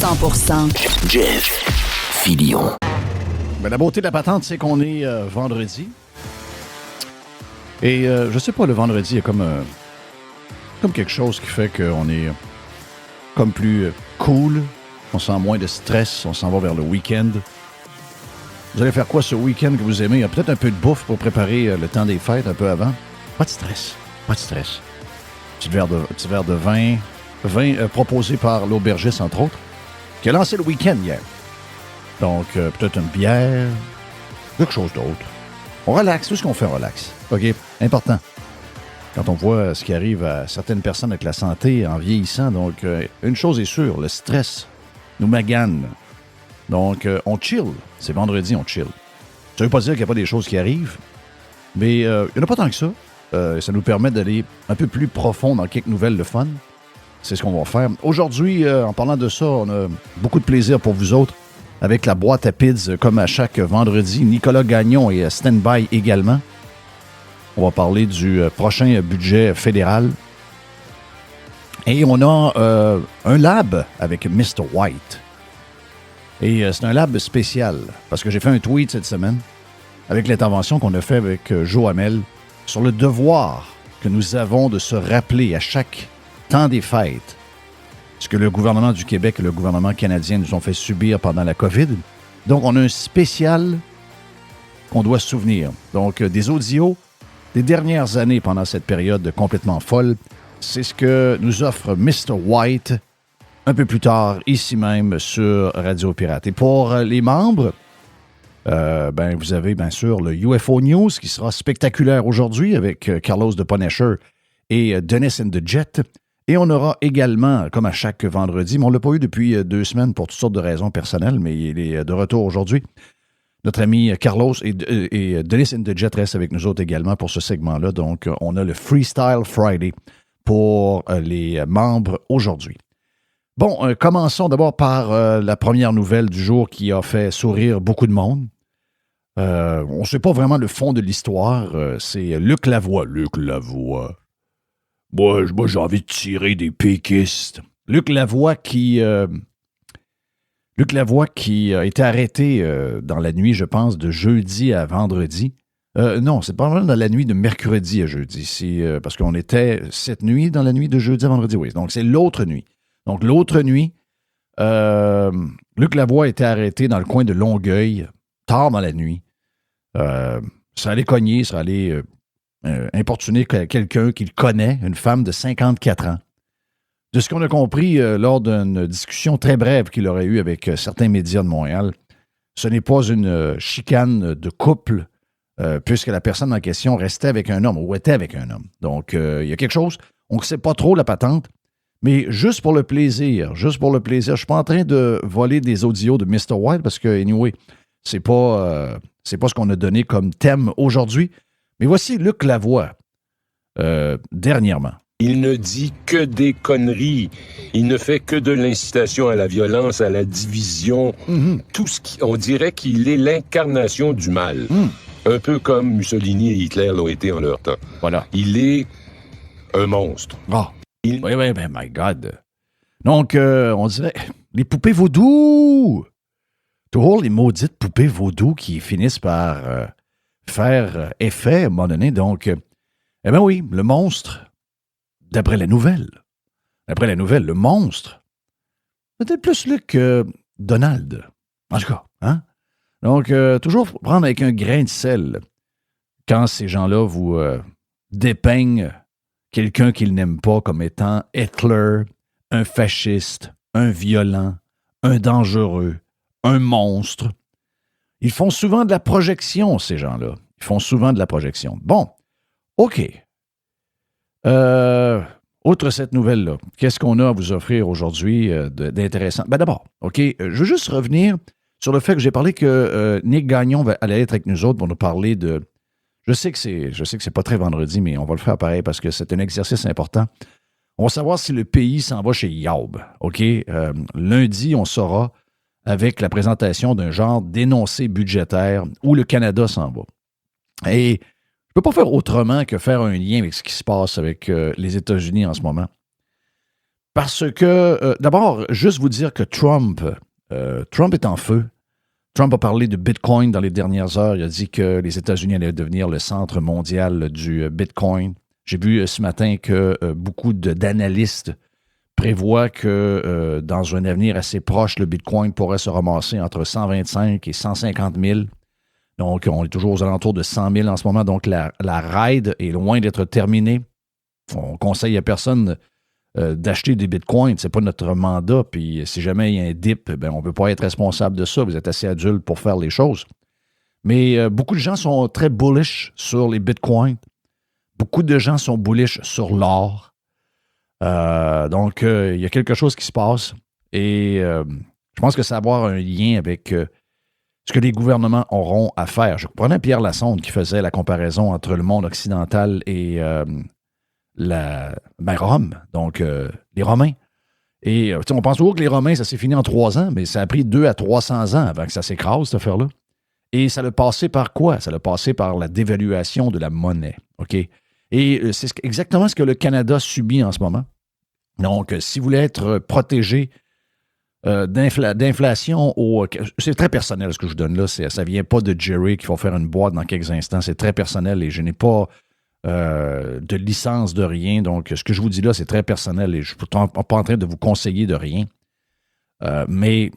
100%. Jeff Fillion. Ben, la beauté de la patente, c'est qu'on est vendredi. Et je sais pas, le vendredi, il y a comme quelque chose qui fait qu'on est comme plus cool. On sent moins de stress. On s'en va vers le week-end. Vous allez faire quoi ce week-end que vous aimez? Il y a peut-être un peu de bouffe pour préparer le temps des fêtes un peu avant. Pas de stress. Pas de stress. Petit verre de vin. Vin proposé par l'aubergiste, entre autres, qui a lancé le week-end hier. Donc, peut-être une bière, quelque chose d'autre. On relaxe, tout ce qu'on fait, on relaxe. OK? Important. Quand on voit ce qui arrive à certaines personnes avec la santé en vieillissant, donc, une chose est sûre, le stress nous magane. Donc, on chill. C'est vendredi, on chill. Ça ne veut pas dire qu'il n'y a pas des choses qui arrivent, mais il n'y en a pas tant que ça. Ça nous permet d'aller un peu plus profond dans quelques nouvelles de fun. C'est ce qu'on va faire. Aujourd'hui, en parlant de ça, on a beaucoup de plaisir pour vous autres avec la boîte à PIDS, comme à chaque vendredi. Nicolas Gagnon est stand-by également. On va parler du prochain budget fédéral. Et on a un lab avec Mr. White. Et c'est un lab spécial, parce que j'ai fait un tweet cette semaine avec l'intervention qu'on a fait avec Joe Hamel sur le devoir que nous avons de se rappeler à chaque temps des fêtes ce que le gouvernement du Québec et le gouvernement canadien nous ont fait subir pendant la COVID. Donc, on a un spécial qu'on doit se souvenir. Donc, des audios des dernières années pendant cette période complètement folle. C'est ce que nous offre Mr. White un peu plus tard, ici même, sur Radio Pirate. Et pour les membres, vous avez bien sûr le UFO News qui sera spectaculaire aujourd'hui avec Carlos de Punisher et Dennis and the Jet. Et on aura également, comme à chaque vendredi, mais on ne l'a pas eu depuis 2 semaines pour toutes sortes de raisons personnelles, mais il est de retour aujourd'hui. Notre ami Carlos et Dennis and the Jet restent avec nous autres également pour ce segment-là. Donc, on a le Freestyle Friday pour les membres aujourd'hui. Bon, commençons d'abord par la première nouvelle du jour qui a fait sourire beaucoup de monde. On ne sait pas vraiment le fond de l'histoire. C'est Luc Lavoie. Luc Lavoie. Moi, j'ai envie de tirer des péquistes. Luc Lavoie qui a été arrêté dans la nuit, je pense, de jeudi à vendredi. Non, c'est pas vraiment dans la nuit de mercredi à jeudi. C'est parce qu'on était cette nuit dans la nuit de jeudi à vendredi, oui. Donc, c'est l'autre nuit. Donc, l'autre nuit, Luc Lavoie a été arrêté dans le coin de Longueuil, tard dans la nuit. Ça allait cogner, ça allait importuner quelqu'un qu'il connaît, une femme de 54 ans. De ce qu'on a compris lors d'une discussion très brève qu'il aurait eue avec certains médias de Montréal, ce n'est pas une chicane de couple, puisque la personne en question restait avec un homme, ou était avec un homme. Donc, il y a quelque chose, on ne sait pas trop la patente, mais juste pour le plaisir, je ne suis pas en train de voler des audios de Mr. White, parce que, anyway, c'est pas ce qu'on a donné comme thème aujourd'hui. Mais voici Luc Lavoie, dernièrement. Il ne dit que des conneries. Il ne fait que de l'incitation à la violence, à la division. Tout ce qui, on dirait qu'il est l'incarnation du mal. Un peu comme Mussolini et Hitler l'ont été en leur temps. Voilà. Il est un monstre. Oui, my God. Donc, on dirait les poupées vaudou. Toujours les maudites poupées vaudou qui finissent par faire effet à un moment donné. Donc, eh bien oui, le monstre, d'après la nouvelle, le monstre, peut-être plus Luc que Donald. En tout cas, hein? Donc, toujours prendre avec un grain de sel quand ces gens-là vous dépeignent quelqu'un qu'ils n'aiment pas comme étant Hitler, un fasciste, un violent, un dangereux, un monstre. Ils font souvent de la projection, ces gens-là. Ils font souvent de la projection. Bon, OK. Outre cette nouvelle-là, qu'est-ce qu'on a à vous offrir aujourd'hui d'intéressant? Ben d'abord, OK, je veux juste revenir sur le fait que j'ai parlé que Nick Gagnon allait être avec nous autres pour nous parler de... Je sais que c'est pas très vendredi, mais on va le faire pareil parce que c'est un exercice important. On va savoir si le pays s'en va chez Yaub. OK? Lundi, on saura avec la présentation d'un genre d'énoncé budgétaire où le Canada s'en va. Et je ne peux pas faire autrement que faire un lien avec ce qui se passe avec les États-Unis en ce moment. Parce que, d'abord, juste vous dire que Trump est en feu. Trump a parlé de Bitcoin dans les dernières heures. Il a dit que les États-Unis allaient devenir le centre mondial du Bitcoin. J'ai vu ce matin que beaucoup d'analystes prévoient que dans un avenir assez proche, le Bitcoin pourrait se ramasser entre 125 et 150 000. Donc, on est toujours aux alentours de 100 000 en ce moment. Donc, la ride est loin d'être terminée. On conseille à personne d'acheter des bitcoins. Ce n'est pas notre mandat. Puis, si jamais il y a un dip, on ne peut pas être responsable de ça. Vous êtes assez adulte pour faire les choses. Mais beaucoup de gens sont très bullish sur les bitcoins. Beaucoup de gens sont bullish sur l'or. Donc, il y a quelque chose qui se passe. Et je pense que ça va avoir un lien avec ce que les gouvernements auront à faire. Je prenais Pierre Lassonde qui faisait la comparaison entre le monde occidental et Rome, donc les Romains. Et on pense toujours que les Romains, ça s'est fini en 3 ans, mais ça a pris 200 à 300 ans avant que ça s'écrase, cette affaire-là. Et ça l'a passé par quoi? Ça l'a passé par la dévaluation de la monnaie. OK? Et c'est exactement ce que le Canada subit en ce moment. Donc, si vous voulez être protégé d'inflation, c'est très personnel ce que je vous donne là. Ça ne vient pas de Jerry qu'il faut faire une boîte dans quelques instants. C'est très personnel et je n'ai pas de licence de rien. Donc, ce que je vous dis là, c'est très personnel et je ne suis pas en train de vous conseiller de rien. Mais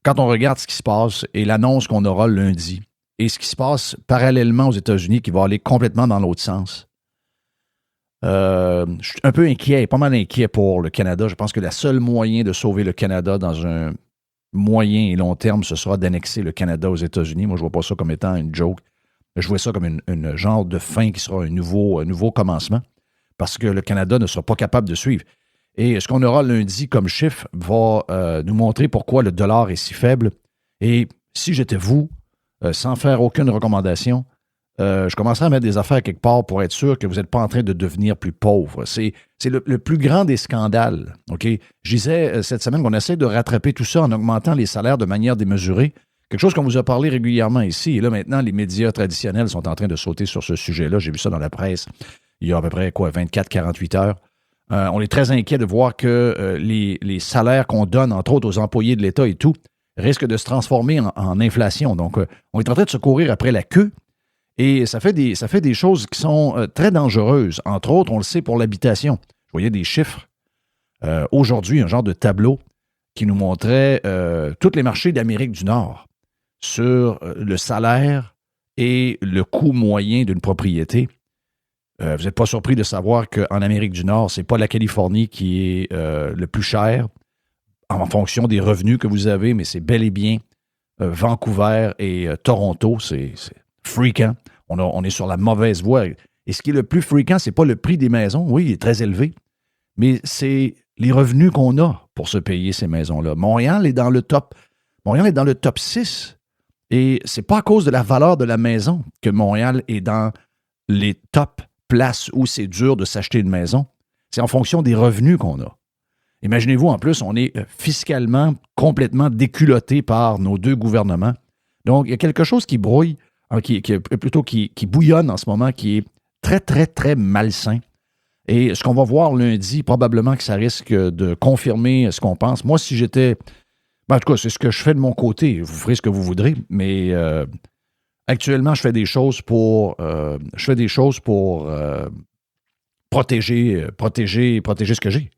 quand on regarde ce qui se passe et l'annonce qu'on aura lundi et ce qui se passe parallèlement aux États-Unis qui va aller complètement dans l'autre sens, je suis un peu inquiet, pas mal inquiet pour le Canada. Je pense que le seul moyen de sauver le Canada dans un moyen et long terme, ce sera d'annexer le Canada aux États-Unis. Moi, je ne vois pas ça comme étant une joke. Je vois ça comme une genre de fin qui sera un nouveau commencement parce que le Canada ne sera pas capable de suivre. Et ce qu'on aura lundi comme chiffre va nous montrer pourquoi le dollar est si faible. Et si j'étais vous, sans faire aucune recommandation, je commencerai à mettre des affaires quelque part pour être sûr que vous n'êtes pas en train de devenir plus pauvre. C'est le plus grand des scandales. OK? Je disais cette semaine qu'on essaie de rattraper tout ça en augmentant les salaires de manière démesurée. Quelque chose qu'on vous a parlé régulièrement ici. Et là, maintenant, les médias traditionnels sont en train de sauter sur ce sujet-là. J'ai vu ça dans la presse il y a à peu près 24-48 heures. On est très inquiet de voir que les salaires qu'on donne, entre autres aux employés de l'État et tout, risquent de se transformer en inflation. Donc, on est en train de se courir après la queue. Et ça fait des choses qui sont très dangereuses. Entre autres, on le sait pour l'habitation. Je voyais des chiffres. Aujourd'hui, un genre de tableau qui nous montrait tous les marchés d'Amérique du Nord sur le salaire et le coût moyen d'une propriété. Vous n'êtes pas surpris de savoir qu'en Amérique du Nord, ce n'est pas la Californie qui est le plus cher en fonction des revenus que vous avez, mais c'est bel et bien Vancouver et Toronto. C'est freakant. On est sur la mauvaise voie. Et ce qui est le plus freakant, ce n'est pas le prix des maisons. Oui, il est très élevé. Mais c'est les revenus qu'on a pour se payer ces maisons-là. Montréal est dans le top 6. Et ce n'est pas à cause de la valeur de la maison que Montréal est dans les top places où c'est dur de s'acheter une maison. C'est en fonction des revenus qu'on a. Imaginez-vous, en plus, on est fiscalement complètement déculotté par nos 2 gouvernements. Donc, il y a quelque chose qui brouille, qui bouillonne en ce moment, qui est très, très, très malsain. Et ce qu'on va voir lundi, probablement que ça risque de confirmer ce qu'on pense. Moi, si j'étais... en tout cas, c'est ce que je fais de mon côté. Vous ferez ce que vous voudrez, mais actuellement, je fais des choses pour protéger ce que j'ai.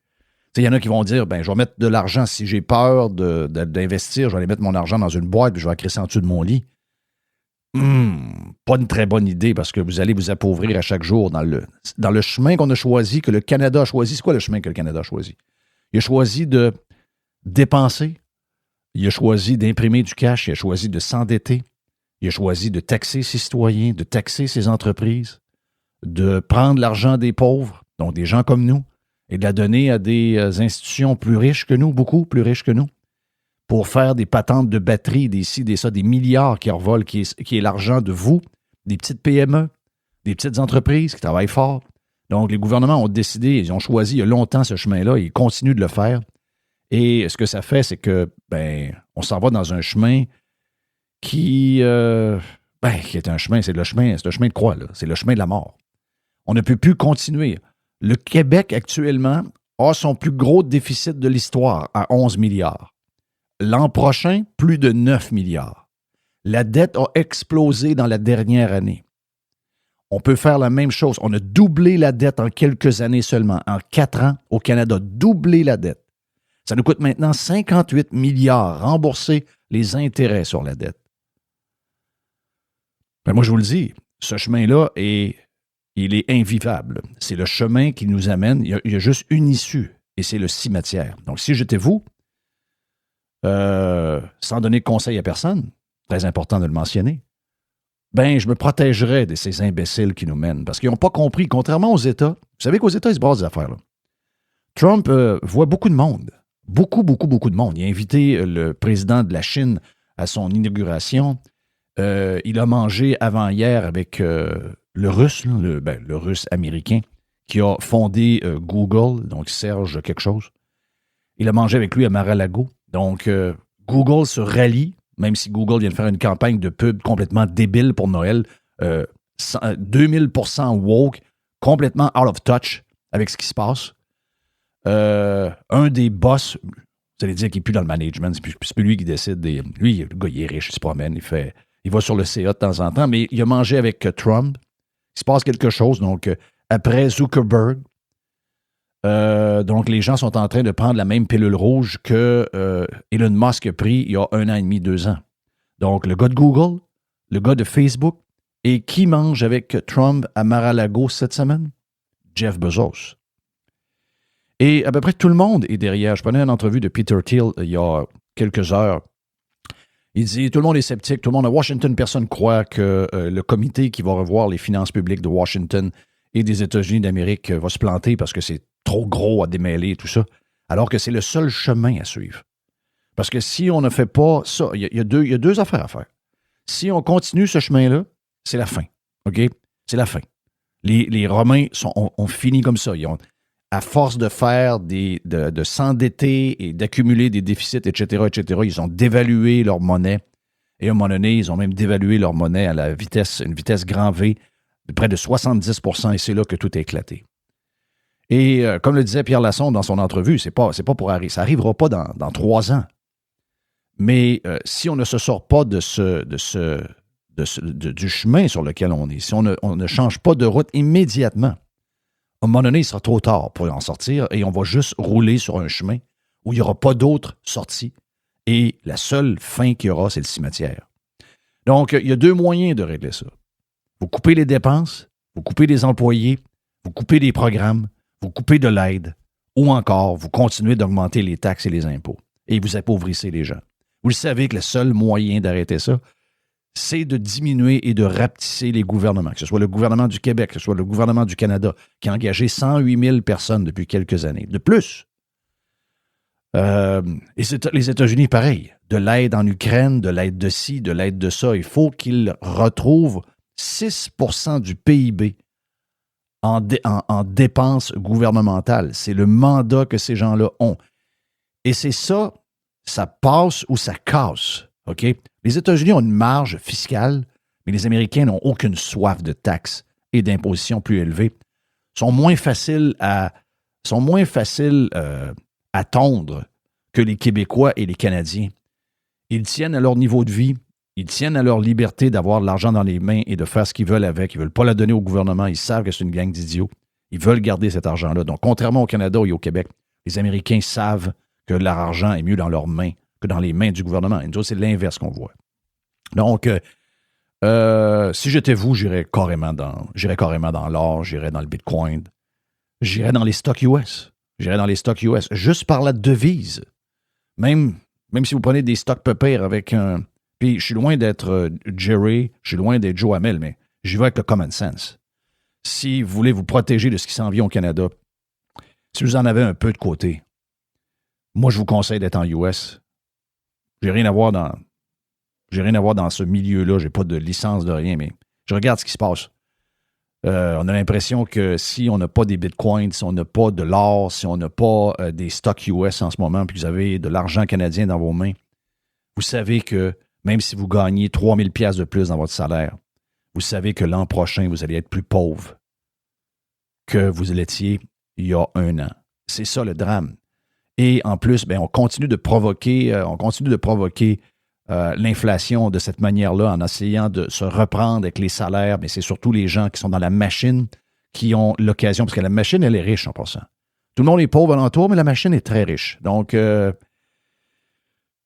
Il y en a qui vont dire, je vais mettre de l'argent, si j'ai peur d'investir, je vais aller mettre mon argent dans une boîte puis je vais la crisser en dessous de mon lit. Pas une très bonne idée parce que vous allez vous appauvrir à chaque jour dans le chemin qu'on a choisi, que le Canada a choisi. C'est quoi le chemin que le Canada a choisi? Il a choisi de dépenser, il a choisi d'imprimer du cash, il a choisi de s'endetter, il a choisi de taxer ses citoyens, de taxer ses entreprises, de prendre l'argent des pauvres, donc des gens comme nous, et de la donner à des institutions plus riches que nous, beaucoup plus riches que nous, pour faire des patentes de batterie, des milliards qui revolent, qui est l'argent de vous, des petites PME, des petites entreprises qui travaillent fort. Donc, les gouvernements ont décidé, ils ont choisi il y a longtemps ce chemin-là, et ils continuent de le faire. Et ce que ça fait, c'est que, on s'en va dans un chemin qui est un chemin, c'est le chemin de croix, là. C'est le chemin de la mort. On ne peut plus continuer. Le Québec, actuellement, a son plus gros déficit de l'histoire à 11 milliards. L'an prochain, plus de 9 milliards. La dette a explosé dans la dernière année. On peut faire la même chose. On a doublé la dette en quelques années seulement. En 4 ans, au Canada, doublé la dette. Ça nous coûte maintenant 58 milliards rembourser les intérêts sur la dette. Ben moi, je vous le dis, ce chemin-là, il est invivable. C'est le chemin qui nous amène. Il y a juste une issue, et c'est le cimetière. Donc, si j'étais vous, sans donner de conseil à personne, très important de le mentionner, ben, je me protégerais de ces imbéciles qui nous mènent. Parce qu'ils n'ont pas compris, contrairement aux États. Vous savez qu'aux États, ils se brassent des affaires, là. Trump voit beaucoup de monde. Beaucoup de monde. Il a invité le président de la Chine à son inauguration. Il a mangé avant-hier avec le Russe, le Russe américain, qui a fondé Google, donc Serge quelque chose. Il a mangé avec lui à Mar-a-Lago. Donc, Google se rallie, même si Google vient de faire une campagne de pub complètement débile pour Noël, 2000% woke, complètement out of touch avec ce qui se passe. Un des boss, vous allez dire qu'il n'est plus dans le management, c'est plus lui qui décide. Lui, le gars, il est riche, il se promène, il va sur le CA de temps en temps, mais il a mangé avec Trump. Il se passe quelque chose, donc après Zuckerberg, donc les gens sont en train de prendre la même pilule rouge que Elon Musk a pris il y a 1 an et demi, 2 ans. Donc le gars de Google, le gars de Facebook, et qui mange avec Trump à Mar-a-Lago cette semaine? Jeff Bezos. Et à peu près tout le monde est derrière. Je prenais une entrevue de Peter Thiel il y a quelques heures. Il dit, tout le monde est sceptique, tout le monde à Washington, personne ne croit que le comité qui va revoir les finances publiques de Washington et des États-Unis d'Amérique va se planter parce que c'est trop gros à démêler et tout ça, alors que c'est le seul chemin à suivre. Parce que si on ne fait pas ça, il y a deux affaires à faire. Si on continue ce chemin-là, c'est la fin. OK? C'est la fin. Les Romains ont fini comme ça. À force de faire de s'endetter et d'accumuler des déficits, etc., ils ont dévalué leur monnaie. Et à un moment donné, ils ont même dévalué leur monnaie à une vitesse grand V de près de 70%, et c'est là que tout a éclaté. Et comme le disait Pierre Lassonde dans son entrevue, c'est pas pour arriver. Ça n'arrivera pas dans 3 ans. Mais si on ne se sort pas du chemin sur lequel on est, si on ne change pas de route immédiatement, à un moment donné, il sera trop tard pour en sortir et on va juste rouler sur un chemin où il n'y aura pas d'autre sortie. Et la seule fin qu'il y aura, c'est le cimetière. Donc, il y a 2 moyens de régler ça. Vous coupez les dépenses, vous coupez les employés, vous coupez des programmes, vous coupez de l'aide, ou encore, vous continuez d'augmenter les taxes et les impôts. Et vous appauvrissez les gens. Vous le savez que le seul moyen d'arrêter ça, c'est de diminuer et de rapetisser les gouvernements, que ce soit le gouvernement du Québec, que ce soit le gouvernement du Canada, qui a engagé 108 000 personnes depuis quelques années. De plus, les États-Unis, pareil, de l'aide en Ukraine, de l'aide de ci, de l'aide de ça. Il faut qu'ils retrouvent 6% du PIB en dépenses gouvernementales. C'est le mandat que ces gens-là ont. Et c'est ça passe ou ça casse. OK? Les États-Unis ont une marge fiscale, mais les Américains n'ont aucune soif de taxes et d'impositions plus élevées. Sont moins faciles à tondre que les Québécois et les Canadiens. Ils tiennent à leur niveau de vie, ils tiennent à leur liberté d'avoir de l'argent dans les mains et de faire ce qu'ils veulent avec. Ils ne veulent pas la donner au gouvernement, ils savent que c'est une gang d'idiots. Ils veulent garder cet argent-là. Donc, contrairement au Canada et au Québec, les Américains savent que leur argent est mieux dans leurs mains que dans les mains du gouvernement. Et nous, c'est l'inverse qu'on voit. Donc, si j'étais vous, j'irais carrément dans l'or, j'irais dans le Bitcoin, j'irais dans les stocks US. Juste par la devise. Même si vous prenez des stocks pépères avec un... Puis je suis loin d'être Jerry, je suis loin d'être Joe Hamel, mais j'y vais avec le common sense. Si vous voulez vous protéger de ce qui s'en vient au Canada, si vous en avez un peu de côté, moi, je vous conseille d'être en US. J'ai rien à voir dans ce milieu-là. J'ai pas de licence de rien, mais je regarde ce qui se passe. On a l'impression que si on n'a pas des bitcoins, si on n'a pas de l'or, si on n'a pas des stocks US en ce moment, puis vous avez de l'argent canadien dans vos mains, vous savez que même si vous gagnez 3 000 $ de plus dans votre salaire, vous savez que l'an prochain, vous allez être plus pauvre que vous l'étiez il y a 1 an. c'est ça le drame. Et en plus, on continue de provoquer, l'inflation de cette manière-là en essayant de se reprendre avec les salaires, mais c'est surtout les gens qui sont dans la machine qui ont l'occasion, parce que la machine, elle est riche en passant. Tout le monde est pauvre alentour, mais la machine est très riche. Donc,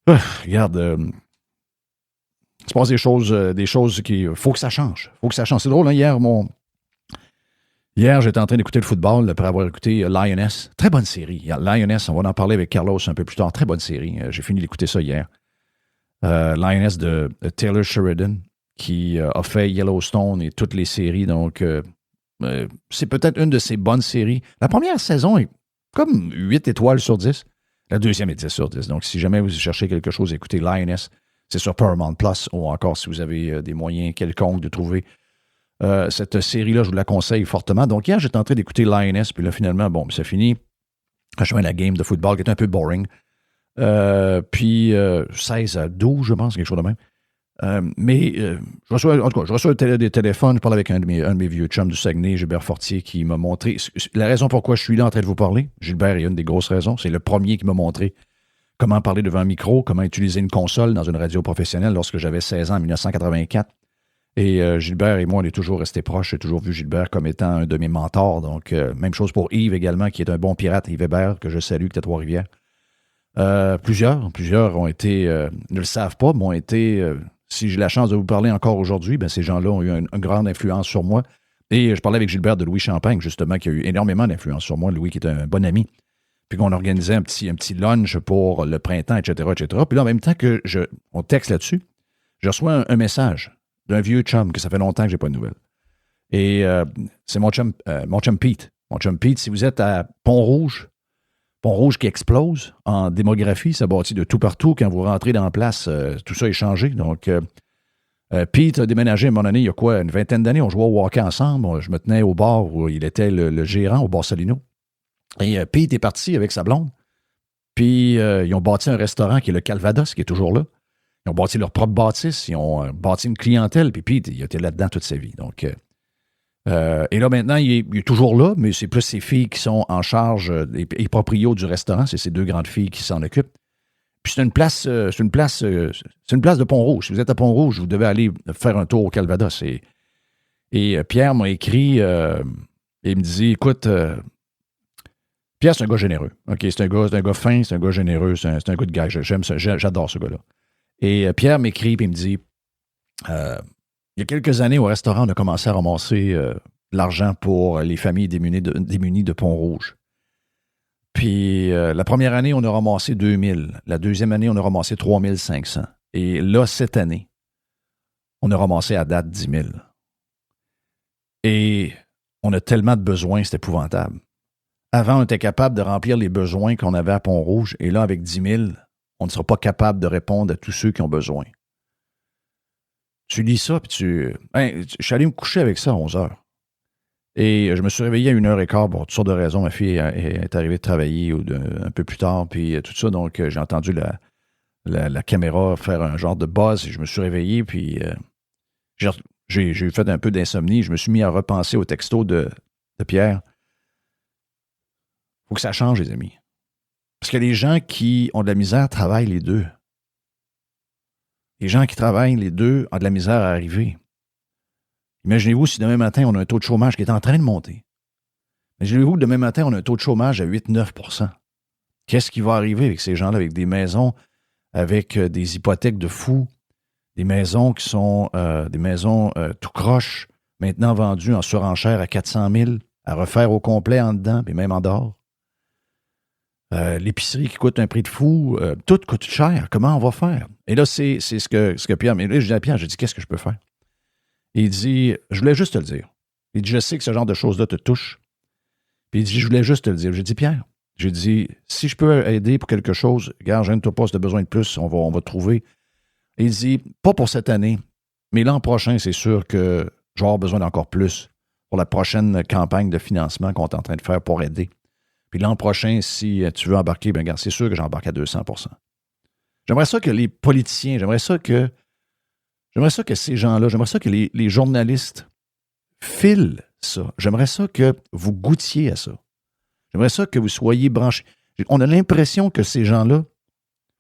regarde, il se passe des choses qui... faut que ça change. C'est drôle, hein, Hier, j'étais en train d'écouter le football après avoir écouté Lioness. Très bonne série. Lioness, on va en parler avec Carlos un peu plus tard. Très bonne série. J'ai fini d'écouter ça hier. Lioness de Taylor Sheridan, qui a fait Yellowstone et toutes les séries. Donc, c'est peut-être une de ses bonnes séries. La première saison est comme 8 étoiles sur 10. La deuxième est 10 sur 10. Donc, si jamais vous cherchez quelque chose, écoutez Lioness. C'est sur Paramount Plus, ou encore si vous avez des moyens quelconques de trouver cette série-là, je vous la conseille fortement. Donc, hier, j'étais en train d'écouter Lioness, puis là, finalement, c'est fini. Je jouais à la game de football qui était un peu boring. Puis 16-12, je pense, quelque chose de même. Mais je reçois des téléphones, je parle avec un de mes vieux chums du Saguenay, Gilbert Fortier, qui m'a montré la raison pourquoi je suis là en train de vous parler. Gilbert est une des grosses raisons. C'est le premier qui m'a montré comment parler devant un micro, comment utiliser une console dans une radio professionnelle lorsque j'avais 16 ans en 1984. Et Gilbert et moi, on est toujours restés proches. J'ai toujours vu Gilbert comme étant un de mes mentors. Donc, même chose pour Yves également, qui est un bon pirate, Yves Hébert, que je salue, qui est à Trois-Rivières. Plusieurs ont été, ne le savent pas, mais ont été, si j'ai la chance de vous parler encore aujourd'hui, ces gens-là ont eu une grande influence sur moi. Et je parlais avec Gilbert de Louis Champagne, justement, qui a eu énormément d'influence sur moi. Louis, qui est un bon ami. Puis qu'on organisait un petit lunch pour le printemps, etc., etc. Puis là, en même temps que on texte là-dessus, je reçois un message d'un vieux chum que ça fait longtemps que j'ai pas de nouvelles. Et c'est mon chum Pete. Mon chum Pete, si vous êtes à Pont-Rouge qui explose en démographie, ça bâtit de tout partout. Quand vous rentrez dans la place, tout ça est changé. Donc, Pete a déménagé à un moment donné, il y a quoi, une vingtaine d'années, on jouait au hockey ensemble. Je me tenais au bar où il était le gérant, au bar Salino. Et Pete est parti avec sa blonde. Puis, ils ont bâti un restaurant qui est le Calvados, qui est toujours là. Ils ont bâti leur propre bâtisse. Ils ont bâti une clientèle. Puis Pete, il était là-dedans toute sa vie. Donc, et là, maintenant, il est toujours là, mais c'est plus ses filles qui sont en charge et proprios du restaurant. C'est ses deux grandes filles qui s'en occupent. Puis c'est une place de Pont-Rouge. Si vous êtes à Pont-Rouge, vous devez aller faire un tour au Calvados. Et Pierre m'a écrit et il me dit, écoute, Pierre, c'est un gars généreux. OK, c'est un gars fin, c'est un gars généreux, c'est un good guy. J'aime ça, j'adore ce gars-là. Et Pierre m'écrit et il me dit, il y a quelques années, au restaurant, on a commencé à ramasser de l'argent pour les familles démunies de Pont-Rouge. Puis la première année, on a ramassé 2000. La deuxième année, on a ramassé 3500. Et là, cette année, on a ramassé à date 10 000. Et on a tellement de besoins, c'est épouvantable. Avant, on était capable de remplir les besoins qu'on avait à Pont-Rouge. Et là, avec 10 000, on ne sera pas capable de répondre à tous ceux qui ont besoin. Tu lis ça, puis je suis allé me coucher avec ça à 11 heures. Et je me suis réveillé à 1h15 pour toutes sortes de raisons. Ma fille est arrivée de travailler un peu plus tard, puis tout ça. Donc, j'ai entendu la caméra faire un genre de buzz. Et je me suis réveillé, puis j'ai fait un peu d'insomnie. Je me suis mis à repenser au texto de Pierre. Il faut que ça change, les amis. Parce que les gens qui ont de la misère travaillent les deux. Les gens qui travaillent les deux ont de la misère à arriver. Imaginez-vous si demain matin, on a un taux de chômage qui est en train de monter. Imaginez-vous que demain matin, on a un taux de chômage à 8-9 %. Qu'est-ce qui va arriver avec ces gens-là, avec des maisons, avec des hypothèques de fous, des maisons qui sont des maisons tout croche, maintenant vendues en surenchère à 400 000, à refaire au complet en dedans, puis même en dehors. L'épicerie qui coûte un prix de fou, tout coûte cher. Comment on va faire? Et là, c'est ce que Pierre... Mais là, je dis à Pierre, je dis, qu'est-ce que je peux faire? Et il dit, je voulais juste te le dire. Il dit, je sais que ce genre de choses-là te touche. Puis il dit, je voulais juste te le dire. J'ai dit, Pierre, j'ai dit, si je peux aider pour quelque chose, regarde, gêne-toi pas, si tu as besoin de plus, on va trouver. Et il dit, pas pour cette année, mais l'an prochain, c'est sûr que je vais avoir besoin d'encore plus pour la prochaine campagne de financement qu'on est en train de faire pour aider. Puis l'an prochain, si tu veux embarquer, bien, regarde, c'est sûr que j'embarque à 200 %. J'aimerais ça que les politiciens, j'aimerais ça que ces gens-là, j'aimerais ça que les journalistes filent ça. J'aimerais ça que vous goûtiez à ça. J'aimerais ça que vous soyez branchés. On a l'impression que ces gens-là,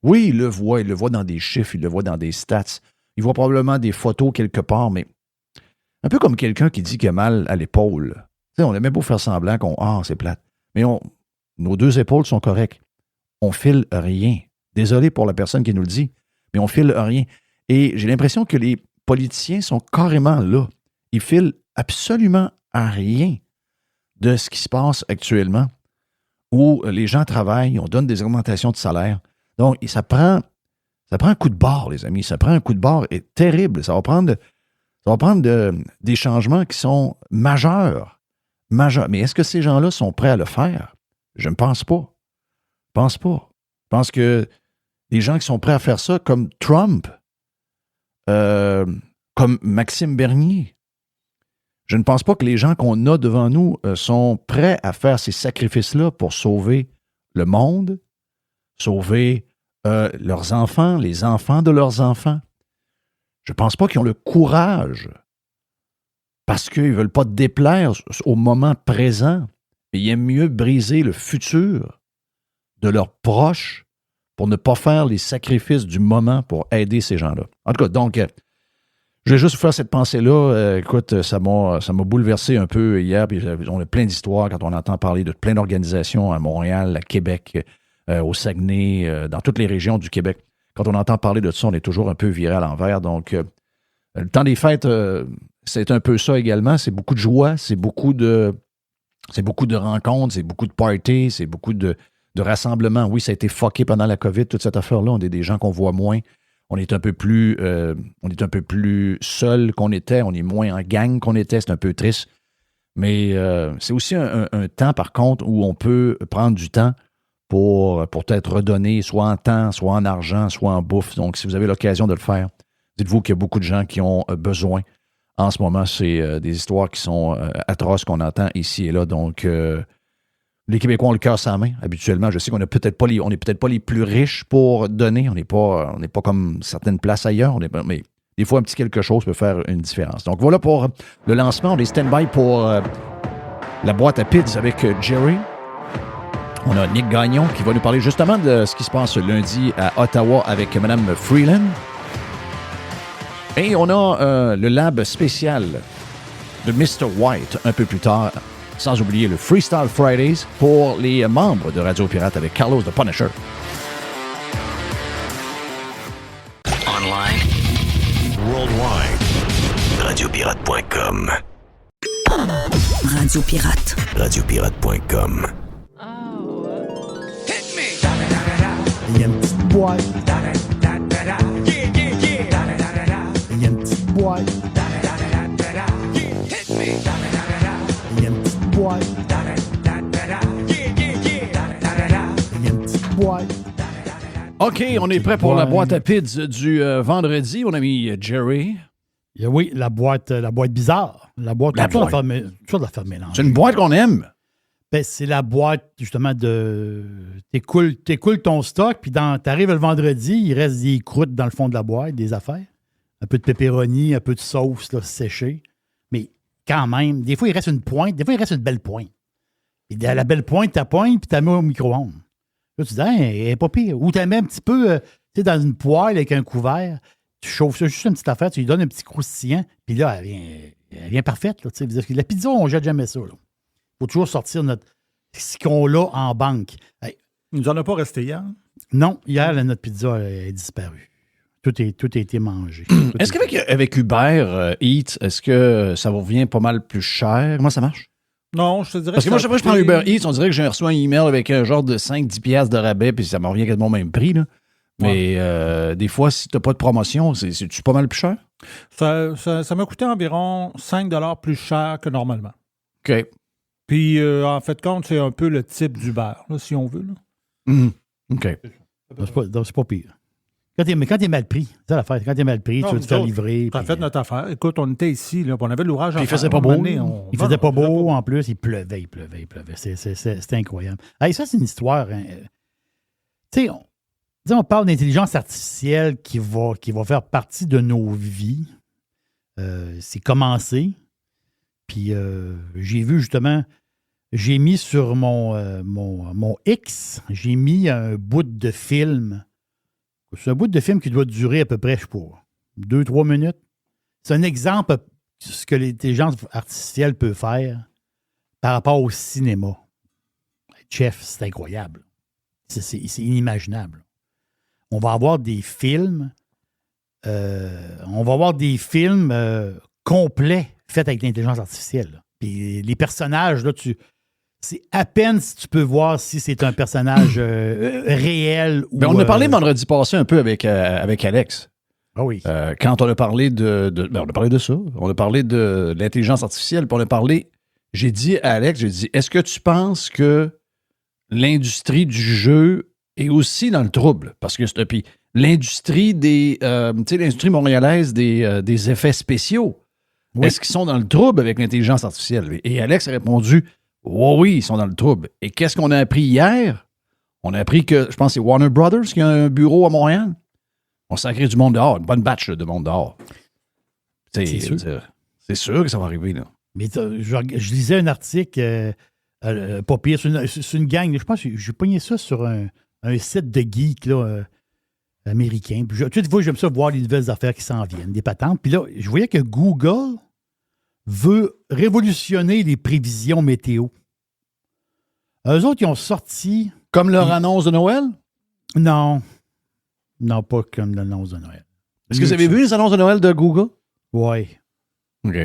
oui, ils le voient dans des chiffres, ils le voient dans des stats. Ils voient probablement des photos quelque part, mais un peu comme quelqu'un qui dit qu'il a mal à l'épaule. Tu sais, on a même beau faire semblant c'est plate. Mais nos 2 épaules sont correctes. On file rien. Désolé pour la personne qui nous le dit, mais on file rien. Et j'ai l'impression que les politiciens sont carrément là. Ils filent absolument à rien de ce qui se passe actuellement, où les gens travaillent, on donne des augmentations de salaire. Donc, ça prend un coup de barre, les amis. Ça prend un coup de barre terrible. Ça va prendre des changements qui sont majeurs. Mais est-ce que ces gens-là sont prêts à le faire? Je ne pense pas. Je pense que les gens qui sont prêts à faire ça, comme Trump, comme Maxime Bernier, je ne pense pas que les gens qu'on a devant nous sont prêts à faire ces sacrifices-là pour sauver le monde, sauver leurs enfants, les enfants de leurs enfants. Je ne pense pas qu'ils ont le courage parce qu'ils ne veulent pas déplaire au moment présent. Et ils aiment mieux briser le futur de leurs proches pour ne pas faire les sacrifices du moment pour aider ces gens-là. En tout cas, donc, je vais juste vous faire cette pensée-là. Écoute, ça m'a bouleversé un peu hier. Puis on a plein d'histoires quand on entend parler de plein d'organisations à Montréal, à Québec, au Saguenay, dans toutes les régions du Québec. Quand on entend parler de ça, on est toujours un peu viré à l'envers. Donc, le temps des fêtes, c'est un peu ça également. C'est beaucoup de joie, c'est beaucoup de rencontres, c'est beaucoup de parties, c'est beaucoup de rassemblements. Oui, ça a été fucké pendant la COVID, toute cette affaire-là. On est des gens qu'on voit moins. On est un peu plus seul qu'on était. On est moins en gang qu'on était. C'est un peu triste. Mais c'est aussi un temps, par contre, où on peut prendre du temps pour peut-être redonner, soit en temps, soit en argent, soit en bouffe. Donc, si vous avez l'occasion de le faire, dites-vous qu'il y a beaucoup de gens qui ont besoin. En ce moment, c'est des histoires qui sont atroces qu'on entend ici et là. Donc, les Québécois ont le cœur sans main, habituellement. Je sais qu'on n'est peut-être pas les plus riches pour donner. On n'est pas comme certaines places ailleurs. Mais des fois, un petit quelque chose peut faire une différence. Donc, voilà pour le lancement. On est stand-by pour la boîte à pids avec Jerry. On a Nick Gagnon qui va nous parler justement de ce qui se passe lundi à Ottawa avec Mme Freeland. Et on a le lab spécial de Mr. White un peu plus tard, sans oublier le Freestyle Fridays pour les membres de Radio Pirate avec Carlos the Punisher. Online. Worldwide. Radiopirate.com. Radio Pirate. Radiopirate.com. Il y a une petite boîte. Il y a une petite boîte. Il y a une petite boîte. Il y a une petite boîte. OK, on est prêt pour la boîte à pids du vendredi. On a mis Jerry. Oui, la boîte bizarre. La boîte. Toujours de la faire mélanger. C'est une boîte qu'on aime. Ben, c'est la boîte, justement, de... T'écoules ton stock, puis t'arrives le vendredi, il reste des croûtes dans le fond de la boîte, des affaires. Un peu de pepperoni, un peu de sauce là, séchée. Mais quand même, des fois, il reste une pointe. Des fois, il reste une belle pointe. Et la belle pointe, t'as pointe, puis t'as mis au micro-ondes. Là, tu dis, elle n'est pas pire. Ou t'as mis un petit peu, tu sais, dans une poêle avec un couvert. Tu chauffes ça, juste une petite affaire, tu lui donnes un petit croustillant, puis là, elle vient parfaite. Là, la pizza, on ne jette jamais ça. Il faut toujours sortir ce qu'on a en banque. Hey. Il nous en a pas resté hier? Non, hier, notre pizza est disparue. Tout a été mangé. Est-ce qu'avec Uber Eats, est-ce que ça vous revient pas mal plus cher? Comment ça marche? Non, je te dirais Parce que moi, chaque fois que je prends Uber Eats, on dirait que j'ai reçu un email avec un genre de 5-10$ de rabais, puis ça me revient quasiment au même prix. Là. Mais des fois, si tu n'as pas de promotion, c'est-tu pas mal plus cher? Ça m'a coûté environ 5$ plus cher que normalement. OK. Puis, en fait, compte, c'est un peu le type d'Uber, là, si on veut. Là. Mm-hmm. OK. C'est pas pire. Mais quand t'es mal pris, c'est ça l'affaire. Quand t'es mal pris, tu veux te faire livrer. Tu as fait notre affaire. Écoute, on était ici, là, on avait l'ouvrage en il faisait pas beau. Il faisait pas beau, en plus. Il pleuvait. C'était incroyable. Hey, ça, c'est une histoire. Hein. Tu sais, on parle d'intelligence artificielle qui va faire partie de nos vies. C'est commencé. Puis j'ai vu justement j'ai mis sur mon X, j'ai mis un bout de film. C'est un bout de film qui doit durer à peu près, je sais pas, 2-3 minutes. C'est un exemple de ce que l'intelligence artificielle peut faire par rapport au cinéma. Chef, c'est incroyable. C'est inimaginable. On va avoir des films complets faits avec l'intelligence artificielle. Là. Puis les personnages, là, c'est à peine si tu peux voir si c'est un personnage réel ou... Ben, on a parlé vendredi passé un peu avec Alex. Ah oui. Quand on a parlé on a parlé de ça. On a parlé de l'intelligence artificielle. Puis on a parlé... J'ai dit à Alex, est-ce que tu penses que l'industrie du jeu est aussi dans le trouble? Parce que puis l'industrie l'industrie montréalaise des effets spéciaux, oui. Est-ce qu'ils sont dans le trouble avec l'intelligence artificielle? Et Alex a répondu, oui, ils sont dans le trouble. Et qu'est-ce qu'on a appris hier? On a appris que, je pense que c'est Warner Brothers qui a un bureau à Montréal. On sacré du monde dehors, une bonne batch de monde dehors. C'est sûr. C'est sûr que ça va arriver, là. Mais je lisais un article, pas pire, c'est une gang, je pense que j'ai pogné ça sur un site de geek là, américain. Tu sais, des fois, j'aime ça voir les nouvelles affaires qui s'en viennent, des patentes. Puis là, je voyais que Google veut révolutionner les prévisions météo. Eux autres, ils ont sorti... Comme leur annonce de Noël? Non. Non, pas comme l'annonce de Noël. Est-ce que vous avez vu les annonces de Noël de Google? Oui. OK.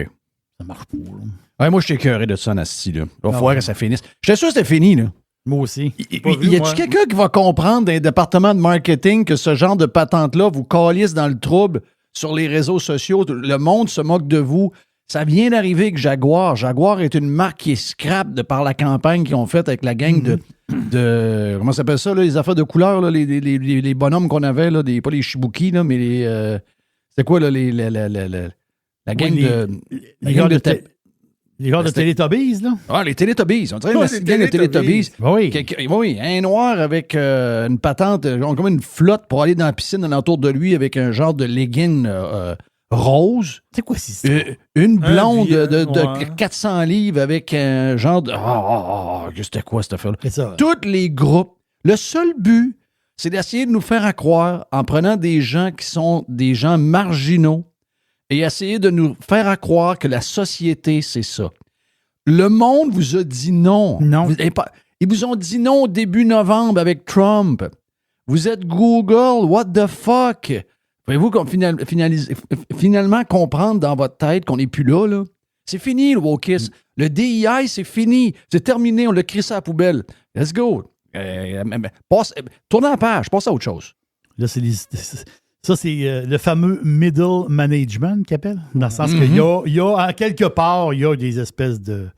Ça marche pas, là. Ouais, moi, je suis écœuré de ça, Nasty, là. Il va falloir que ça finisse. J'étais sûr que c'était fini, là. Moi aussi. Y a-tu quelqu'un qui va comprendre dans les départements de marketing que ce genre de patente-là vous calisse dans le trouble sur les réseaux sociaux? Le monde se moque de vous. Ça vient d'arriver avec Jaguar. Jaguar est une marque qui est scrap de par la campagne qu'ils ont faite avec la gang de comment ça s'appelle ça, là, les affaires de couleurs, là, les bonhommes qu'on avait, là, pas les Shibuki, là, mais les... c'était quoi, là, la gang les gars de Teletubbies, là? Ah, les Teletubbies. On dirait une gang de Teletubbies. Oui. Oui, un noir avec une patente, comme une flotte pour aller dans la piscine alentour de lui avec un genre de legging rose. C'est quoi ça? Une blonde de 400 livres avec un genre de... c'était quoi cette affaire-là? Tous les groupes. Le seul but, c'est d'essayer de nous faire croire en prenant des gens qui sont des gens marginaux et essayer de nous faire croire que la société, c'est ça. Le monde vous a dit non. Non. Ils vous ont dit non au début novembre avec Trump. Vous êtes Google, what the fuck? Pouvez-vous finalement comprendre dans votre tête qu'on n'est plus là? C'est fini, le wokisme. Le DEI, c'est fini. C'est terminé, on l'a crissé à la poubelle. Let's go. Tournez la page, passe à autre chose. Là, c'est le fameux middle management qu'ils appellent. Dans le sens qu'il y a, en quelque part, il y a des espèces de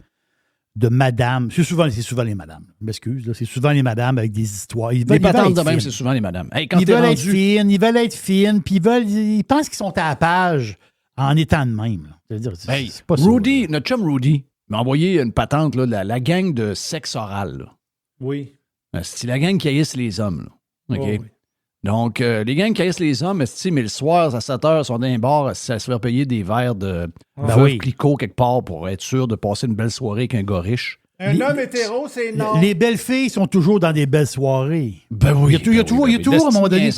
madames. C'est souvent les madames. Je m'excuse, là, c'est souvent les madames avec des histoires. Les patentes de même, c'est souvent les madames. Hey, ils veulent être fines, puis ils pensent qu'ils sont à la page en étant de même. C'est pas Rudy, notre chum Rudy, m'a envoyé une patente, là, la gang de sexe oral. Là. Oui. C'est la gang qui haïsse les hommes. Là. OK? Oh, oui. Donc, les gangs qui haïssent les hommes, mais le soir, à 7 heures, sont dans un bar à se faire payer des verres de veuve Clicquot quelque part pour être sûr de passer une belle soirée avec un gars riche. Un homme hétéro, c'est non. Les belles filles sont toujours dans des belles soirées. Ben oui. Il y a toujours à un moment donné.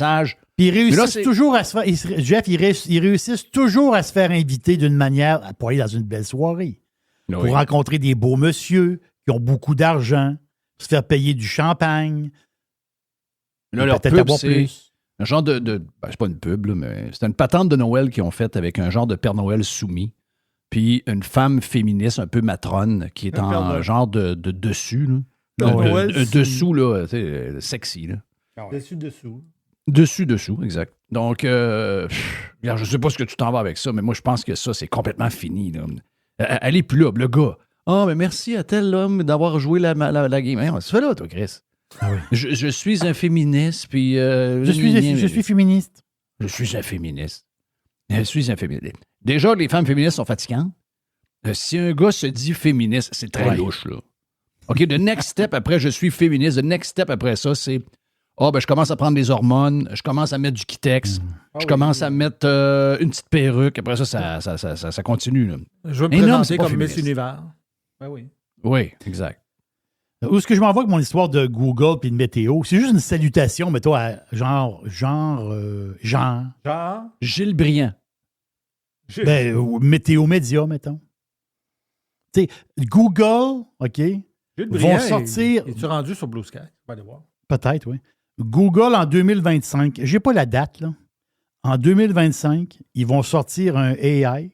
Puis ils réussissent là, toujours à se faire. Jeff, ils réussissent toujours à se faire inviter d'une manière pour aller dans une belle soirée. Oui. Pour rencontrer des beaux monsieur qui ont beaucoup d'argent, se faire payer du champagne. Là, leur pub, c'est un genre de c'est pas une pub, là, mais c'est une patente de Noël qu'ils ont faite avec un genre de Père Noël soumis. Puis une femme féministe un peu matrone qui est en genre de dessus. Là. Dessous, là, sexy. Là. Dessous, exact. Donc, je sais pas ce que tu t'en vas avec ça, mais moi, je pense que ça, c'est complètement fini. Là. Elle est plus là, le gars. Mais merci à tel homme d'avoir joué la game. Tu fais là, toi, Chris. Ah oui. Je suis un féministe, puis... je suis féministe. Je suis un féministe. Déjà, les femmes féministes sont fatigantes. Si un gars se dit féministe, c'est très louche, là. OK, the next step après, je suis féministe. The next step après ça, c'est... je commence à prendre des hormones, je commence à mettre du Kitex, je commence à mettre une petite perruque. Après ça continue, là. Je veux me présenter comme Miss Univers. Oui. Oui, exact. Où est-ce que je m'envoie avec mon histoire de Google puis de météo? C'est juste une salutation, mettons, à Jean. Gilles Briand. Ben, Météo Média, mettons. Tu sais, Google, OK, vont sortir... Es-tu rendu sur Blue Sky? On va aller voir. Peut-être, oui. Google, en 2025, j'ai pas la date, là. En 2025, ils vont sortir un AI,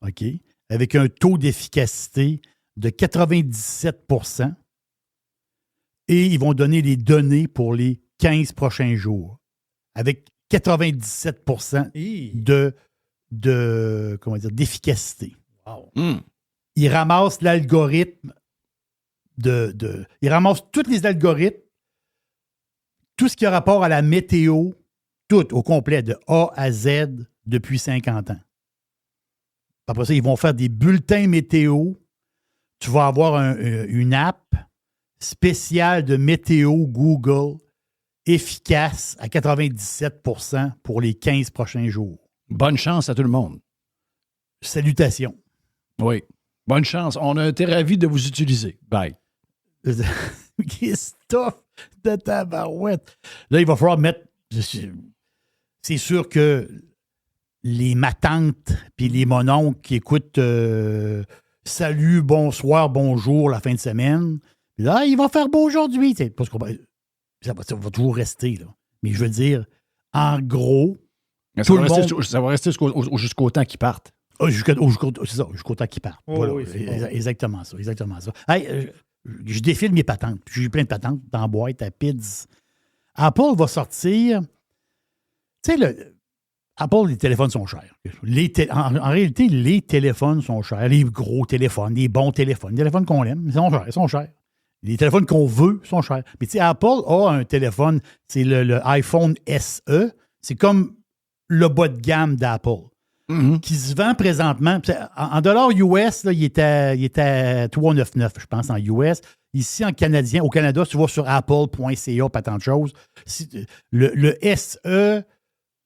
OK, avec un taux d'efficacité de 97 % et ils vont donner les données pour les 15 prochains jours avec 97 % d'efficacité. Wow. Ils ramassent l'algorithme ils ramassent tous les algorithmes, tout ce qui a rapport à la météo, tout au complet, de A à Z, depuis 50 ans. Après ça, ils vont faire des bulletins météo. Tu vas avoir une app spéciale de météo Google, efficace à 97 % pour les 15 prochains jours. Bonne chance à tout le monde. Salutations. Oui. Bonne chance. On a été ravis de vous utiliser. Bye. Christophe de tabarouette. Là, il va falloir mettre... C'est sûr que les matantes puis les mononcles qui écoutent salut, bonsoir, bonjour la fin de semaine, là, il va faire beau aujourd'hui. Parce que ça va toujours rester. Là. Mais je veux dire, en gros, ça va rester jusqu'au temps qu'ils partent. C'est ça, jusqu'au temps qu'ils partent. Oh, voilà, oui, exactement ça. Hey, je défile mes patentes. J'ai plein de patentes dans la boîte à PIDS. Apple va sortir... Tu sais, Apple, les téléphones sont chers. En réalité, les téléphones sont chers. Les gros téléphones, les bons téléphones, les téléphones qu'on aime, ils sont chers. Les téléphones qu'on veut sont chers. Mais tu sais, Apple a un téléphone, c'est le iPhone SE. C'est comme le bas de gamme d'Apple. Qui se vend présentement. En dollars US, là, il est à 3,99, je pense, en US. Ici, au Canada, tu vas sur apple.ca, pas tant de choses. Le SE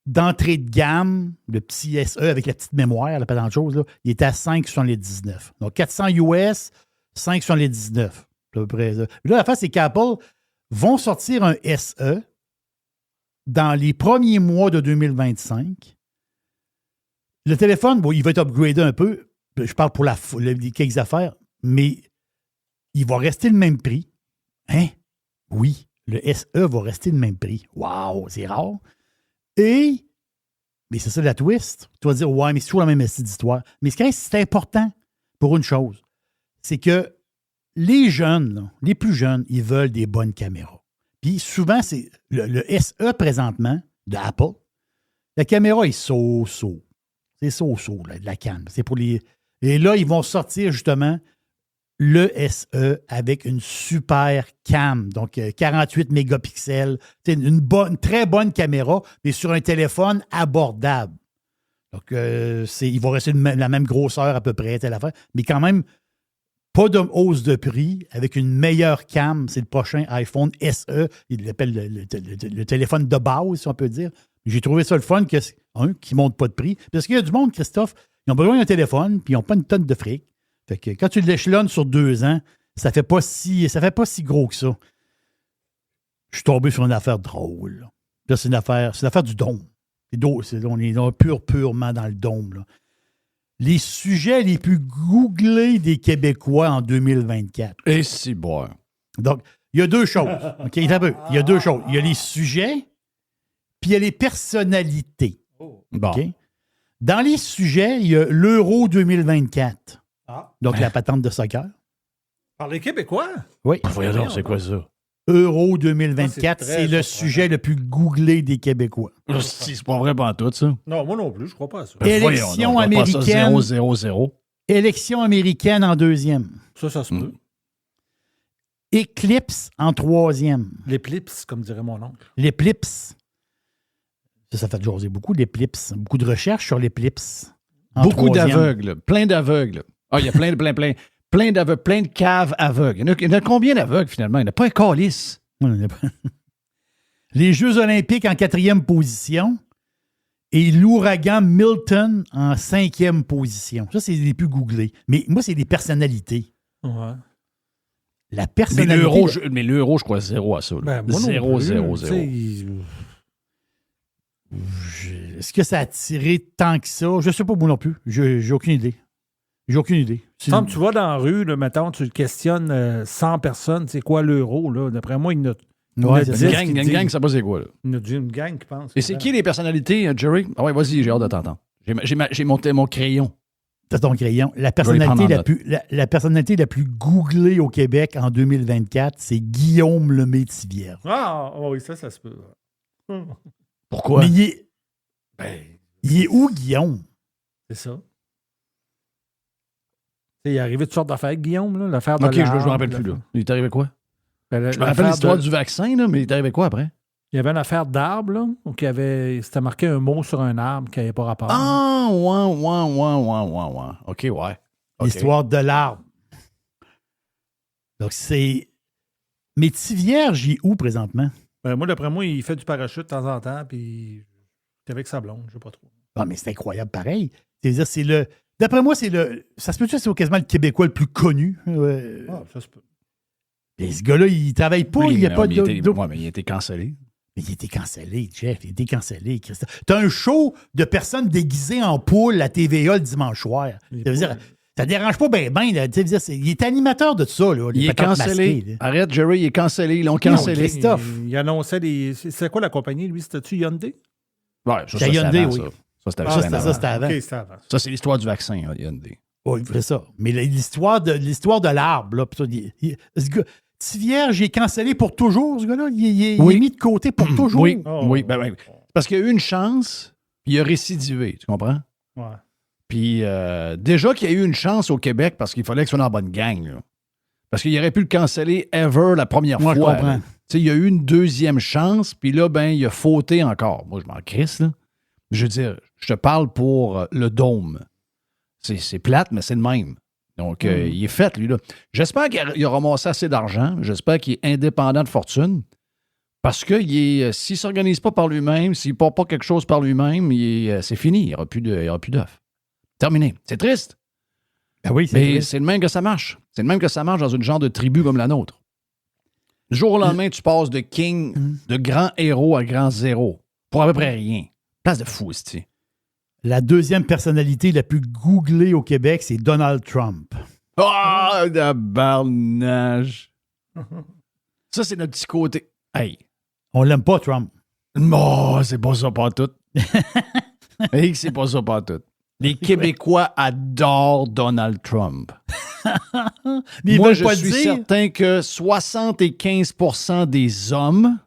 d'entrée de gamme, le petit SE avec la petite mémoire, pas tant de choses, là, il est à 5,79. Donc, 400 US, 5,79. À peu près ça. Là, la face, c'est qu'Apple vont sortir un SE dans les premiers mois de 2025. Le téléphone, bon, il va être upgradé un peu. Je parle pour quelques affaires, mais il va rester le même prix. Hein? Oui, le SE va rester le même prix. Wow, c'est rare. Mais c'est ça la twist. Tu vas dire, ouais, mais c'est toujours la même d'histoire. Mais c'est important pour une chose. C'est que les jeunes, là, les plus jeunes, ils veulent des bonnes caméras. Puis souvent, c'est le SE présentement de Apple. La caméra est so-so. C'est so-so, là, de la canne. C'est pour les... Et là, ils vont sortir justement le SE avec une super cam, donc 48 mégapixels. C'est une très bonne caméra, mais sur un téléphone abordable. Donc, il va rester la même grosseur à peu près, telle affaire, mais quand même, pas de hausse de prix, avec une meilleure cam. C'est le prochain iPhone SE. Il l'appelle le téléphone de base, si on peut dire. J'ai trouvé ça le fun qu'ils ne montent pas de prix. Parce qu'il y a du monde, Christophe, ils ont besoin d'un téléphone, puis ils n'ont pas une tonne de fric. Fait que quand tu l'échelonnes sur 2 ans, ça fait pas si gros que ça. Je suis tombé sur une affaire drôle. Là, c'est une affaire du dôme. On est purement dans le dôme. Là. Les sujets les plus googlés des Québécois en 2024. Et si boire. Donc, il y a 2 choses. OK, il y a 2 choses. Il y a les sujets, puis il y a les personnalités. Bon. Okay? Dans les sujets, il y a l'Euro 2024. Donc, la patente de soccer. Par les Québécois? Oui. Voyons donc, c'est quoi ça? Euro 2024, c'est le sujet le plus googlé des Québécois. C'est pas vrai pas tout, ça. Non, moi non plus, je crois pas à ça. Élection américaine. 0-0-0. Élection américaine en 2e. Ça se peut. Éclipse en 3e. L'éclipse, comme dirait mon oncle. L'éclipse. Ça fait jaser beaucoup, l'éclipse. Beaucoup de recherches sur l'éclipse. Beaucoup d'aveugles. Plein d'aveugles. Ah, il y a plein d'aveugles, plein de caves aveugles. Il y en a combien d'aveugles, finalement? Il n'y en a pas un calice. Les Jeux olympiques en 4e position et l'ouragan Milton en 5e position. Ça, c'est les plus googlés. Mais moi, c'est des personnalités. Ouais. La personnalité... Mais l'euro, je crois, 0 à ça. Ben, moi non 0, plus. 0, Tu 0. sais, Est-ce que ça a attiré tant que ça? Je sais pas, moi non plus. J'ai aucune idée. J'ai aucune idée. Quand tu vas dans la rue, là, mettons, tu questionnes 100 personnes, c'est quoi l'euro, là? D'après moi, il y en a Ouais, une c'est ça. Une gang, ça pas c'est quoi, là. Il y en a une gang qui pense. Et c'est qui les personnalités, Jerry? Ah ouais, vas-y, j'ai hâte de t'entendre. J'ai monté mon crayon. T'as ton crayon. La vais les prendre personnalité, en la personnalité la plus googlée au Québec en 2024, c'est Guillaume Lemay-Tivierge. Ah, oui, ça se peut. Pourquoi? Mais il est, Ben, il est où, Guillaume? c'est ça. Il est arrivé toutes sortes d'affaires, Guillaume, là, l'affaire de OK, je me l'arbre, rappelle plus, là. Il est arrivé quoi? Ben, Je me rappelle l'histoire du vaccin, là, mais il est arrivé quoi après? Il y avait une affaire d'arbre, là, où c'était marqué un mot sur un arbre qui n'avait pas rapport. Ah, ouais. OK, ouais. OK. L'histoire de l'arbre. Donc, c'est... Mais Tivierge, il est où présentement? Ben, moi, d'après moi, il fait du parachute de temps en temps, puis c'est avec sa blonde, je sais pas trop. Ah, mais c'est incroyable, pareil. C'est-à-dire, c'est le... D'après moi, c'est le... Ça se peut-tu c'est quasiment le Québécois le plus connu? Ah, ça se peut. Et ce gars-là, il travaille pas, Oui, il n'y a pas mais de... ouais, mais il a été cancellé. Mais il était cancellé, Jeff. Il était cancellé, Christophe. T'as un show de personnes déguisées en poule à TVA le dimanche soir. Ça veut dire, ça dérange pas bien, là. Il est animateur de ça, là. Il est cancellé. Masqués, Arrête, Jerry, il est cancellé. Ils l'ont cancellé. Christophe. Il annonçait des. C'est quoi la compagnie, lui? C'était-tu Hyundai? Ouais, C'est Hyundai, oui. Ça, c'était Ça, c'était avant. OK, c'était avant. Ça, c'est l'histoire du vaccin, Hyundai. Oui, c'est ça. Mais l'histoire de l'arbre, là. Ce gars, Tivierge, il est cancellé pour toujours, ce gars-là. Il est mis de côté pour toujours. Oui, Oh. oui. Parce qu'il a eu une chance, puis il a récidivé, tu comprends? Ouais. Puis déjà qu'il y a eu une chance au Québec parce qu'il fallait que ce soit dans la bonne gang. Là. Parce qu'il aurait pu le canceller ever la première Moi, fois. je comprends. Tu sais, il y a eu une deuxième chance, puis là, ben, il a fauté encore. Moi, je m'en crisse, là. Je veux dire, je te parle pour le dôme. C'est plate, mais c'est le même. Donc, il est fait, lui, là. J'espère qu'il a ramassé assez d'argent. J'espère qu'il est indépendant de fortune. Parce que s'il ne s'organise pas par lui-même, s'il ne porte pas quelque chose par lui-même, c'est fini. Il n'y aura plus d'œuf. Terminé. C'est triste. Ben oui, Mais triste. c'est le même que ça marche. C'est le même que ça marche dans une genre de tribu comme la nôtre. Du jour au lendemain, tu passes de king, de grand héros à grand zéro. Pour à peu près rien. Place de fou, c'est-tu. La deuxième personnalité la plus googlée au Québec, c'est Donald Trump. Ah, de barnage. Ça, c'est notre petit côté. Hey. On l'aime pas, Trump. Non, c'est pas ça pas tout. Hey, c'est pas ça pas tout. Les Québécois adorent Donald Trump. Mais ils Moi, veulent je pas le suis dire. certain que 75% des hommes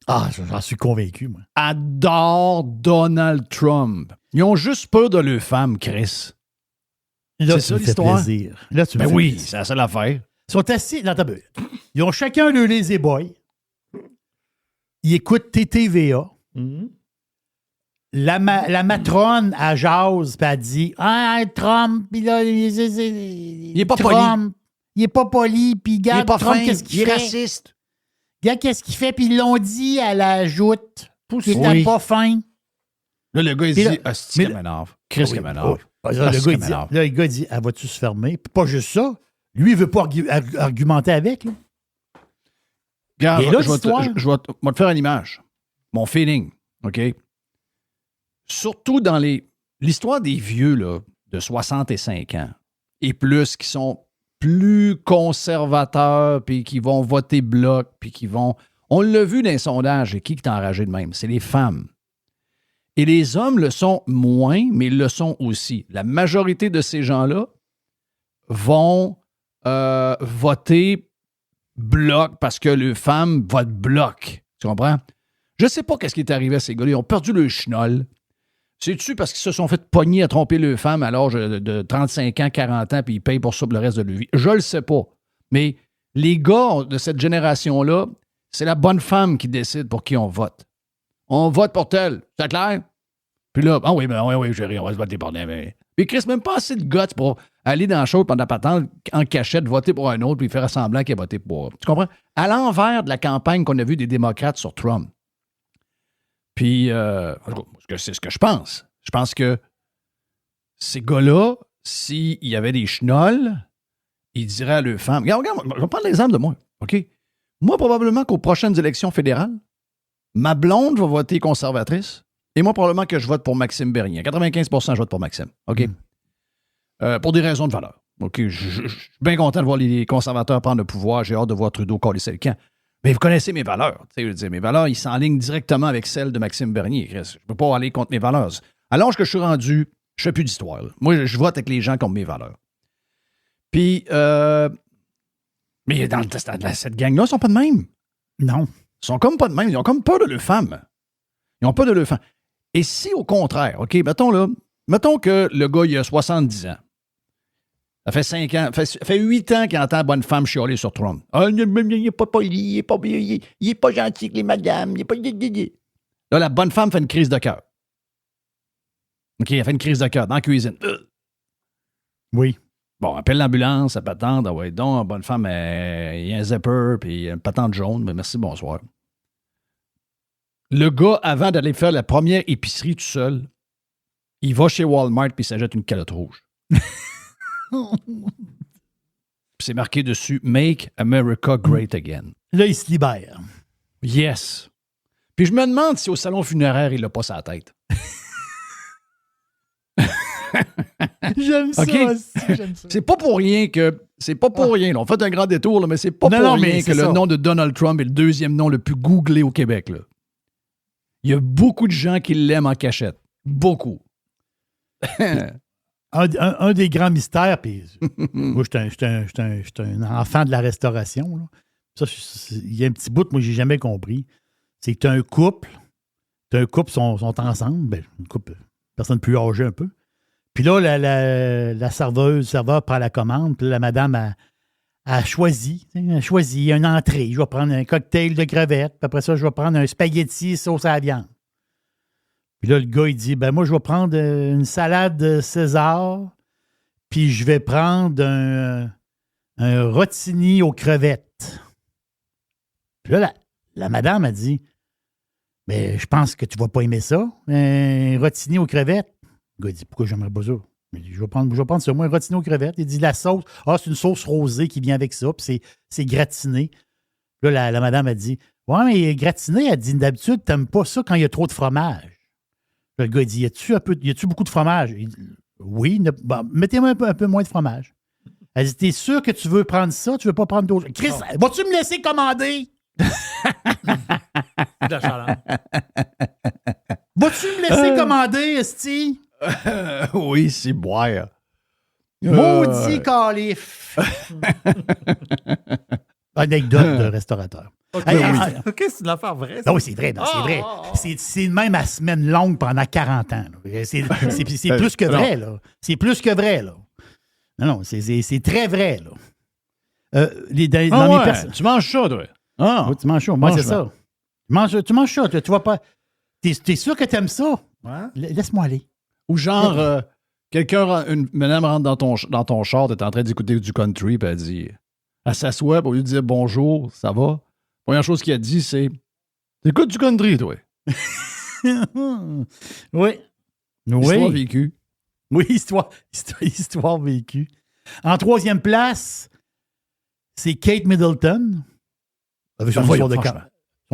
Ah, j'en suis convaincu, moi. adorent Donald Trump. Ils ont juste peur de leurs femmes, Chris. Là, C'est tu ça, me fais l'histoire? plaisir. Là, tu me Ben fais oui, plaisir. c'est la seule affaire. Ils sont assis dans ta bulle. Ils ont chacun le lazy boy. Ils écoutent TTVA. La matrone à jase, puis elle dit Ah, Trump, il est pas Trump, il est pas poli, puis Il est regarde pas Trump, fin, qu'est-ce qu'il il est fait? raciste. Regarde qu'est-ce qu'il fait, puis ils l'ont dit, elle ajoute. Il était Oui. pas fin. Là, le gars, il Puis là- dit « Asti, mais ça là- m'énerve. Chris, ça m'énerve. Là, le gars, il dit Elle va-tu se fermer? Puis pas juste ça. Lui, il veut pas argumenter avec. Là. Regarde, Et là, je vais l'histoire- te faire une image. Mon feeling, OK? Surtout dans l'histoire des vieux, là, de 65 ans et plus, qui sont plus conservateurs, puis qui vont voter bloc, puis qui vont... On l'a vu dans les sondages, et qui est enragé de même? C'est les femmes. Et les hommes le sont moins, mais ils le sont aussi. La majorité de ces gens-là vont voter bloc parce que les femmes votent bloc. Tu comprends? Je sais pas qu'est-ce qui est arrivé à ces gars-là. Ils ont perdu le chenol. C'est-tu parce qu'ils se sont fait pogner à tromper leurs femmes à l'âge de 35 ans, 40 ans, puis ils payent pour ça pour le reste de leur vie? Je le sais pas. Mais les gars de cette génération-là, c'est la bonne femme qui décide pour qui on vote. On vote pour tel. C'est clair? Puis là, oui, chérie, on va se voter pour elle. Mais Chris, même pas assez de guts pour aller dans la chose pendant patente en cachette, voter pour un autre, puis faire semblant qu'il a voté pour. Tu comprends? À l'envers de la campagne qu'on a vue des démocrates sur Trump. Puis, c'est ce que je pense. Je pense que ces gars-là, s'il y avait des chenolles, ils diraient à leurs femmes, regarde, je vais prendre l'exemple de moi, OK? Moi, probablement qu'aux prochaines élections fédérales, ma blonde va voter conservatrice et moi, probablement que je vote pour Maxime Bernier. À 95%, je vote pour Maxime, OK? Pour des raisons de valeur. OK, je suis bien content de voir les conservateurs prendre le pouvoir. J'ai hâte de voir Trudeau coller le camp. Mais vous connaissez mes valeurs. Je veux dire, mes valeurs, ils s'enlignent directement avec celles de Maxime Bernier. Je ne peux pas aller contre mes valeurs. À l'âge que je suis rendu, je ne fais plus d'histoire. Là. Moi, je vote avec les gens qui ont mes valeurs. Puis, mais dans cette gang-là, ils sont pas de même. Non. Ils sont comme pas de même. Ils ont comme peur de leurs femmes. Ils ont peur de leurs femmes. Et si, au contraire, OK, mettons que le gars, il a 70 ans. Ça fait 5 ans, ça fait 8 ans qu'il entend bonne femme chialer sur Trump. Ah, il n'est pas poli, il est pas gentil avec les madames, il est pas... Là, la bonne femme fait une crise de cœur. OK, elle fait une crise de cœur dans la cuisine. Oui. Bon, appelle l'ambulance, elle patente, ah ouais, donc, bonne femme, il y a un zipper, puis une patente jaune, mais merci, bonsoir. Le gars, avant d'aller faire la première épicerie tout seul, il va chez Walmart, puis il s'achète une calotte rouge. C'est marqué dessus « Make America Great Again ». Là, il se libère. Yes. Puis je me demande si au salon funéraire, il l'a pas sa tête. J'aime ça OK? aussi, j'aime ça. C'est pas pour rien que... C'est pas pour rien. Là. On fait un grand détour, là, mais c'est pas pour rien que le nom de Donald Trump est le deuxième nom le plus googlé au Québec. Là. Il y a beaucoup de gens qui l'aiment en cachette. Beaucoup. Un des grands mystères, puis moi, j'étais un enfant de la restauration. Là. Ça, il y a un petit bout, moi, j'ai jamais compris. C'est que tu as un couple, sont ensemble, ben, une couple, personne plus âgée un peu. Puis là, le serveur prend la commande, puis là, la madame a choisi une entrée. Je vais prendre un cocktail de crevettes, puis après ça, je vais prendre un spaghetti sauce à la viande. Puis là, le gars, il dit, ben moi, je vais prendre une salade César, puis je vais prendre un rotini aux crevettes. Puis là, la madame a dit, mais je pense que tu vas pas aimer ça, un rotini aux crevettes. Le gars, il dit, pourquoi j'aimerais pas ça? Il dit, je vais prendre ça, moi, un rotini aux crevettes. Il dit, la sauce, c'est une sauce rosée qui vient avec ça, puis c'est gratiné. Puis là, la madame a dit, ouais, mais gratiné, elle dit, d'habitude, t'aimes pas ça quand il y a trop de fromage. Le gars, il dit, y a-tu beaucoup de fromage? Il dit, oui, mettez-moi un peu moins de fromage. Elle dit, t'es sûr que tu veux prendre ça? Tu veux pas prendre d'autres? Chris, vas-tu me laisser commander? Vas-tu me laisser commander, esti? Oui, c'est boire. Maudit calife. Anecdote de restaurateur. OK, c'est une affaire vraie. Non, oui, c'est vrai. C'est vrai. C'est même à semaine longue pendant 40 ans. Là. C'est plus que vrai, là. C'est plus que vrai, là. Non, c'est très vrai, là. Tu manges ça, toi? Ah, oui, tu manges ça. Moi, c'est ça. Tu manges ça. Tu vas pas... T'es sûr que t'aimes ça? Ouais. Laisse-moi aller. Ou genre, une madame rentre dans ton char, t'es en train d'écouter du country, puis elle dit... Elle s'assoit, puis au lieu de dire bonjour, ça va. Première chose qu'elle dit, c'est t'écoutes du country, toi. Oui. Histoire vécue. Oui, histoire vécue. En troisième place, c'est Kate Middleton. Avec son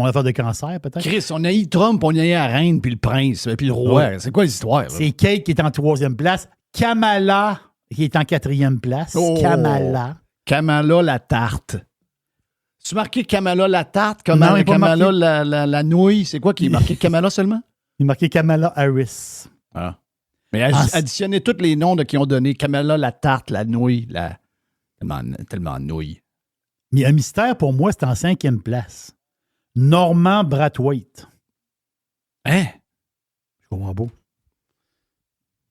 affaire de cancer, peut-être. Chris, on a eu Trump, on a eu la reine, puis le prince, puis le roi. Ouais. C'est quoi l'histoire? Là? C'est Kate qui est en troisième place. Kamala qui est en quatrième place. Kamala la tarte. Tu marqué Kamala la tarte comme Kamala la nouille? C'est quoi qui est marqué Kamala seulement? Il est marqué Kamala Harris. Ah. Mais additionnez tous les noms qui ont donné Kamala la tarte, la nouille, tellement nouille. Mais un mystère pour moi, c'est en cinquième place. Norman Brathwaite. Hein? Je comprends pas.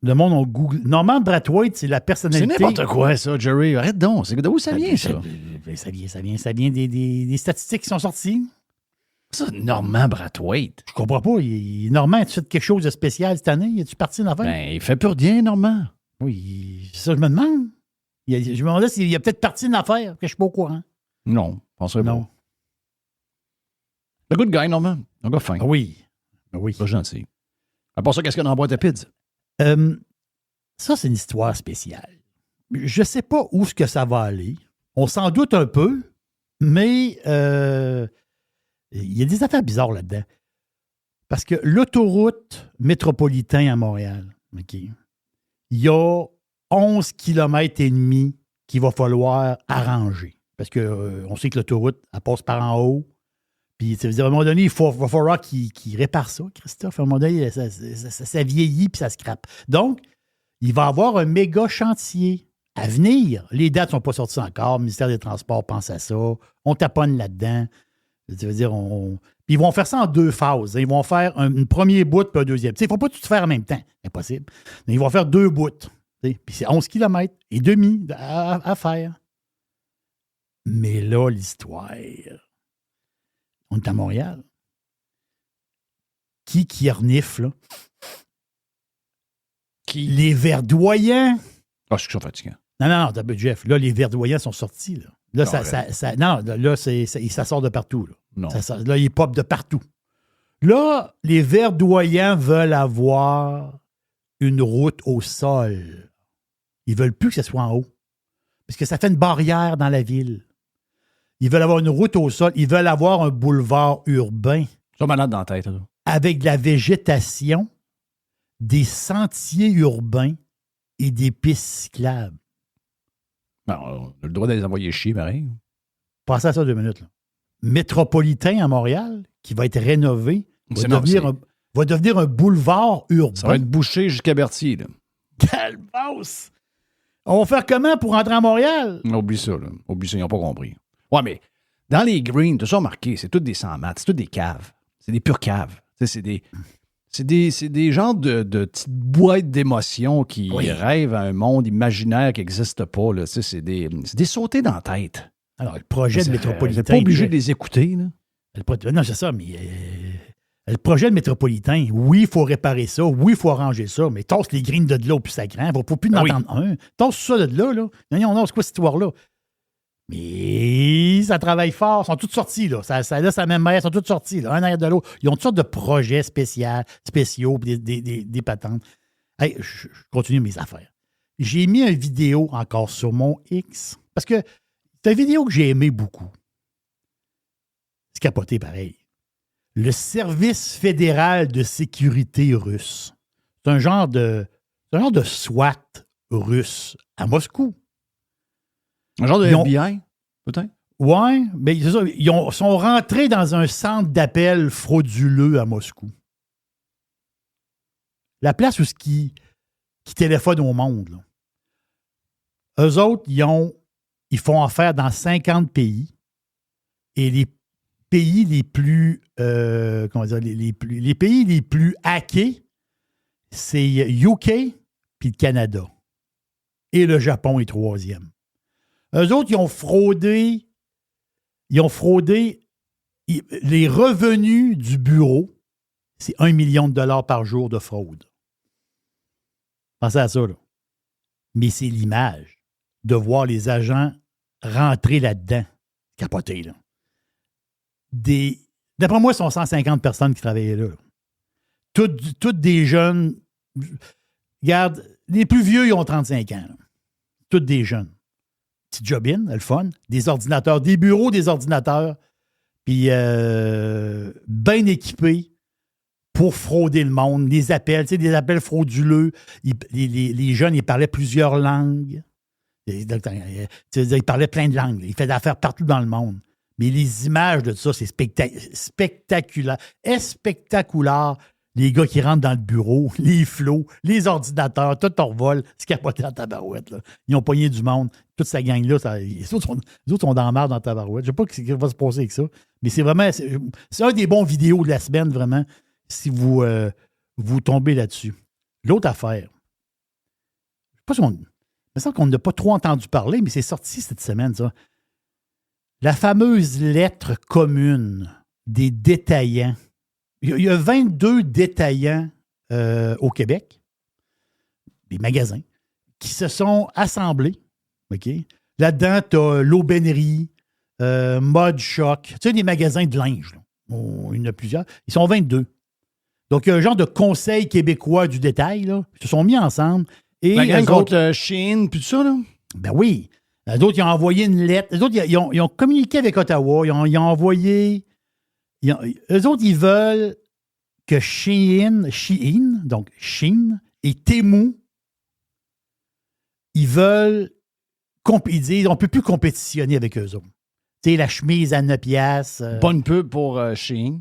Le monde a Google. Norman Brathwaite, c'est la personnalité. C'est n'importe quoi, ça, Jerry. Arrête donc. C'est d'où ça vient, ça? Ça vient des statistiques qui sont sorties. Ça, Norman Brathwaite. Je comprends pas. Norman, as-tu fait quelque chose de spécial cette année? Es-tu parti dans la fête? Ben, il fait plus rien, Norman. Oui, c'est ça, je me demande. Je me demandais s'il a peut-être parti d'une affaire que je suis pas au courant. Non, je penserais pas. Non. Le good guy, Norman. Un gars fin. Oui. Pas gentil. À part ça, qu'est-ce qu'il y a dans la boîte à pizza? Ça, c'est une histoire spéciale. je ne sais pas où ce que ça va aller. On s'en doute un peu, mais il y a des affaires bizarres là-dedans. Parce que l'autoroute métropolitaine à Montréal, OK, il y a 11 km et demi qu'il va falloir arranger. Parce qu'on sait que l'autoroute, elle passe par en haut. Puis, ça veut dire, à un moment donné, il va falloir qu'il répare ça, Christophe. À un moment donné, ça vieillit puis ça scrape. Donc, il va y avoir un méga chantier à venir. Les dates ne sont pas sorties encore. Le ministère des Transports pense à ça. On taponne là-dedans. Ça veut dire, Puis ils vont faire ça en 2 phases. Ils vont faire une première bout puis un deuxième. Il ne faut pas tout faire en même temps. Impossible. Mais ils vont faire 2 bouts. Puis c'est 11 km et demi à faire. Mais là, l'histoire... On est à Montréal. Qui renifle, là? Qui? Les verdoyants. Ah, je suis fatiguant. Non, t'as peu, Jeff. Là, les verdoyants sont sortis, là. Là, Non, ça sort de partout, là. Non. Là, ils pop de partout. Là, les verdoyants veulent avoir une route au sol. Ils veulent plus que ce soit en haut. Parce que ça fait une barrière dans la ville. Ils veulent avoir une route au sol. Ils veulent avoir un boulevard urbain. Ils sont malades dans la tête, là. Avec de la végétation, des sentiers urbains et des pistes cyclables. Non, on a le droit de les envoyer chier, pareil. Passez à ça 2 minutes, là. Métropolitain à Montréal, qui va être rénové, va devenir un boulevard urbain. Ça va être bouché jusqu'à Berthier, là. Quelle bosse! On va faire comment pour rentrer à Montréal? Oublie ça, là. Oublie ça, ils n'ont pas compris. Ouais, mais dans les greens, tout ça remarqué, c'est toutes des 100 maths, c'est toutes des caves. C'est des pures caves. C'est des genres de petites boîtes d'émotions qui rêvent à un monde imaginaire qui n'existe pas. Là. C'est des sautés dans la tête. Alors, le projet de métropolitain... Vous n'êtes pas obligé de les écouter. Là. Non, c'est ça, mais... le projet de métropolitain, oui, il faut réparer ça, oui, il faut arranger ça, mais tasse les greens de là au plus sacrant. Il ne faut plus en entendre un. Tasse ça de là, là. Non, c'est quoi cette histoire-là? Mais ça travaille fort. Ils sont tous sortis, là. Ça même mère, ils sont tous sortis, là, un arrière de l'autre. Ils ont toutes sortes de projets spéciaux, des patentes. Hey, je continue mes affaires. J'ai mis une vidéo encore sur mon X, parce que c'est une vidéo que j'ai aimée beaucoup. C'est capoté pareil. Le Service fédéral de sécurité russe. C'est un genre de SWAT russe à Moscou. Un genre de FBI, peut-être? Oui, mais c'est ça. Ils sont rentrés dans un centre d'appel frauduleux à Moscou. La place où qui téléphone au monde. Là. Eux autres, ils font affaire dans 50 pays. Et les pays les plus les pays les plus hackés, c'est UK puis le Canada. Et le Japon est 3e. Eux autres, ils ont fraudé les revenus du bureau. C'est 1 million de dollars par jour de fraude. Pensez à ça, là. Mais c'est l'image de voir les agents rentrer là-dedans. Capoté, là. D'après moi, ce sont 150 personnes qui travaillaient là. Toutes des jeunes. Regarde, les plus vieux, ils ont 35 ans. Là. Toutes des jeunes. Petite jobine, le fun. Des ordinateurs, des bureaux, des ordinateurs. Puis, bien équipés pour frauder le monde. Les appels, tu sais, des appels frauduleux. Les jeunes, ils parlaient plusieurs langues. Ils parlaient plein de langues. Ils faisaient affaires partout dans le monde. Mais les images de ça, c'est spectaculaire. Spectaculaire. Les gars qui rentrent dans le bureau, les flots, les ordinateurs, tout leur vol, c'est capoté en tabarouette. Là. Ils ont pogné du monde. Toute sa gang-là, les autres sont dans la merde dans tabarouette. Je ne sais pas ce qui va se passer avec ça. Mais c'est vraiment... C'est un des bons vidéos de la semaine, vraiment, si vous tombez là-dessus. L'autre affaire, je ne sais pas si il me semble qu'on n'a pas trop entendu parler, mais c'est sorti cette semaine, ça. La fameuse lettre commune des détaillants. Il y a 22 détaillants au Québec, des magasins, qui se sont assemblés. Okay? Là-dedans, tu as l'Aubainerie, Mode Choc, tu sais, des magasins de linge. Là. Il y en a plusieurs. Ils sont 22. Donc, il y a un genre de conseil québécois du détail. Là. Ils se sont mis ensemble. Et la gang contre Shein, puis tout ça, là? Ben oui. Les autres, ils ont envoyé une lettre. Les autres, ils ont communiqué avec Ottawa. Ils ont envoyé... Eux autres, ils veulent que Shein, donc Shein, et Temu, ils veulent... Ils disent, on ne peut plus compétitionner avec eux autres. Tu sais, la chemise à 9 piastres. Bonne pub pour Shein.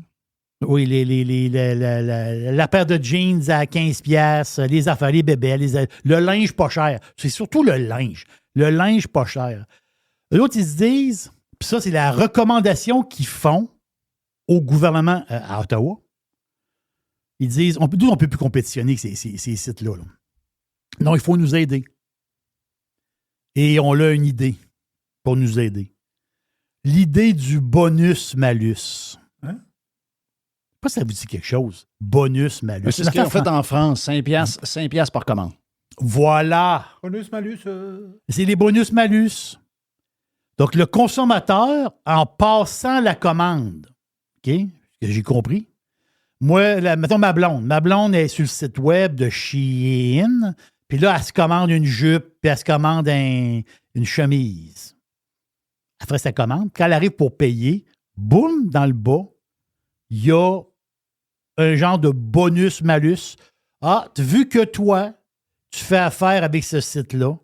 Oui, la paire de jeans à 15 piastres, les affaires, les bébés, le linge pas cher. C'est surtout le linge. Le linge pas cher. Eux autres, ils se disent, puis ça, c'est la recommandation qu'ils font au gouvernement à Ottawa. Ils disent, on ne peut plus compétitionner avec ces sites-là. Là. Non, il faut nous aider. Et on a une idée pour nous aider. L'idée du bonus-malus. Hein? Je sais pas si ça vous dit quelque chose. Bonus-malus. C'est ce qu'ils ont fait en France. 5 piastres par commande. Voilà. Bonus-malus. C'est les bonus-malus. Donc, le consommateur, en passant la commande, OK? J'ai compris. Moi, mettons ma blonde est sur le site web de Shein, puis là, elle se commande une jupe, puis elle se commande une chemise. Elle ferait sa commande. Quand elle arrive pour payer, boum, dans le bas, il y a un genre de bonus-malus. Ah, vu que toi, tu fais affaire avec ce site-là,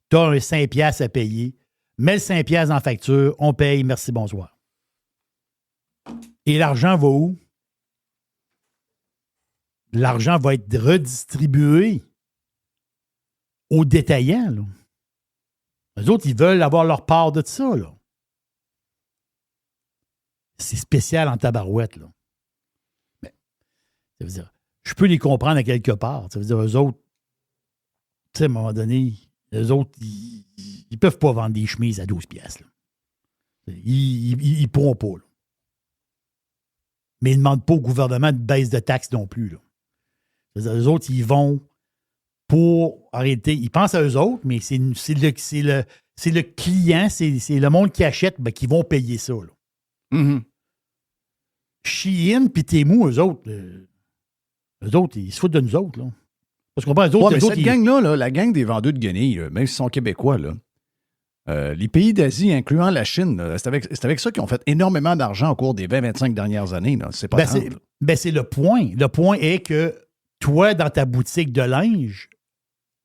tu as un 5 piastres à payer, mets le 5 piastres en facture, on paye, merci, bonsoir. Et l'argent va où? L'argent va être redistribué aux détaillants. Là. Les autres, ils veulent avoir leur part de ça. Là. C'est spécial en tabarouette. Là. Mais, ça veut dire, je peux les comprendre à quelque part. Ça veut dire, eux autres, tu sais, à un moment donné, eux autres, ils ne peuvent pas vendre des chemises à 12 piastres. Là. Ils ne pourront pas. Là. Mais ils ne demandent pas au gouvernement de baisse de taxes non plus. Là. Eux autres, ils vont pour arrêter. Ils pensent à eux autres, mais c'est le client, c'est le monde qui achète qui vont payer ça. Là. Mm-hmm. Shein puis Temu, eux autres, ils se foutent de nous autres. Là. Parce qu'on parle, eux autres, mais cette gang-là, la gang des vendeurs de guenilles, même s'ils sont québécois, là, les pays d'Asie, incluant la Chine, là, c'est avec ça qu'ils ont fait énormément d'argent au cours des 20-25 dernières années. Là. C'est pas c'est le point. Le point est que toi, dans ta boutique de linge,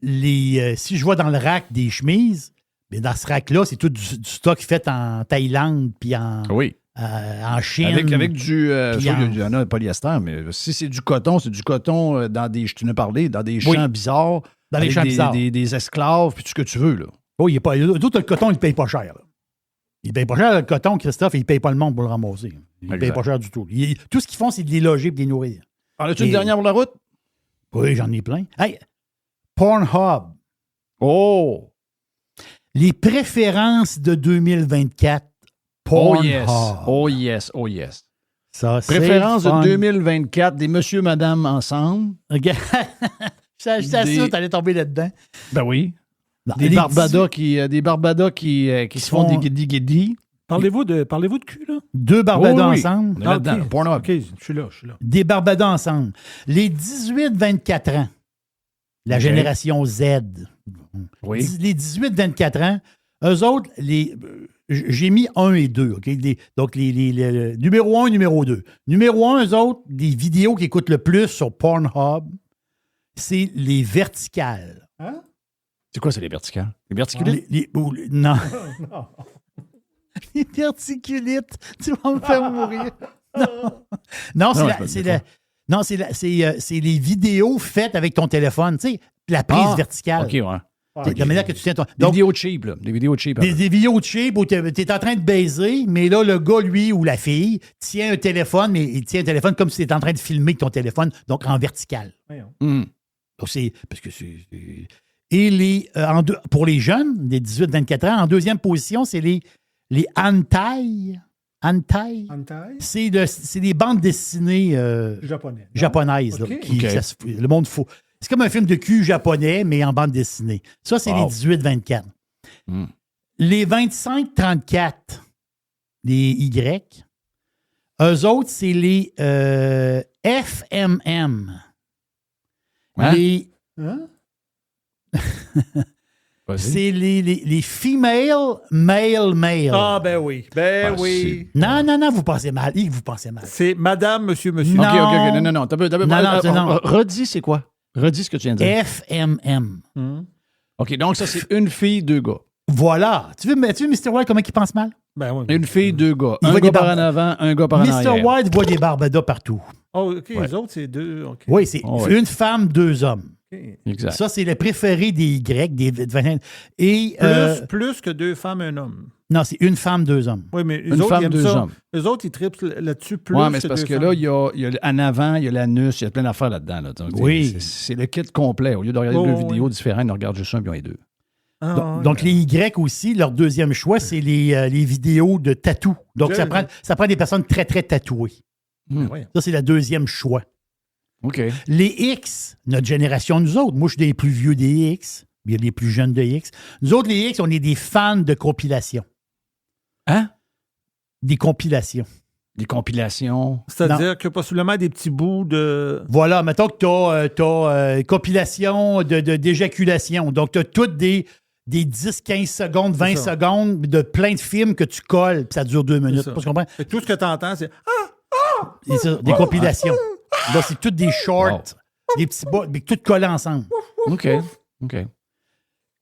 si je vois dans le rack des chemises, bien dans ce rack-là, c'est tout du stock fait en Thaïlande puis en Chine. Avec du... il y en a polyester, mais si c'est du coton dans des... Je t'en ai parlé, dans des champs bizarres. Dans les champs bizarres. Des esclaves, puis tout ce que tu veux, là. Oui, tout le coton, il ne paye pas cher. Là. Il ne paye pas cher, le coton, Christophe, il ne paye pas le monde pour le ramasser. Il ne paye pas cher du tout. Tout ce qu'ils font, c'est de les loger et de les nourrir. En as-tu une dernière pour la route? Oui, j'en ai plein. Hey, Pornhub. Oh! Les préférences de 2024. Pornhub. Oh yes. Ça, préférences de 2024, des monsieur, madame ensemble. Regarde. Je savais ça, t'allais tomber là-dedans. Ben oui. Des Barbadas qui se font des guédis. Parlez-vous de cul, là? 2 Barbadas ensemble. Là-dedans, okay. Pornhub. OK, je suis là. Des Barbadas ensemble. Les 18-24 ans, la génération Z. Oui. Les 18-24 ans, eux autres, j'ai mis 1 et 2. Okay? Donc, les numéro 1 et numéro 2. Numéro 1, eux autres, les vidéos qui écoutent le plus sur Pornhub, c'est les verticales. Hein? C'est quoi, c'est les verticales? Les verticulites? Non. Les verticulites. Tu vas me faire mourir. C'est les vidéos faites avec ton téléphone. Tu sais, la prise verticale. OK, ouais. La manière que tu tiens ton... Des vidéos cheap, là. Des vidéos cheap. Des vidéos cheap où tu es en train de baiser, mais là, le gars, lui, ou la fille, tient un téléphone, mais il tient un téléphone comme si tu étais en train de filmer avec ton téléphone, donc en vertical. Donc, c'est... Parce que c'est... Et pour les jeunes, des 18-24 ans, en deuxième position, c'est les hentai. Hentai. C'est des bandes dessinées japonaises. Là, le monde fou. C'est comme un film de cul japonais, mais en bande dessinée. Ça, c'est les 18-24. Les 25-34, les Y, eux autres, c'est les FMM. Hein? Les... Vas-y. C'est les female, male. Ah, ben oui. Ben Ah, oui. Non, vous pensez mal. Vous pensez mal. C'est madame, monsieur. OK. Non. Non. T'as peu. Non. Redis, c'est quoi? Redis ce que tu viens de dire. FMM. OK, donc ça, c'est une fille, deux gars. Voilà. Tu veux Mr. White, comment il pense mal? Ben oui. Une fille, deux gars. Il Un voit gars des par en avant, un gars par en arrière. Mr. White voit des barbadas partout. Oh, OK, les autres, c'est deux. OK. Oui, c'est Oh, oui. une femme, deux hommes. OK. Exact. Ça, c'est le préféré des Grecs, et Plus que deux femmes, un homme. non, c'est une femme, deux hommes. Oui, mais Une femme, deux hommes. Eux autres, ils triplent là-dessus plus Oui, mais c'est parce deux que femmes. là, il y a en avant, il y a l'anus, il y a plein d'affaires là-dedans. Là. Donc, Oui. C'est le kit complet. Au lieu de regarder Oh, deux oui. vidéos différentes, on regarde juste un, puis on est deux. Ah, Donc, les Y aussi, leur deuxième choix, c'est les vidéos de tatou. Donc, ça prend des personnes très, très tatouées. ouais. Ça, c'est le deuxième choix. OK. Les X, notre génération, nous autres, moi, je suis des plus vieux des X, il y a les plus jeunes de X. Nous autres, les X, on est des fans de compilations. Hein? Des compilations. Des compilations. C'est-à-dire que possiblement des petits bouts de... Voilà, mettons que tu as compilation d'éjaculation. Donc, tu as toutes des 10, 15 secondes, 20 secondes de plein de films que tu colles, puis ça dure 2 minutes. ça. Tu comprends? Et tout ce que tu entends, c'est... C'est ça, des compilations. Donc, c'est toutes des shorts, des petits bas, mais toutes collées ensemble. OK.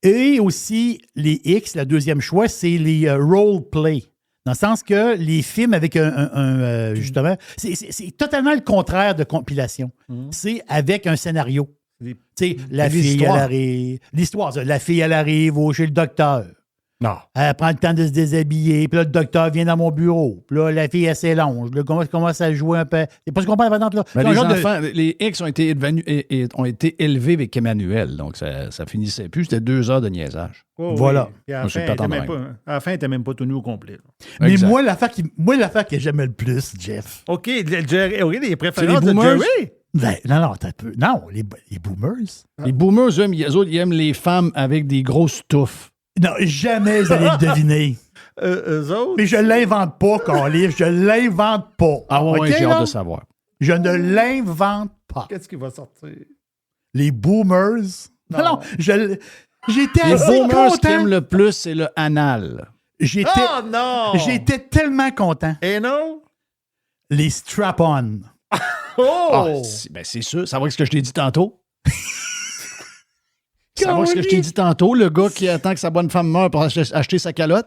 Et aussi, les X, le deuxième choix, c'est les role-play. Dans le sens que les films avec justement, c'est totalement le contraire de compilation. C'est avec un scénario. Tu sais, la fille, elle arrive. L'histoire, ça. La fille, elle arrive chez le docteur. Non. Elle prend le temps de se déshabiller. Puis là, le docteur vient dans mon bureau. Puis là, la fille, elle s'élonge. Là, commence à jouer un peu. C'est pas ce qu'on parle maintenant, là. Ben, les enfants, les X ont été élevés avec Emmanuel. Donc, ça finissait plus. C'était 2 heures de niaisage. Oh, Voilà. Oui. Puis à Moi, je suis pas tendre la fin, il n'était même pas tout nu au complet. Là. Mais Exact. moi, l'affaire que j'aimais le plus, Jeff. OK, Jerry, les préférences C'est les de boomers? Jerry. Ben, non, t'as peu. Non, les boomers. Les boomers, eux, ils aiment les femmes avec des grosses touffes. Non, jamais vous allez le deviner. Eux autres? Mais je l'invente pas, Carlis. Je l'invente pas. Ah ouais, OK, j'ai là? hâte de savoir. Je ne l'invente pas. Qu'est-ce qui va sortir? Les boomers. Non, j'étais Les assez boomers, ce qu'ils content. aiment le plus, c'est le anal. J'étais non! tellement content. Et non? Les strap-on. Oh! Ah, c'est sûr. Ça va avec ce que je t'ai dit tantôt. Ça va avec ce que je t'ai dit tantôt. Le gars qui attend que sa bonne femme meure pour acheter sa calotte.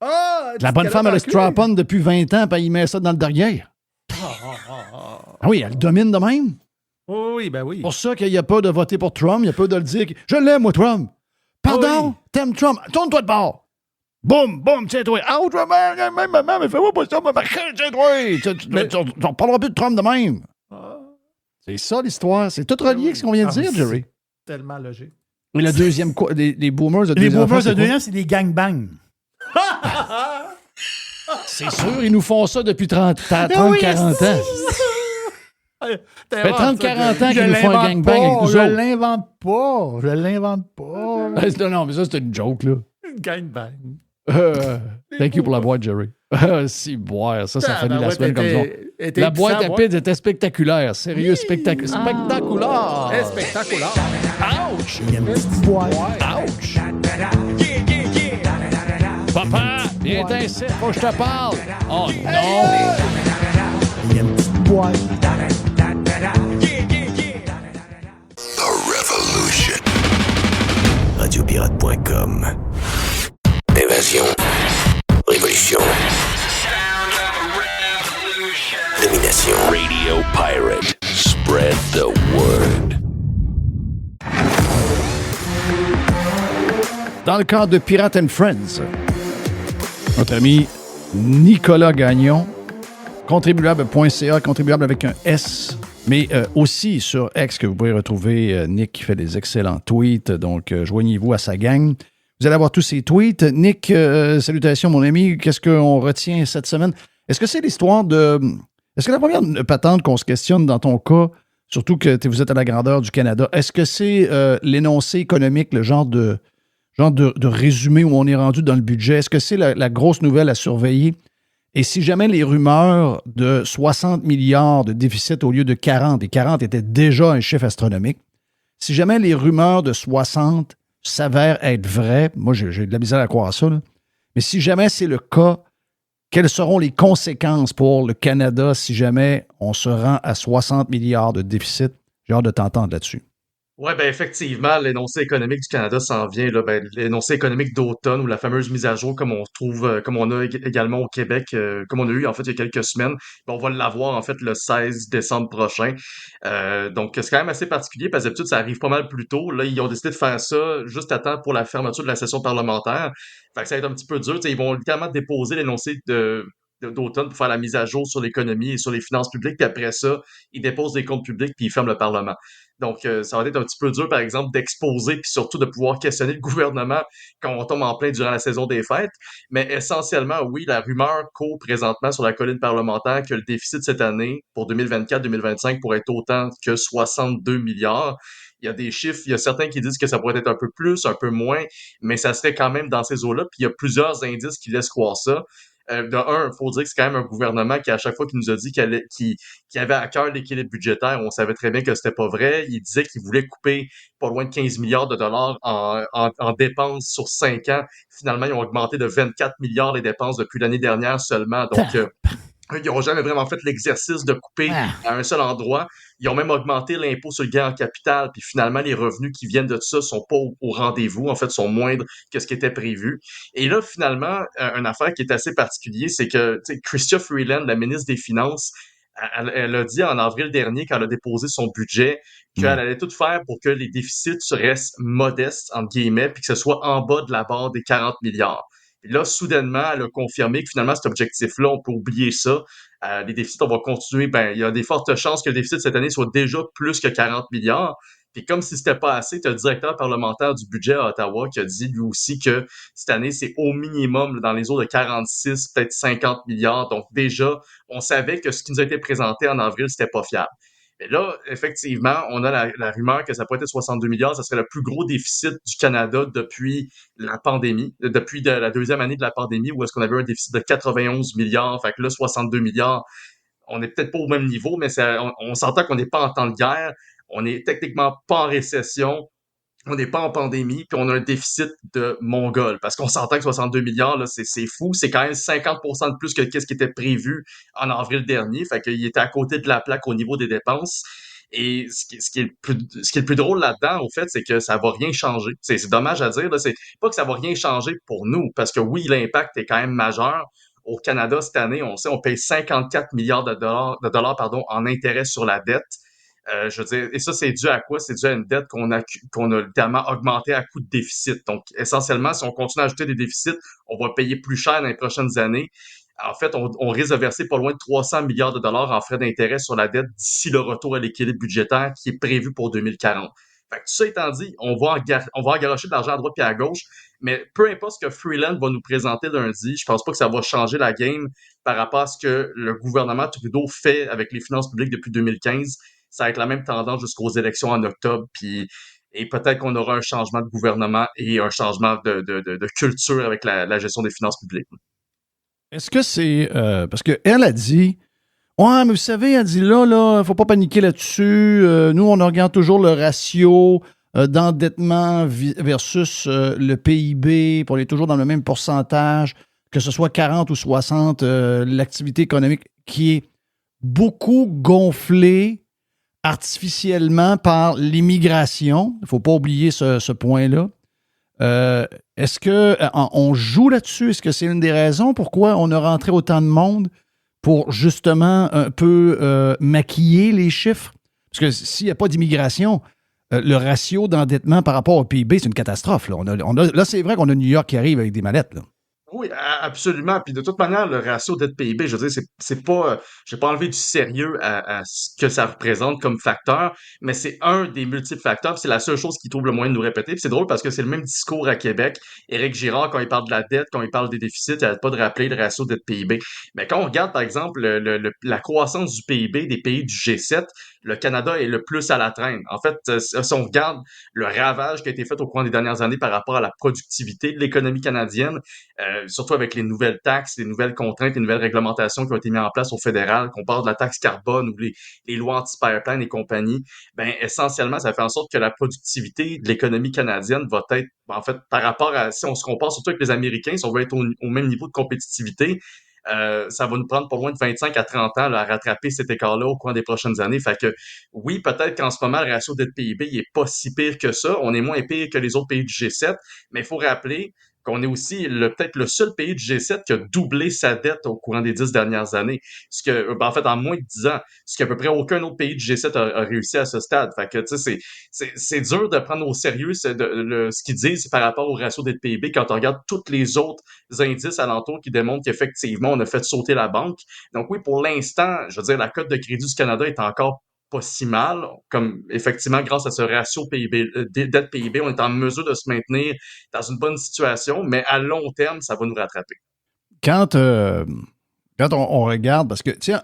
Ah, La bonne femme, elle a le strap-on depuis 20 ans, puis il met ça dans le derrière. Ah oui, elle le domine de même. Oh, oui, ben oui. C'est pour ça qu'il n'y a pas de voter pour Trump. Il n'y a pas de le dire. Je l'aime, moi, Trump. Pardon? Oui. T'aimes Trump? Tourne-toi de bord. Boum, boum, tiens-toi. Ouch, maman, mais fais-moi pas ça, tiens-toi. Tu ne parleras plus de Trump de même. C'est ça, l'histoire. C'est tout relié avec ce qu'on vient de dire, Jerry. Tellement logique. Et le deuxième, les boomers de Les deuxième boomers enfant, de c'est quoi? deuxième, c'est les gangbangs. C'est sûr, ils nous font ça depuis 30, 40 ans. Fait 30-40 ans qu'ils nous font un gangbang avec nous Je autres. l'invente pas. Non, mais ça, c'est une joke, là. Gangbang. Thank you pour la boîte, Jerry. Si, boire, ça finit la semaine comme ça. ça. La boîte à pizza était spectaculaire. Sérieux, spectaculaire. Spectaculaire. Spectaculaire. Ouch! Il y a une petite boîte. Ouch! Papa, viens ici, faut que je te parle. Oh non! Il y a une petite boîte. The Revolution. Radiopirate.com. Évasion. Révolution. Domination. Radio Pirate. Spread the word. Dans le cadre de Pirate and Friends, notre ami Nicolas Gagnon, contribuable.ca, contribuable avec un S, mais aussi sur X, que vous pouvez retrouver Nick qui fait des excellents tweets. Donc, joignez-vous à sa gang. Vous allez avoir tous ses tweets. Nick, salutations, mon ami. Qu'est-ce qu'on retient cette semaine? Est-ce que c'est l'histoire de... Est-ce que la première patente qu'on se questionne dans ton cas, surtout que vous êtes à la grandeur du Canada, est-ce que c'est l'énoncé économique, le genre de résumé où on est rendu dans le budget? Est-ce que c'est la grosse nouvelle à surveiller? Et si jamais les rumeurs de 60 milliards de déficit au lieu de 40, et 40 était déjà un chiffre astronomique, si jamais les rumeurs de 60 s'avère être vrai, moi j'ai de la misère à croire à ça, là. Mais si jamais c'est le cas, quelles seront les conséquences pour le Canada si jamais on se rend à 60 milliards de déficit? J'ai hâte de t'entendre là-dessus. Ouais, ben effectivement, l'énoncé économique du Canada s'en vient, là, ben, l'énoncé économique d'automne ou la fameuse mise à jour comme on trouve, comme on a également au Québec, comme on a eu en fait il y a quelques semaines. Ben, on va l'avoir en fait le 16 décembre prochain. Donc c'est quand même assez particulier parce que d'habitude ça arrive pas mal plus tôt. Là, ils ont décidé de faire ça juste à temps pour la fermeture de la session parlementaire. Fait que ça va être un petit peu dur. Tu sais, ils vont littéralement déposer l'énoncé d'automne pour faire la mise à jour sur l'économie et sur les finances publiques, puis après ça, ils déposent des comptes publics puis ils ferment le Parlement. Donc, ça va être un petit peu dur, par exemple, d'exposer puis surtout de pouvoir questionner le gouvernement quand on tombe en plein durant la saison des fêtes. Mais essentiellement, oui, la rumeur court présentement sur la colline parlementaire que le déficit cette année, pour 2024-2025, pourrait être autant que 62 milliards. Il y a des chiffres, il y a certains qui disent que ça pourrait être un peu plus, un peu moins, mais ça serait quand même dans ces eaux-là. Puis il y a plusieurs indices qui laissent croire ça. De un, il faut dire que c'est quand même un gouvernement qui, à chaque fois qu'il nous a dit qu'il avait à cœur l'équilibre budgétaire, on savait très bien que c'était pas vrai. Il disait qu'il voulait couper pas loin de 15 milliards de dollars en dépenses sur 5 ans. Finalement, ils ont augmenté de 24 milliards les dépenses depuis l'année dernière seulement. Donc, ils n'ont jamais vraiment fait l'exercice de couper à un seul endroit. Ils ont même augmenté l'impôt sur le gain en capital, puis finalement, les revenus qui viennent de ça sont pas au rendez-vous, en fait, sont moindres que ce qui était prévu. Et là, finalement, une affaire qui est assez particulière, c'est que Chrystia Freeland, la ministre des Finances, elle a dit en avril dernier, quand elle a déposé son budget, qu'elle allait tout faire pour que les déficits restent modestes, entre guillemets, puis que ce soit en bas de la barre des 40 milliards. Et là, soudainement, elle a confirmé que finalement, cet objectif-là, on peut oublier ça. Les déficits, on va continuer. Ben, il y a des fortes chances que le déficit cette année soit déjà plus que 40 milliards. Puis comme si c'était pas assez, tu as le directeur parlementaire du budget à Ottawa qui a dit lui aussi que cette année, c'est au minimum là, dans les eaux de 46, peut-être 50 milliards. Donc déjà, on savait que ce qui nous a été présenté en avril, c'était pas fiable. Et là, effectivement, on a la rumeur que ça pourrait être 62 milliards. Ça serait le plus gros déficit du Canada depuis la pandémie, depuis la deuxième année de la pandémie, où est-ce qu'on avait un déficit de 91 milliards. Fait que là, 62 milliards, on n'est peut-être pas au même niveau, mais on s'entend qu'on n'est pas en temps de guerre. On n'est techniquement pas en récession. On n'est pas en pandémie, puis on a un déficit de mongol. Parce qu'on s'entend que 62 milliards, là, c'est fou. C'est quand même 50% de plus que ce qui était prévu en avril dernier. Fait qu'il était à côté de la plaque au niveau des dépenses. Et ce qui est le plus drôle là-dedans, au fait, c'est que ça va rien changer. C'est dommage à dire, là. C'est pas que ça va rien changer pour nous, parce que oui, l'impact est quand même majeur. Au Canada, cette année, on sait, on paye 54 milliards de dollars, en intérêt sur la dette. Je veux dire, et ça, c'est dû à quoi? C'est dû à une dette qu'on a littéralement augmentée à coût de déficit. Donc, essentiellement, si on continue à ajouter des déficits, on va payer plus cher dans les prochaines années. En fait, on risque de verser pas loin de 300 milliards de dollars en frais d'intérêt sur la dette d'ici le retour à l'équilibre budgétaire qui est prévu pour 2040. Fait que tout ça étant dit, on va engarocher de l'argent à droite et à gauche, mais peu importe ce que Freeland va nous présenter lundi, je pense pas que ça va changer la game par rapport à ce que le gouvernement Trudeau fait avec les finances publiques depuis 2015. Ça va être la même tendance jusqu'aux élections en octobre, et peut-être qu'on aura un changement de gouvernement et un changement de culture avec la gestion des finances publiques. Est-ce que c'est... parce qu'elle a dit... Ouais, mais vous savez, elle dit là, faut pas paniquer là-dessus. Nous, on regarde toujours le ratio d'endettement versus le PIB, pour on est toujours dans le même pourcentage, que ce soit 40 ou 60, l'activité économique qui est beaucoup gonflée artificiellement par l'immigration. Il ne faut pas oublier ce point-là. Est-ce qu'on joue là-dessus? Est-ce que c'est une des raisons pourquoi on a rentré autant de monde pour justement un peu maquiller les chiffres? Parce que s'il n'y a pas d'immigration, le ratio d'endettement par rapport au PIB, c'est une catastrophe. Là, là c'est vrai qu'on a New York qui arrive avec des mallettes, là. Oui, absolument. Puis de toute manière, le ratio dette-PIB, je veux dire, c'est pas, je vais pas enlever du sérieux à ce que ça représente comme facteur, mais c'est un des multiples facteurs. Puis c'est la seule chose qui trouve le moyen de nous répéter. Puis c'est drôle parce que c'est le même discours à Québec. Éric Girard, quand il parle de la dette, quand il parle des déficits, il n'arrête pas de rappeler le ratio dette-PIB. Mais quand on regarde, par exemple, la croissance du PIB des pays du G7, le Canada est le plus à la traîne. En fait, si on regarde le ravage qui a été fait au cours des dernières années par rapport à la productivité de l'économie canadienne, surtout avec les nouvelles taxes, les nouvelles contraintes, les nouvelles réglementations qui ont été mises en place au fédéral, qu'on parle de la taxe carbone ou les lois anti-pipeline et compagnie, ben essentiellement, ça fait en sorte que la productivité de l'économie canadienne va être, en fait, par rapport à, si on se compare surtout avec les Américains, si on veut être au même niveau de compétitivité, ça va nous prendre pas loin de 25 à 30 ans là, à rattraper cet écart-là au cours des prochaines années. Fait que oui, peut-être qu'en ce moment, le ratio dette-PIB, il est pas si pire que ça. On est moins pire que les autres pays du G7, mais il faut rappeler qu'on est aussi peut-être le seul pays du G7 qui a doublé sa dette au courant des 10 dernières années. En fait, en moins de 10 ans, ce qu'à peu près aucun autre pays du G7 a réussi à ce stade. Fait que, tu sais, c'est dur de prendre au sérieux ce qu'ils disent par rapport au ratio dette PIB quand on regarde tous les autres indices alentours qui démontrent qu'effectivement, on a fait sauter la banque. Donc oui, pour l'instant, je veux dire, la cote de crédit du Canada est encore pas si mal, comme effectivement, grâce à ce ratio PIB, dette PIB, on est en mesure de se maintenir dans une bonne situation, mais à long terme, ça va nous rattraper. Quand on regarde, parce que, tiens,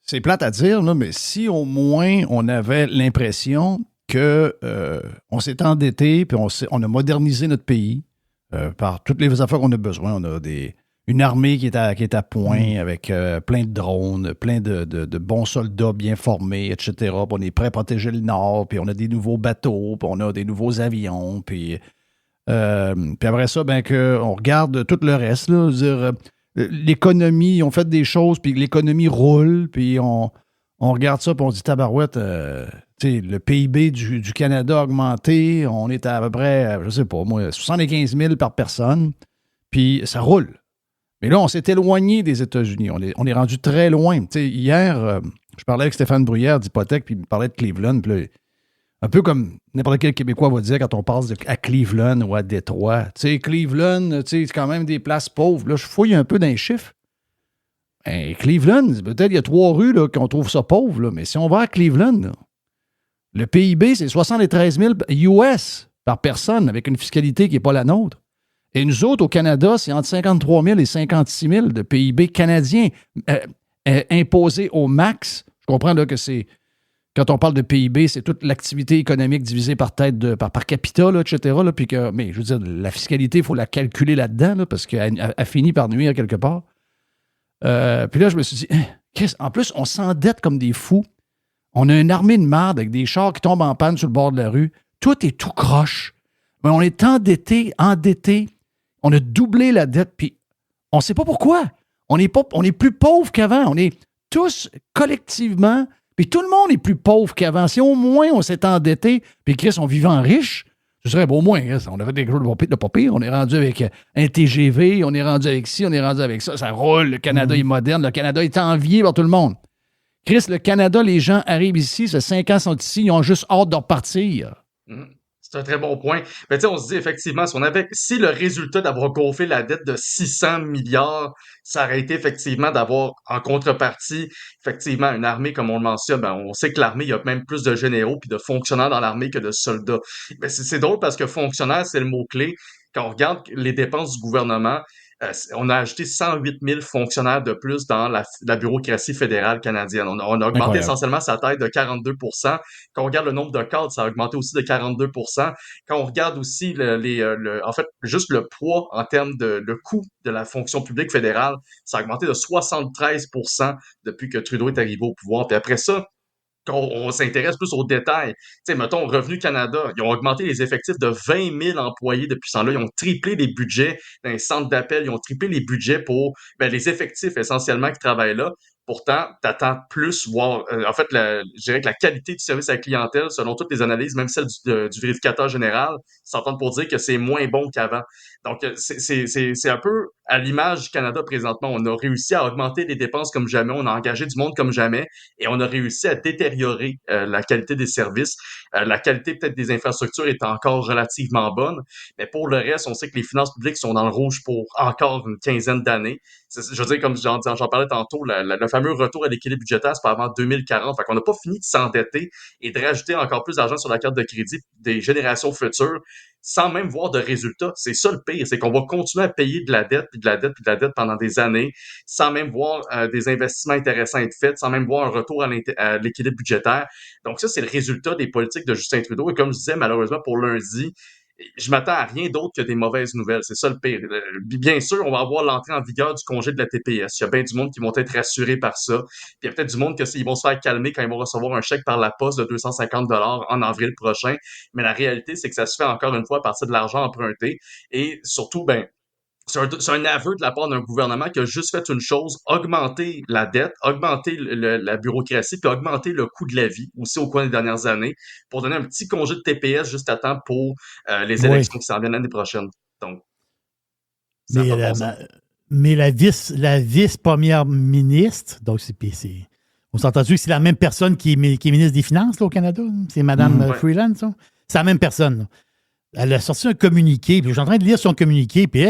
c'est plate à dire, là, mais si au moins on avait l'impression que on s'est endetté puis on a modernisé notre pays par toutes les affaires qu'on a besoin. On a une armée qui est à point avec plein de drones, plein de bons soldats bien formés, etc. Puis on est prêt à protéger le Nord, puis on a des nouveaux bateaux, puis on a des nouveaux avions, puis après ça, ben on regarde tout le reste, là, dire, l'économie, ils ont fait des choses, puis l'économie roule, puis on regarde ça, puis on dit tabarouette, le PIB du Canada a augmenté, on est à peu près, je sais pas, moi, 75 000 par personne, puis ça roule. Mais là, on s'est éloigné des États-Unis. On est rendu très loin. T'sais, hier, je parlais avec Stéphane Bruyère d'Hypothèque, puis il me parlait de Cleveland. Puis là, un peu comme n'importe quel Québécois va dire quand on passe à Cleveland ou à Détroit. Cleveland, c'est quand même des places pauvres. Là, je fouille un peu dans les chiffres. Cleveland, peut-être il y a 3 rues là, qu'on trouve ça pauvre. Là, mais si on va à Cleveland, là, le PIB, c'est 73 000 US par personne avec une fiscalité qui n'est pas la nôtre. Et nous autres, au Canada, c'est entre 53 000 et 56 000 de PIB canadien imposé au max. Je comprends là, que c'est, quand on parle de PIB, c'est toute l'activité économique divisée par tête par capita, là, etc. Là, puis mais je veux dire, la fiscalité, il faut la calculer là-dedans là, parce qu'elle finit par nuire quelque part. Puis là, je me suis dit, en plus, on s'endette comme des fous. On a une armée de marde avec des chars qui tombent en panne sur le bord de la rue. Tout est tout croche. Mais on est endetté. On a doublé la dette, puis on ne sait pas pourquoi. On est plus pauvre qu'avant. On est tous collectivement, puis tout le monde est plus pauvre qu'avant. Si au moins on s'est endetté, puis Chris, on vivait en riche, ce serait au moins, on avait des choses de pas pire. On est rendu avec un TGV, on est rendu avec ci, on est rendu avec ça. Ça roule, le Canada est moderne, le Canada est envié par tout le monde. Chris, le Canada, les gens arrivent ici, ça fait 5 ans, sont ici, ils ont juste hâte de repartir. C'est un très bon point. Mais tu sais, on se dit effectivement, si le résultat d'avoir gonflé la dette de 600 milliards, ça aurait été effectivement d'avoir en contrepartie, effectivement, une armée, comme on le mentionne, ben, on sait que l'armée, il y a même plus de généraux puis de fonctionnaires dans l'armée que de soldats. Mais c'est drôle parce que fonctionnaire, c'est le mot-clé. Quand on regarde les dépenses du gouvernement, on a ajouté 108 000 fonctionnaires de plus dans la bureaucratie fédérale canadienne. On a augmenté Incroyable. essentiellement sa taille de 42 %. Quand on regarde le nombre de cadres, ça a augmenté aussi de 42 %. Quand on regarde aussi en fait, juste le poids en termes de le coût de la fonction publique fédérale, ça a augmenté de 73 % depuis que Trudeau est arrivé au pouvoir. Puis après ça, quand on s'intéresse plus aux détails, tu sais, mettons, Revenu Canada, ils ont augmenté les effectifs de 20 000 employés depuis ce temps-là. Ils ont triplé les budgets dans les centres d'appel. Ils ont triplé les budgets pour les effectifs essentiellement qui travaillent là. Pourtant, t'attends plus, voire, en fait, je dirais que la qualité du service à la clientèle, selon toutes les analyses, même celle du vérificateur général, s'entendent pour dire que c'est moins bon qu'avant. Donc, c'est un peu à l'image du Canada présentement. On a réussi à augmenter les dépenses comme jamais, on a engagé du monde comme jamais, et on a réussi à détériorer la qualité des services. La qualité peut-être des infrastructures est encore relativement bonne, mais pour le reste, on sait que les finances publiques sont dans le rouge pour encore une quinzaine d'années. Je veux dire, comme j'en parlais tantôt, le fameux retour à l'équilibre budgétaire, c'est pas avant 2040. Fait qu'on n'a pas fini de s'endetter et de rajouter encore plus d'argent sur la carte de crédit des générations futures sans même voir de résultats. C'est ça le pire, c'est qu'on va continuer à payer de la dette, puis de la dette, puis de la dette pendant des années, sans même voir des investissements intéressants être faits, sans même voir un retour à l'équilibre budgétaire. Donc ça, c'est le résultat des politiques de Justin Trudeau. Et comme je disais, malheureusement, pour lundi, je m'attends à rien d'autre que des mauvaises nouvelles. C'est ça le pire. Bien sûr, on va avoir l'entrée en vigueur du congé de la TPS. Il y a bien du monde qui vont être rassurés par ça. Puis il y a peut-être du monde ils vont se faire calmer quand ils vont recevoir un chèque par la poste de 250 $ en avril prochain. Mais la réalité, c'est que ça se fait encore une fois à partir de l'argent emprunté. Et surtout, c'est un aveu de la part d'un gouvernement qui a juste fait une chose, augmenter la dette, augmenter la bureaucratie, puis augmenter le coût de la vie aussi au cours des dernières années pour donner un petit congé de TPS juste à temps pour les élections qui s'en viennent l'année prochaine. Donc, ça Mais, n'a pas de bon sens. mais la vice-première ministre, donc on s'entend-tu que c'est la même personne qui est ministre des Finances là, au Canada? C'est Mme Ouais. Freeland, ça? C'est la même personne. Là. Elle a sorti un communiqué, puis je suis en train de lire son communiqué, puis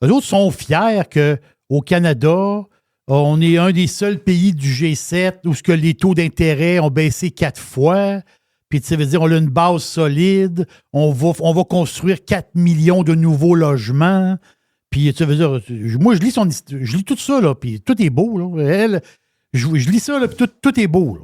eux autres sont fiers qu'au Canada, on est un des seuls pays du G7 où ce que les taux d'intérêt ont baissé 4 fois. Puis, ça veut dire on a une base solide. On va construire 4 millions de nouveaux logements. Puis, ça veut dire, moi, je lis tout ça, là, puis tout est beau, là. Je lis ça, là, puis tout est beau, là.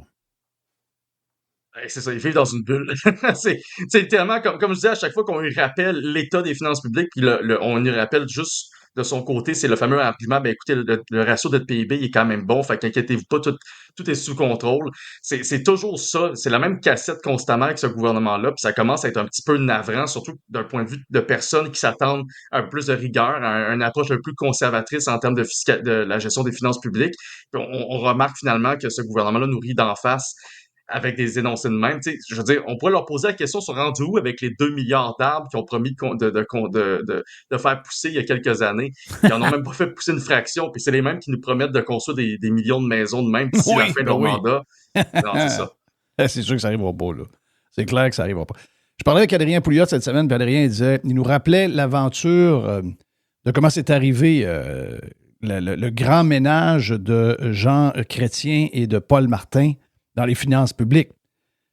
C'est ça, ils vivent dans une bulle. C'est littéralement, comme je dis à chaque fois qu'on lui rappelle l'état des finances publiques, puis on lui rappelle juste de son côté, c'est le fameux argument, écoutez, le ratio de PIB il est quand même bon, fait qu'inquiétez-vous pas, tout est sous contrôle. C'est toujours ça, c'est la même cassette constamment avec ce gouvernement-là, puis ça commence à être un petit peu navrant, surtout d'un point de vue de personnes qui s'attendent à un peu plus de rigueur, à une approche un peu plus conservatrice en termes de la gestion des finances publiques. Puis on remarque finalement que ce gouvernement-là nous rit d'en face avec des énoncés de même. Tu sais, je veux dire, on pourrait leur poser la question sur rendu où avec les 2 milliards d'arbres qu'ils ont promis de faire pousser il y a quelques années. Ils en ont même pas fait pousser une fraction, puis c'est les mêmes qui nous promettent de construire des millions de maisons de même d'ici la fin de leur mandat. Non, c'est ça. C'est sûr que ça n'arrivera pas, là. C'est clair que ça n'arrivera pas. Je parlais avec Adrien Pouliot cette semaine, puis Adrien il nous rappelait l'aventure de comment c'est arrivé le grand ménage de Jean Chrétien et de Paul Martin dans les finances publiques.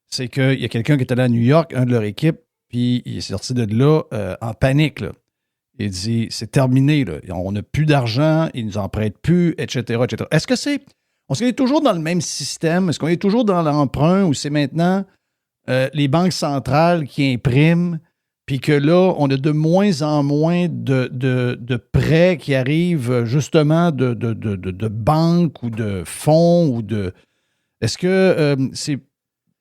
C'est qu'il y a quelqu'un qui est allé à New York, un de leur équipe, puis il est sorti de là en panique, là. Il dit, c'est terminé, là. On n'a plus d'argent, ils nous en prêtent plus, etc., etc. Est-ce qu'on est toujours dans le même système? Est-ce qu'on est toujours dans l'emprunt ou c'est maintenant les banques centrales qui impriment, puis que là, on a de moins en moins de prêts qui arrivent justement de banques ou de fonds ou de... Est-ce que c'est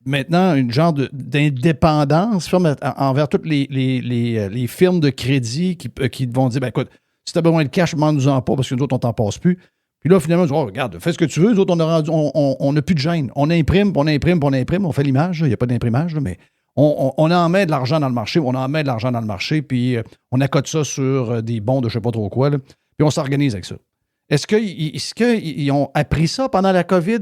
maintenant une genre d'indépendance envers toutes les firmes de crédit qui vont dire, écoute, si tu as besoin de cash, demande-nous-en pas parce que nous autres, on t'en passe plus. Puis là, finalement, regarde, fais ce que tu veux. Nous autres, on n'a plus de gêne. On imprime, on fait l'image. Il n'y a pas d'imprimage, là, mais on en met de l'argent dans le marché, puis on accote ça sur des bons de je ne sais pas trop quoi, là, puis on s'organise avec ça. Est-ce qu'ils ont appris ça pendant la COVID?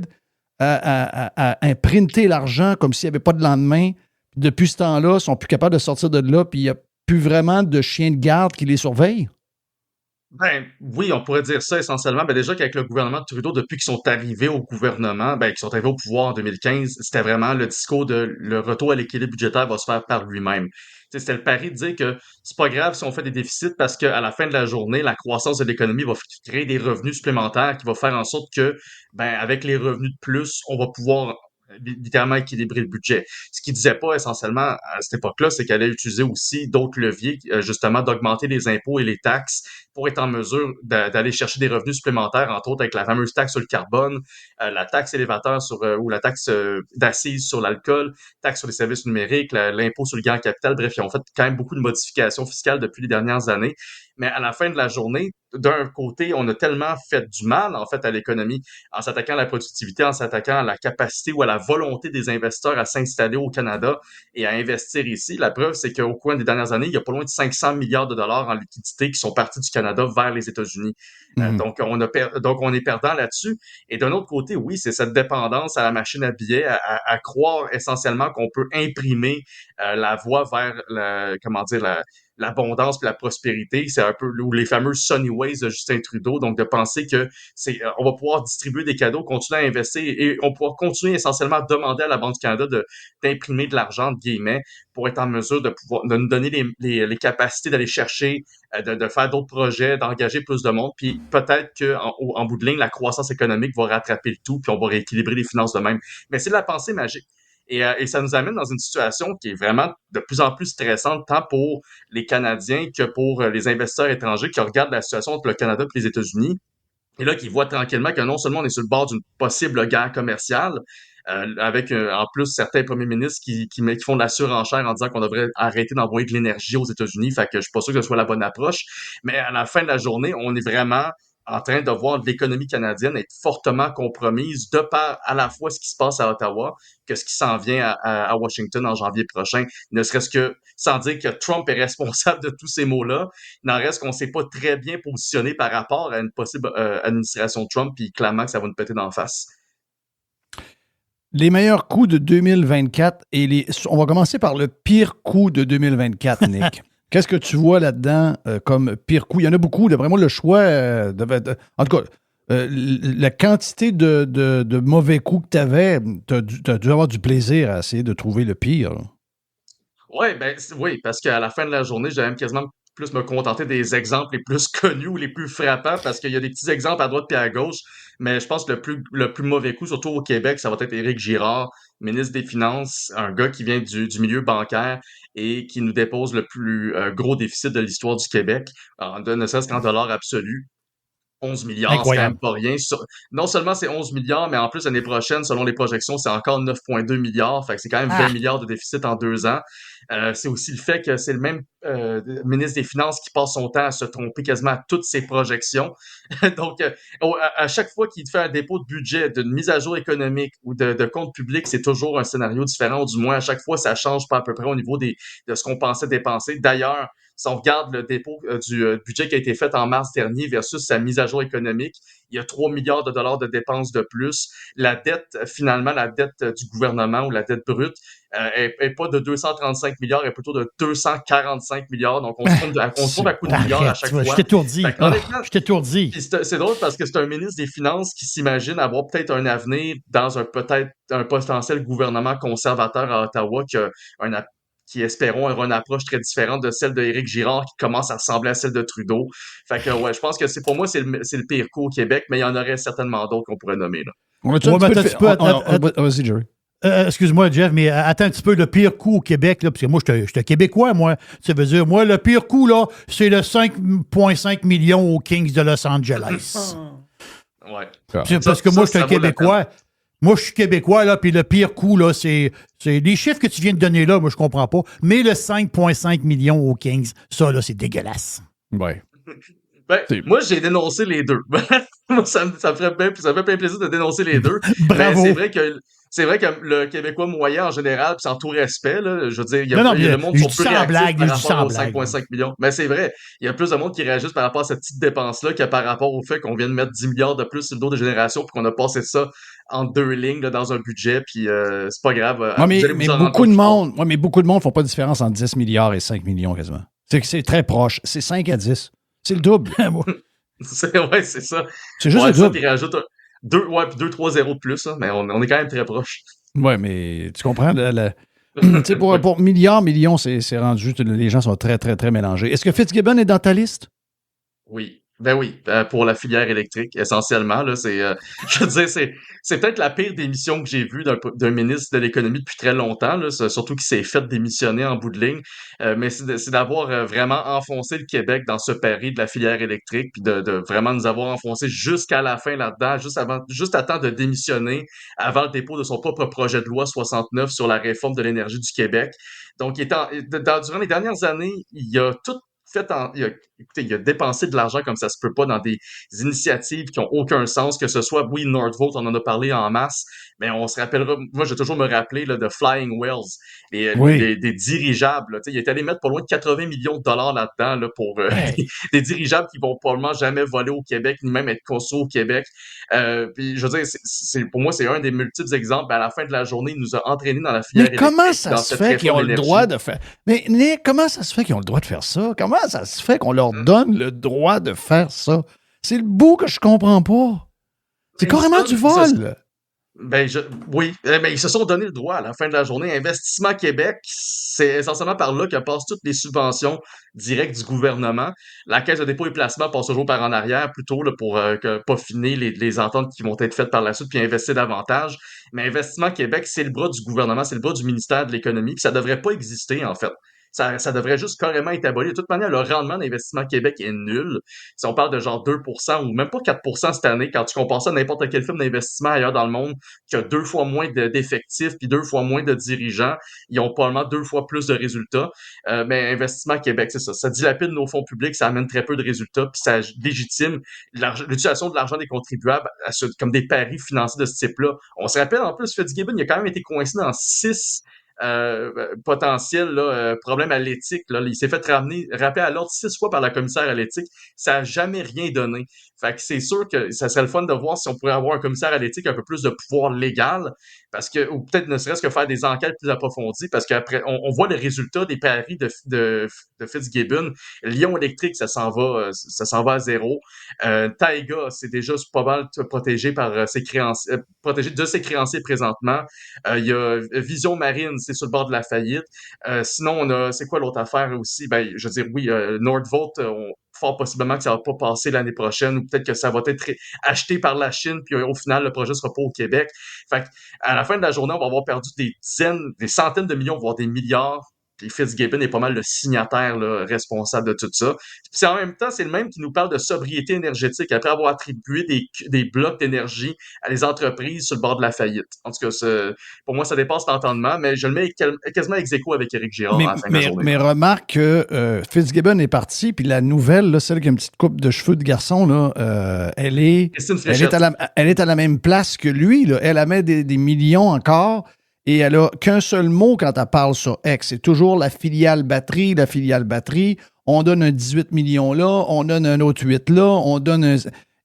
À imprinter l'argent comme s'il n'y avait pas de lendemain. Depuis ce temps-là, ils ne sont plus capables de sortir de là, puis il n'y a plus vraiment de chiens de garde qui les surveillent? Oui, on pourrait dire ça essentiellement. Déjà qu'avec le gouvernement de Trudeau, depuis qu'ils sont arrivés au gouvernement, qu'ils sont arrivés au pouvoir en 2015, c'était vraiment le discours de le retour à l'équilibre budgétaire va se faire par lui-même. C'était le pari de dire que c'est pas grave si on fait des déficits parce qu'à la fin de la journée, la croissance de l'économie va créer des revenus supplémentaires qui va faire en sorte que, avec les revenus de plus, on va pouvoir littéralement équilibrer le budget. Ce qu'il disait pas essentiellement à cette époque-là, c'est qu'elle allait utiliser aussi d'autres leviers, justement d'augmenter les impôts et les taxes pour être en mesure d'aller chercher des revenus supplémentaires, entre autres avec la fameuse taxe sur le carbone, la taxe élévateur ou la taxe d'assises sur l'alcool, taxe sur les services numériques, l'impôt sur le gain en capital. Bref, ils ont fait quand même beaucoup de modifications fiscales depuis les dernières années. Mais à la fin de la journée, d'un côté, on a tellement fait du mal, en fait, à l'économie en s'attaquant à la productivité, en s'attaquant à la capacité ou à la volonté des investisseurs à s'installer au Canada et à investir ici. La preuve, c'est qu'au cours des dernières années, il y a pas loin de 500 milliards de dollars en liquidités qui sont partis du Canada vers les États-Unis. Donc, on est perdant là-dessus. Et d'un autre côté, oui, c'est cette dépendance à la machine à billets, à croire essentiellement qu'on peut imprimer la voie vers l'abondance et la prospérité. C'est un peu les fameux Sunny Ways de Justin Trudeau. Donc, de penser que on va pouvoir distribuer des cadeaux, continuer à investir et on va pouvoir continuer essentiellement à demander à la Banque du Canada d'imprimer de l'argent, de guillemets, pour être en mesure de nous donner les capacités d'aller chercher, de faire d'autres projets, d'engager plus de monde. Puis peut-être qu'en bout de ligne, la croissance économique va rattraper le tout puis on va rééquilibrer les finances de même. Mais c'est de la pensée magique. Et ça nous amène dans une situation qui est vraiment de plus en plus stressante, tant pour les Canadiens que pour les investisseurs étrangers qui regardent la situation entre le Canada et les États-Unis. Et là, qui voient tranquillement que non seulement on est sur le bord d'une possible guerre commerciale, avec en plus certains premiers ministres qui font de la surenchère en disant qu'on devrait arrêter d'envoyer de l'énergie aux États-Unis. Fait que je suis pas sûr que ce soit la bonne approche. Mais à la fin de la journée, on est vraiment en train de voir l'économie canadienne être fortement compromise de par à la fois ce qui se passe à Ottawa que ce qui s'en vient à Washington en janvier prochain. Ne serait-ce que, sans dire que Trump est responsable de tous ces maux-là, il n'en reste qu'on ne s'est pas très bien positionné par rapport à une possible administration Trump, puis clairement que ça va nous péter d'en face. Les meilleurs coups de 2024 et on va commencer par le pire coup de 2024, Nick. Qu'est-ce que tu vois là-dedans comme pire coup? Il y en a beaucoup. D'après moi, le choix... en tout cas, la quantité de mauvais coups que tu avais, tu as dû avoir du plaisir à essayer de trouver le pire. Oui, parce qu'à la fin de la journée, j'allais même quasiment plus me contenter des exemples les plus connus ou les plus frappants, parce qu'il y a des petits exemples à droite et à gauche, mais je pense que le plus mauvais coup, surtout au Québec, ça va être Éric Girard, ministre des Finances, un gars qui vient du milieu bancaire et qui nous dépose le plus gros déficit de l'histoire du Québec, ne serait-ce qu'en dollars absolus. 11 milliards, incroyable. c'est quand même pas rien. Non seulement c'est 11 milliards, mais en plus, l'année prochaine, selon les projections, c'est encore 9,2 milliards. Fait que c'est quand même 20 milliards de déficit en 2 ans. C'est aussi le fait que c'est le même ministre des Finances qui passe son temps à se tromper quasiment à toutes ses projections. Donc, à chaque fois qu'il fait un dépôt de budget, d'une mise à jour économique ou de compte public, c'est toujours un scénario différent. Ou du moins, à chaque fois, ça change pas à peu près au niveau de ce qu'on pensait dépenser. D'ailleurs, si on regarde le dépôt du budget qui a été fait en mars dernier versus sa mise à jour économique, il y a 3 milliards de dollars de dépenses de plus. La dette, finalement, la dette du gouvernement ou la dette brute est pas de 235 milliards, elle est plutôt de 245 milliards. Donc, on se trouve à coup de milliards à chaque fois. Je t'étourdis. Je t'étourdis. C'est drôle parce que c'est un ministre des Finances qui s'imagine avoir peut-être un avenir dans un potentiel gouvernement conservateur à Ottawa qui espérons aura une approche très différente de celle d'Éric Girard qui commence à ressembler à celle de Trudeau. Fait que je pense que pour moi, c'est le pire coup au Québec, mais il y en aurait certainement d'autres qu'on pourrait nommer, là. Vas-y, Jerry. Excuse-moi, Jeff, mais attends un petit peu, le pire coup au Québec, là, parce que moi, je suis Québécois, moi. Ça veut dire, moi, le pire coup, là, c'est le 5,5 millions aux Kings de Los Angeles. Ouais. Parce que moi, je suis un Québécois. Moi, je suis Québécois, là, puis le pire coup, là, c'est les chiffres que tu viens de donner là, moi, je comprends pas. Mais le 5,5 millions aux Kings, ça, là, c'est dégueulasse. Ouais. Moi, j'ai dénoncé les deux. Moi, ça me fait bien plaisir de dénoncer les deux. Bravo. Mais c'est vrai que le Québécois moyen, en général, puis en tout respect, là, je veux dire, il y a le monde qui sont plus réactifs par rapport aux 5,5 millions. Mais c'est vrai, il y a plus de monde qui réagisse par rapport à cette petite dépense-là que par rapport au fait qu'on vient de mettre 10 milliards de plus sur le dos des générations puis qu'on a passé ça en 2 lignes là, dans un budget, puis c'est pas grave. Mais beaucoup de monde font pas de différence entre 10 milliards et 5 millions quasiment. C'est très proche. C'est 5 à 10. C'est le double. C'est ça. C'est juste le double. Puis rajoute 2-3 zéros de plus, hein, mais on est quand même très proche. Ouais, mais tu comprends, pour millions, c'est rendu, les gens sont très, très, très mélangés. Est-ce que Fitzgibbon est dans ta liste? Oui. Ben oui, pour la filière électrique, essentiellement, là, je veux dire, c'est peut-être la pire démission que j'ai vue d'un ministre de l'économie depuis très longtemps, là, surtout qui s'est fait démissionner en bout de ligne, mais c'est d'avoir vraiment enfoncé le Québec dans ce pari de la filière électrique, puis de vraiment nous avoir enfoncé jusqu'à la fin là-dedans, juste à temps de démissionner avant le dépôt de son propre projet de loi 69 sur la réforme de l'énergie du Québec. Donc, durant les dernières années, il a tout il a dépensé de l'argent comme ça se peut pas dans des initiatives qui ont aucun sens, que ce soit, oui, Nordvolt, on en a parlé en masse, mais on se rappellera, moi, je vais toujours me rappeler là, de Flying Wells, des dirigeables. Là, il est allé mettre pas loin de 80 millions de dollars là-dedans là, pour des dirigeables qui vont probablement jamais voler au Québec, ni même être conçus au Québec. Puis, je veux dire, pour moi, c'est un des multiples exemples. À la fin de la journée, il nous a entraînés dans la filière électrique. Mais comment ça se fait qu'ils ont le droit de faire... Mais Nick, comment ça se fait qu'ils ont le droit de faire ça? Comment ça se fait qu'on leur donne le droit de faire ça? C'est le bout que je comprends pas. C'est carrément du vol. Oui, ben, ils se sont donné le droit à la fin de la journée. Investissement Québec, c'est essentiellement par là que passent toutes les subventions directes du gouvernement. La Caisse de dépôt et placement passe toujours par en arrière, plutôt là, pour peaufiner les ententes qui vont être faites par la suite, puis investir davantage. Mais Investissement Québec, c'est le bras du gouvernement, c'est le bras du ministère de l'Économie, puis ça devrait pas exister, en fait. Ça devrait juste carrément être aboli. De toute manière, le rendement d'Investissement Québec est nul. Si on parle de genre 2% ou même pas 4% cette année, quand tu compares ça à n'importe quel film d'investissement ailleurs dans le monde, qui a 2 fois moins d'effectifs puis 2 fois moins de dirigeants, ils ont probablement 2 fois plus de résultats. Mais Investissement Québec, c'est ça. Ça dilapide nos fonds publics, ça amène très peu de résultats, puis ça légitime l'utilisation de l'argent des contribuables comme des paris financiers de ce type-là. On se rappelle en plus, Fitzgibbon, il a quand même été coincé dans 6 potentiels problèmes à l'éthique. Là. Il s'est fait rappeler à l'ordre 6 fois par la commissaire à l'éthique. Ça n'a jamais rien donné. Fait que c'est sûr que ça serait le fun de voir si on pourrait avoir un commissaire à l'éthique un peu plus de pouvoir légal, parce que, ou peut-être ne serait-ce que faire des enquêtes plus approfondies, parce qu'après, on voit les résultats des paris de Fitzgibbon. Lyon Électrique, ça s'en va à zéro. Taiga, c'est déjà pas mal protégé par ses créanciers, protégé de ses créanciers présentement. Il y a Vision Marine, c'est sur le bord de la faillite. Sinon, on a, c'est quoi l'autre affaire aussi? Ben, je veux dire, oui, Nordvolt, fort possiblement que ça va pas passer l'année prochaine, ou peut-être que ça va être acheté par la Chine, puis au final, le projet sera pas au Québec. Fait à la fin de la journée, on va avoir perdu des centaines de millions, voire des milliards. Puis Fitzgibbon est pas mal le signataire là, responsable de tout ça. Puis en même temps, c'est le même qui nous parle de sobriété énergétique après avoir attribué des blocs d'énergie à des entreprises sur le bord de la faillite. En tout cas, pour moi, ça dépasse l'entendement, mais je le mets quasiment ex aequo avec Éric Girard à la fin de la journée. Mais remarque que Fitzgibbon est parti, puis la nouvelle, là, celle qui a une petite coupe de cheveux de garçon, là, elle est à la même place que lui. Là. Elle amène des millions encore. Et elle a qu'un seul mot quand elle parle sur X. C'est toujours la filiale batterie. On donne un 18 millions là, on donne un autre 8 là, on donne un...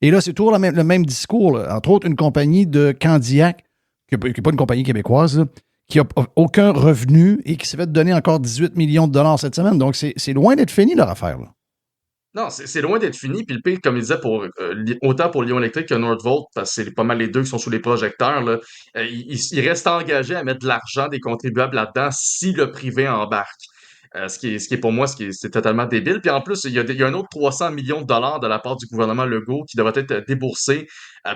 Et là, c'est toujours le même discours. Là. Entre autres, une compagnie de Candiac, qui n'est pas une compagnie québécoise, là, qui n'a aucun revenu et qui s'est fait donner encore 18 millions de dollars cette semaine. Donc, c'est loin d'être fini, leur affaire. Là. Non, c'est loin d'être fini. Puis le pire, comme il disait, autant pour Lyon Électrique que Nordvolt, parce que c'est pas mal les deux qui sont sous les projecteurs, là, il reste engagé à mettre de l'argent des contribuables là-dedans si le privé embarque. Ce qui est pour moi, c'est totalement débile. Puis en plus, il y a un autre 300 millions de dollars de la part du gouvernement Legault qui devrait être déboursé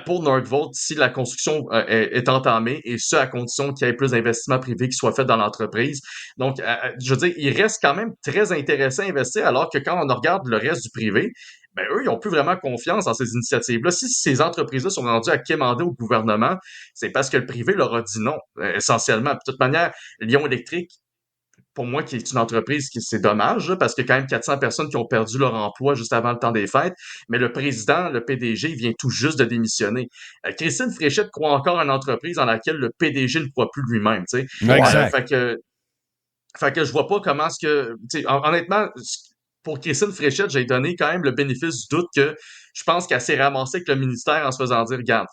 pour Nordvolt si la construction est entamée, et ce, à condition qu'il y ait plus d'investissements privés qui soient faits dans l'entreprise. Donc, je veux dire, il reste quand même très intéressant à investir, alors que quand on regarde le reste du privé, ben eux, ils n'ont plus vraiment confiance dans ces initiatives-là. Si ces entreprises-là sont rendues à quémander au gouvernement, c'est parce que le privé leur a dit non, essentiellement. De toute manière, Lyon Électrique, pour moi, qui est une entreprise c'est dommage, là, parce qu'il y a quand même 400 personnes qui ont perdu leur emploi juste avant le temps des fêtes, mais le président, le PDG, il vient tout juste de démissionner. Christine Fréchette croit encore à une entreprise dans laquelle le PDG ne croit plus lui-même, tu sais. Exact. Fait que je vois pas comment est-ce que, tu sais, honnêtement, pour Christine Fréchette, j'ai donné quand même le bénéfice du doute que je pense qu'elle s'est ramassée avec le ministère en se faisant dire, regarde,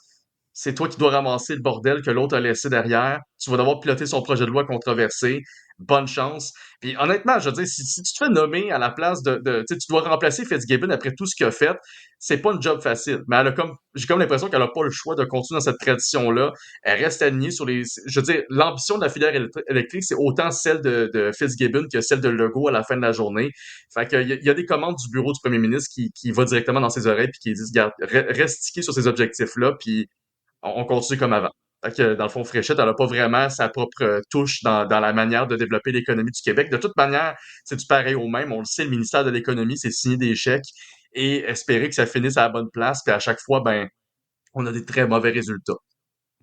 c'est toi qui dois ramasser le bordel que l'autre a laissé derrière. Tu vas devoir piloter son projet de loi controversé. Bonne chance. Puis honnêtement, je veux dire, si tu te fais nommer à la place tu dois remplacer Fitzgibbon après tout ce qu'il a fait, c'est pas une job facile. Mais j'ai comme l'impression qu'elle a pas le choix de continuer dans cette tradition-là. Elle reste alignée sur je veux dire, l'ambition de la filière électrique, c'est autant celle de Fitzgibbon que celle de Legault à la fin de la journée. Fait qu'il y a des commandes du bureau du premier ministre qui va directement dans ses oreilles puis qui disent, garde, reste stické sur ces objectifs-là, puis on continue comme avant. Fait que, dans le fond, Fréchette, elle n'a pas vraiment sa propre touche dans la manière de développer l'économie du Québec. De toute manière, c'est du pareil au même. On le sait, le ministère de l'Économie, c'est signer des chèques et espérer que ça finisse à la bonne place. Puis à chaque fois, ben, on a des très mauvais résultats.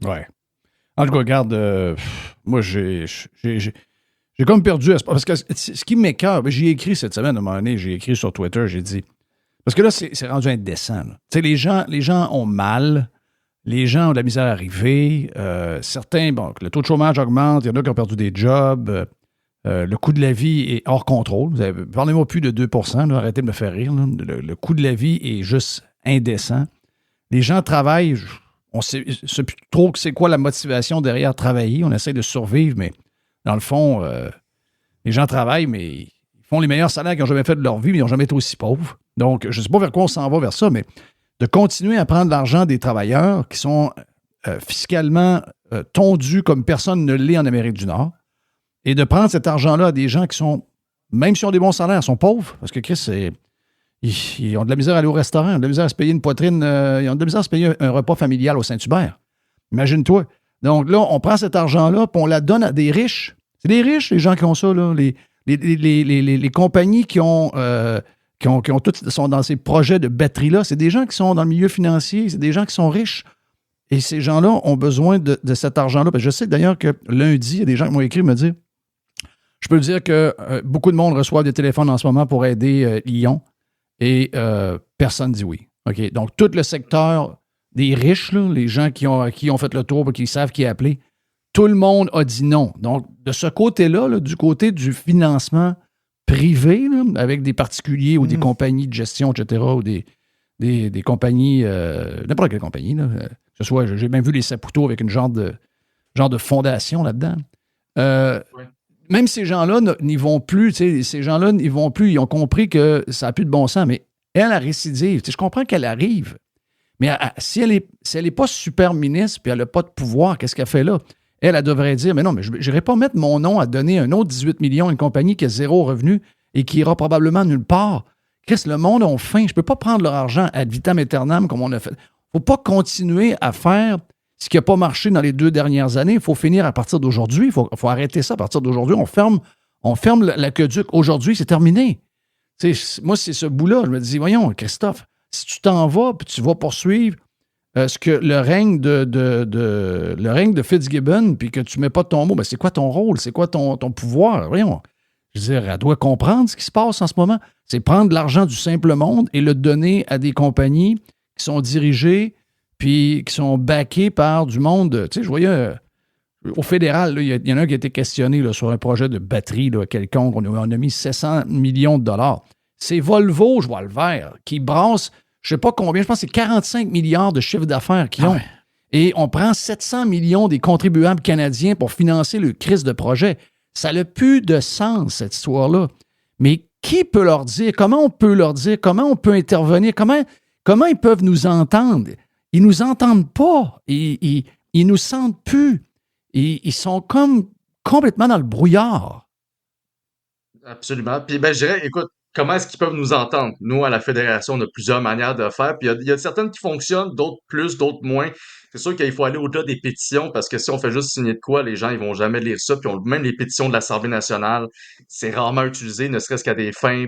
Ouais. En tout cas, regarde, moi, j'ai comme perdu espoir. Parce que ce qui m'écoeure, j'y ai écrit cette semaine, à un moment donné, j'ai écrit sur Twitter, j'ai dit... Parce que là, c'est rendu indécent. Tu sais, les gens ont mal... Les gens ont de la misère à arriver. Certains, bon, le taux de chômage augmente. Il y en a qui ont perdu des jobs. Le coût de la vie est hors contrôle. Parlez-moi plus de 2 là, arrêtez de me faire rire. Le coût de la vie est juste indécent. Les gens travaillent. On sait plus trop c'est quoi la motivation derrière travailler. On essaie de survivre, mais dans le fond, les gens travaillent, mais ils font les meilleurs salaires qu'ils n'ont jamais fait de leur vie, mais ils n'ont jamais été aussi pauvres. Donc, je ne sais pas vers quoi on s'en va vers ça, mais de continuer à prendre l'argent des travailleurs qui sont fiscalement tondu comme personne ne l'est en Amérique du Nord et de prendre cet argent-là à des gens qui sont, même s'ils ont des bons salaires, sont pauvres, parce que Chris, ils ont de la misère à aller au restaurant, ils ont de la misère à se payer une poitrine, ils ont de la misère à se payer un repas familial au Saint-Hubert. Imagine-toi. Donc là, on prend cet argent-là puis on la donne à des riches. C'est des riches, les gens qui ont ça, là. Les compagnies qui ont toutes, sont dans ces projets de batterie-là, c'est des gens qui sont dans le milieu financier, c'est des gens qui sont riches. Et ces gens-là ont besoin de cet argent-là. Parce que je sais d'ailleurs que lundi, il y a des gens qui m'ont écrit me dire, je peux dire que beaucoup de monde reçoit des téléphones en ce moment pour aider Lyon et personne ne dit oui. OK? Donc, tout le secteur des riches, là, les gens qui ont fait le tour et qui savent qui appeler, tout le monde a dit non. Donc, de ce côté-là, là, du côté du financement privé, là, avec des particuliers ou des compagnies de gestion, etc., ou des compagnies, n'importe quelle compagnie, là, que ce soit, j'ai même vu les Saputo avec une genre de fondation là-dedans. Même ces gens-là n'y vont plus, ces gens-là n'y vont plus, ils ont compris que ça n'a plus de bon sens, mais elle a récidive. Je comprends qu'elle arrive, mais si elle n'est pas super ministre puis elle n'a pas de pouvoir, qu'est-ce qu'elle fait là? Elle devrait dire, mais non, mais je n'irai pas mettre mon nom à donner un autre 18 millions à une compagnie qui a zéro revenu et qui ira probablement nulle part. Chris, le monde a faim. Je ne peux pas prendre leur argent ad vitam aeternam comme on a fait. Il ne faut pas continuer à faire ce qui n'a pas marché dans les 2 dernières années. Il faut finir à partir d'aujourd'hui. Il faut arrêter ça à partir d'aujourd'hui. On ferme l'aqueduc. Aujourd'hui, c'est terminé. Moi, c'est ce bout-là. Je me dis, voyons, Christophe, si tu t'en vas puis tu vas poursuivre ce que le règne de Fitzgibbon, puis que tu ne mets pas ton mot, ben c'est quoi ton rôle? C'est quoi ton pouvoir? Voyons. Je veux dire, elle doit comprendre ce qui se passe en ce moment. C'est prendre l'argent du simple monde et le donner à des compagnies qui sont dirigées puis qui sont backées par du monde. Tu sais, je voyais au fédéral, il y en a un qui a été questionné là, sur un projet de batterie là, quelconque. On a mis 700 millions de dollars. C'est Volvo, je vois le vert, qui brasse je ne sais pas combien, je pense que c'est 45 milliards de chiffre d'affaires qu'ils ont. Ouais. Et on prend 700 millions des contribuables canadiens pour financer le crise de projet. Ça n'a plus de sens, cette histoire-là. Mais qui peut leur dire? Comment on peut leur dire? Comment on peut intervenir? Comment ils peuvent nous entendre? Ils ne nous entendent pas. Ils nous sentent plus. Ils sont comme complètement dans le brouillard. Absolument. Puis, je dirais, écoute, comment est-ce qu'ils peuvent nous entendre? Nous, à la Fédération, on a plusieurs manières de faire. Puis il y a certaines qui fonctionnent, d'autres plus, d'autres moins. C'est sûr qu'il faut aller au-delà des pétitions parce que si on fait juste signer de quoi, les gens ils vont jamais lire ça. Puis même les pétitions de l'Assemblée nationale, c'est rarement utilisé, ne serait-ce qu'à des fins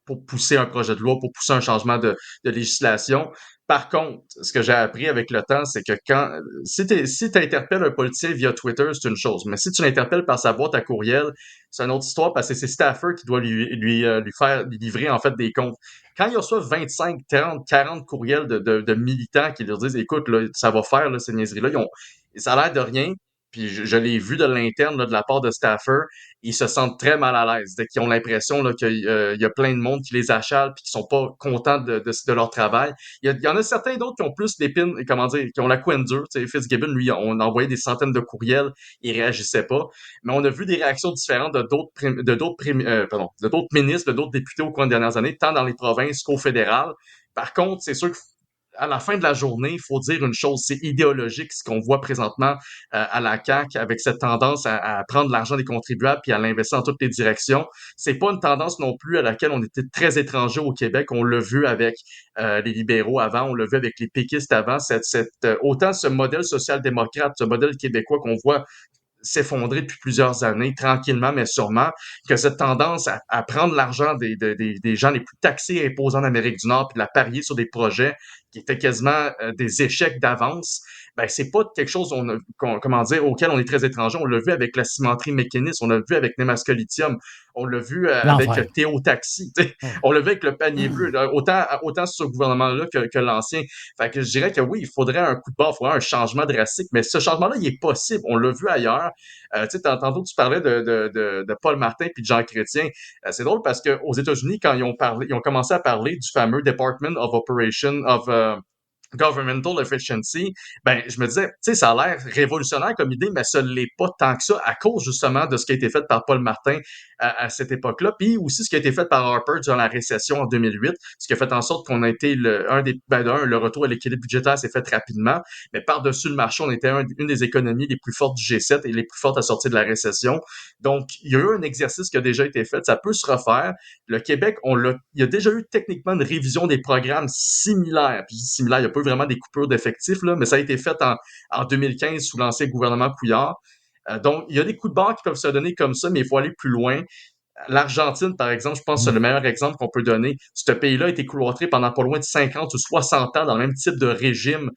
pour pousser un projet de loi, pour pousser un changement de législation. Par contre, ce que j'ai appris avec le temps, c'est que si tu interpelles un politicien via Twitter, c'est une chose. Mais si tu l'interpelles par sa boîte à courriel, c'est une autre histoire parce que c'est Staffer qui doit lui livrer en fait des comptes. Quand il reçoit 25, 30, 40 courriels de militants qui leur disent, écoute, là, ça va faire là, ces niaiseries-là, ça a l'air de rien. Puis je l'ai vu de l'interne, là, de la part de Staffer, ils se sentent très mal à l'aise, qu'ils ont l'impression là, qu'il y a plein de monde qui les achale puis qui sont pas contents de leur travail. Il y en a certains d'autres qui ont plus l'épine, qui ont la couenne dure. Fitzgibbon, lui, on a envoyé des centaines de courriels, il réagissait pas. Mais on a vu des réactions différentes de d'autres ministres, de d'autres députés au cours des dernières années, tant dans les provinces qu'au fédéral. Par contre, c'est sûr que à la fin de la journée, il faut dire une chose, c'est idéologique ce qu'on voit présentement à la CAQ avec cette tendance à prendre l'argent des contribuables puis à l'investir dans toutes les directions. C'est pas une tendance non plus à laquelle on était très étranger au Québec. On l'a vu avec les libéraux avant, on l'a vu avec les péquistes avant. Autant ce modèle social-démocrate, ce modèle québécois qu'on voit s'effondrer depuis plusieurs années, tranquillement mais sûrement, que cette tendance à prendre l'argent des gens les plus taxés et imposants d'Amérique du Nord puis de la parier sur des projets qui étaient quasiment des échecs d'avance, ben c'est pas quelque chose auquel on est très étranger. On l'a vu avec la cimenterie mécaniste, on l'a vu avec Nemaska Lithium, on l'a vu avec Théo Taxi, on l'a vu avec le panier bleu, autant ce gouvernement-là que l'ancien. Fait que je dirais que oui, il faudrait un coup de barre, il faudrait un changement drastique, mais ce changement-là, il est possible. On l'a vu ailleurs. Tantôt, tu parlais de Paul Martin puis de Jean Chrétien. C'est drôle parce qu'aux États-Unis, quand ils ont commencé à parler du fameux Department of Operation of governmental efficiency, ben, je me disais, tu sais, ça a l'air révolutionnaire comme idée, mais ça ne l'est pas tant que ça à cause justement de ce qui a été fait par Paul Martin à cette époque-là, puis aussi ce qui a été fait par Harper durant la récession en 2008, ce qui a fait en sorte qu'on a été le retour à l'équilibre budgétaire s'est fait rapidement, mais par-dessus le marché, on était une des économies les plus fortes du G7 et les plus fortes à sortir de la récession. Donc, il y a eu un exercice qui a déjà été fait, ça peut se refaire. Le Québec, il y a déjà eu techniquement une révision des programmes similaires. Puis similaire, il n'y a pas eu vraiment des coupures d'effectifs, là, mais ça a été fait en 2015 sous l'ancien gouvernement Couillard. Donc, il y a des coups de barre qui peuvent se donner comme ça, mais il faut aller plus loin. L'Argentine, par exemple, je pense que c'est le meilleur exemple qu'on peut donner. Ce pays-là a été cloîtré pendant pas loin de 50 ou 60 ans dans le même type de régime,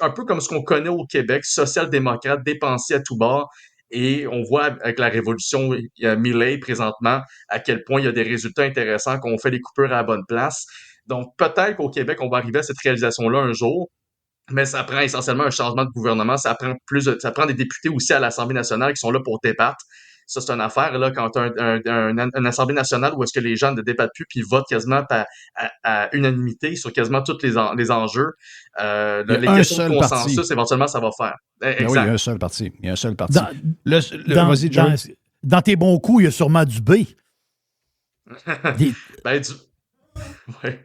un peu comme ce qu'on connaît au Québec, social-démocrate, dépensier à tout bord. Et on voit avec la révolution Milei présentement à quel point il y a des résultats intéressants, qu'on fait des coupures à la bonne place. Donc, peut-être qu'au Québec, on va arriver à cette réalisation-là un jour. Mais ça prend essentiellement un changement de gouvernement. Ça prend des députés aussi à l'Assemblée nationale qui sont là pour débattre. Ça, c'est une affaire, là, quand tu as une Assemblée nationale où est-ce que les gens ne débattent plus puis ils votent quasiment à unanimité sur quasiment tous les enjeux. Les questions de consensus, parti. Éventuellement, ça va faire. Exact. Oui, il y a un seul parti. Il y a un seul parti. Vas-y, Joe. Dans tes bons coups, il y a sûrement du B. Ouais.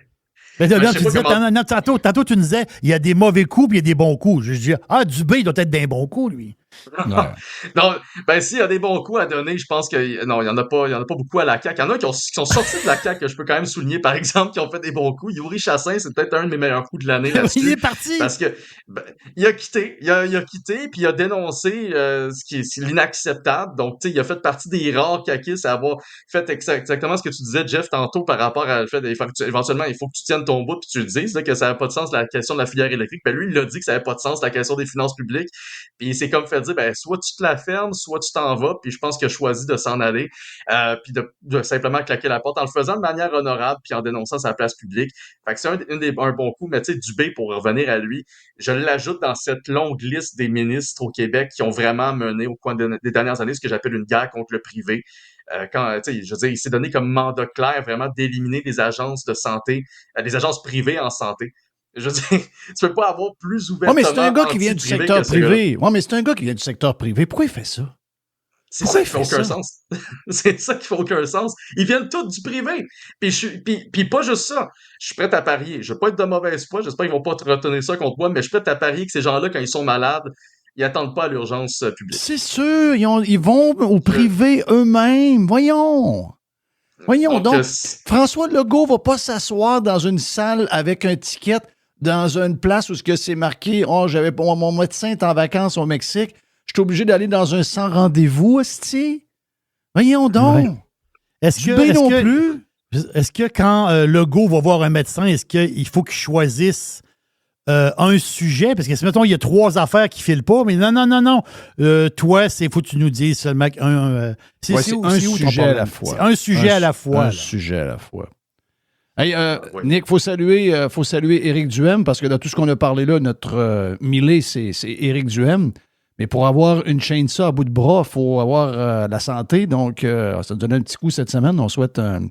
Mais là, tu disais, tantôt, tu nous disais, il y a des mauvais coups puis il y a des bons coups. Je dis, Dubé, il doit être d'un bon coup, lui. Non, ben s'il y a des bons coups à donner, je pense que non, il y en a pas beaucoup à la CAQ. Il y en a qui sont sortis de la CAQ que je peux quand même souligner, par exemple, qui ont fait des bons coups. Yuri Chassin, c'est peut-être un de mes meilleurs coups de l'année là-dessus. Il est parti parce que il a quitté, puis il a dénoncé ce qui est l'inacceptable. Donc tu sais, il a fait partie des rares caquistes à avoir fait exactement ce que tu disais, Jeff, tantôt par rapport à le fait éventuellement il faut que tu tiennes ton bout puis tu le dises là, que ça n'avait pas de sens la question de la filière électrique. Ben lui, il a dit que ça n'avait pas de sens la question des finances publiques. Puis c'est comme fait dire, ben soit tu te la fermes, soit tu t'en vas, puis je pense qu'il a choisi de s'en aller, puis de simplement claquer la porte en le faisant de manière honorable, puis en dénonçant sa place publique. Fait que c'est un bon coup, mais tu sais, Dubé, pour revenir à lui, je l'ajoute dans cette longue liste des ministres au Québec qui ont vraiment mené au cours des dernières années ce que j'appelle une guerre contre le privé. Quand, tu sais, je veux dire, il s'est donné comme mandat clair vraiment d'éliminer des agences de santé, des agences privées en santé. Je veux dire, tu peux pas avoir plus ouvertement... mais c'est un gars qui vient du secteur privé. Oui, mais c'est un gars qui vient du secteur privé. Pourquoi il fait ça? C'est ça qui fait aucun sens. C'est ça qui fait aucun sens. Ils viennent tous du privé. Puis pas juste ça. Je suis prêt à parier. Je veux pas être de mauvaise foi. J'espère qu'ils vont pas te retenir ça contre moi, mais je suis prêt à parier que ces gens-là, quand ils sont malades, ils attendent pas à l'urgence publique. C'est sûr. Ils vont au privé eux-mêmes. Voyons. Donc François Legault va pas s'asseoir dans une salle avec un ticket dans une place où c'est marqué « mon médecin est en vacances au Mexique, je suis obligé d'aller dans un sans rendez-vous, esti. » Voyons donc. Ouais. Est-ce que quand Legault va voir un médecin, est-ce qu'il faut qu'il choisisse un sujet? Parce que si, mettons, il y a 3 affaires qui ne filent pas, mais non. Toi, il faut que tu nous dises seulement un sujet à la fois. Un sujet à la fois. Un sujet à la fois. Hey, Nick, faut saluer Éric Duhem, parce que dans tout ce qu'on a parlé là, notre Millet, c'est Éric Duhem. Mais pour avoir une chaîne ça à bout de bras, il faut avoir la santé. Donc, ça nous donne un petit coup cette semaine. On souhaite un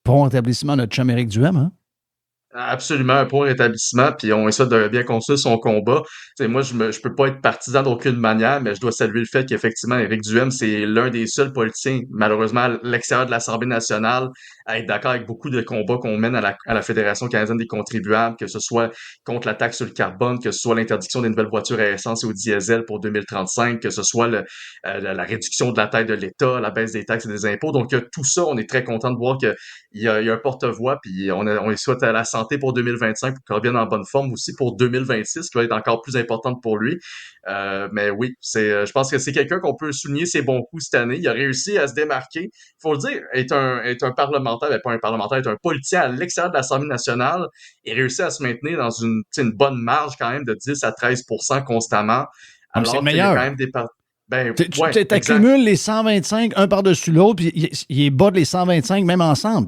prompt rétablissement à notre chum Éric Duhem. Hein? Absolument, un point rétablissement, puis on essaie de bien construire son combat. T'sais, moi, je peux pas être partisan d'aucune manière, mais je dois saluer le fait qu'effectivement, Éric Duhem, c'est l'un des seuls politiciens, malheureusement, à l'extérieur de l'Assemblée nationale, à être d'accord avec beaucoup de combats qu'on mène à la Fédération canadienne des contribuables, que ce soit contre la taxe sur le carbone, que ce soit l'interdiction des nouvelles voitures à essence et au diesel pour 2035, que ce soit la réduction de la taille de l'État, la baisse des taxes et des impôts. Donc, tout ça, on est très content de voir qu'il y a un porte-voix, puis on souhaite à la santé pour 2025 pour qu'il revienne en bonne forme aussi pour 2026, qui va être encore plus importante pour lui. Mais oui, je pense que c'est quelqu'un qu'on peut souligner ses bons coups cette année. Il a réussi à se démarquer. Il faut le dire, être un parlementaire, pas un parlementaire, être un politicien à l'extérieur de l'Assemblée nationale et réussi à se maintenir dans une bonne marge quand même de 10 à 13% constamment. Alors c'est meilleur. Quand même des tu accumules les 125 un par-dessus l'autre, puis il est bas de les 125 même ensemble.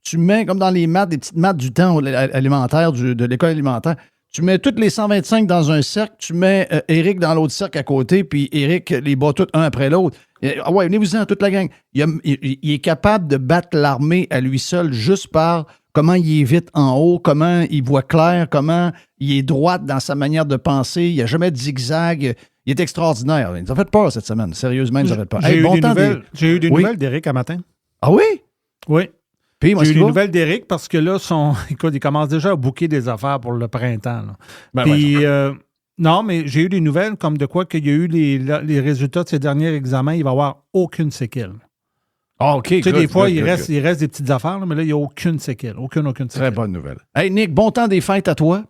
Tu mets, comme dans les maths, des petites maths du temps alimentaire, de l'école alimentaire, tu mets toutes les 125 dans un cercle, tu mets Éric dans l'autre cercle à côté, puis Éric les bat tous un après l'autre. Ah ouais, venez-vous-en, toute la gang. Il est capable de battre l'armée à lui seul juste par comment il est vite en haut, comment il voit clair, comment il est droit dans sa manière de penser. Il n'y a jamais de zigzag. Il est extraordinaire. Il nous a fait peur cette semaine. Sérieusement, il nous a fait peur. J'ai eu des Oui. nouvelles d'Éric un matin. Ah oui? Oui. Puis, moi, J'ai eu c'est des quoi? nouvelles d'Éric parce que là, écoute, il commence déjà à booker des affaires pour le printemps. Là. Ben, Puis, non, mais j'ai eu des nouvelles comme de quoi qu'il y a eu les résultats de ses derniers examens, il va y avoir aucune séquelle. Ah, OK. Tu sais, good, des fois, good, il good, reste good. des petites affaires, là, mais là, il n'y a aucune séquelle. Aucune séquelle. Très bonne nouvelle. Hey, Nick, bon temps des fêtes à toi.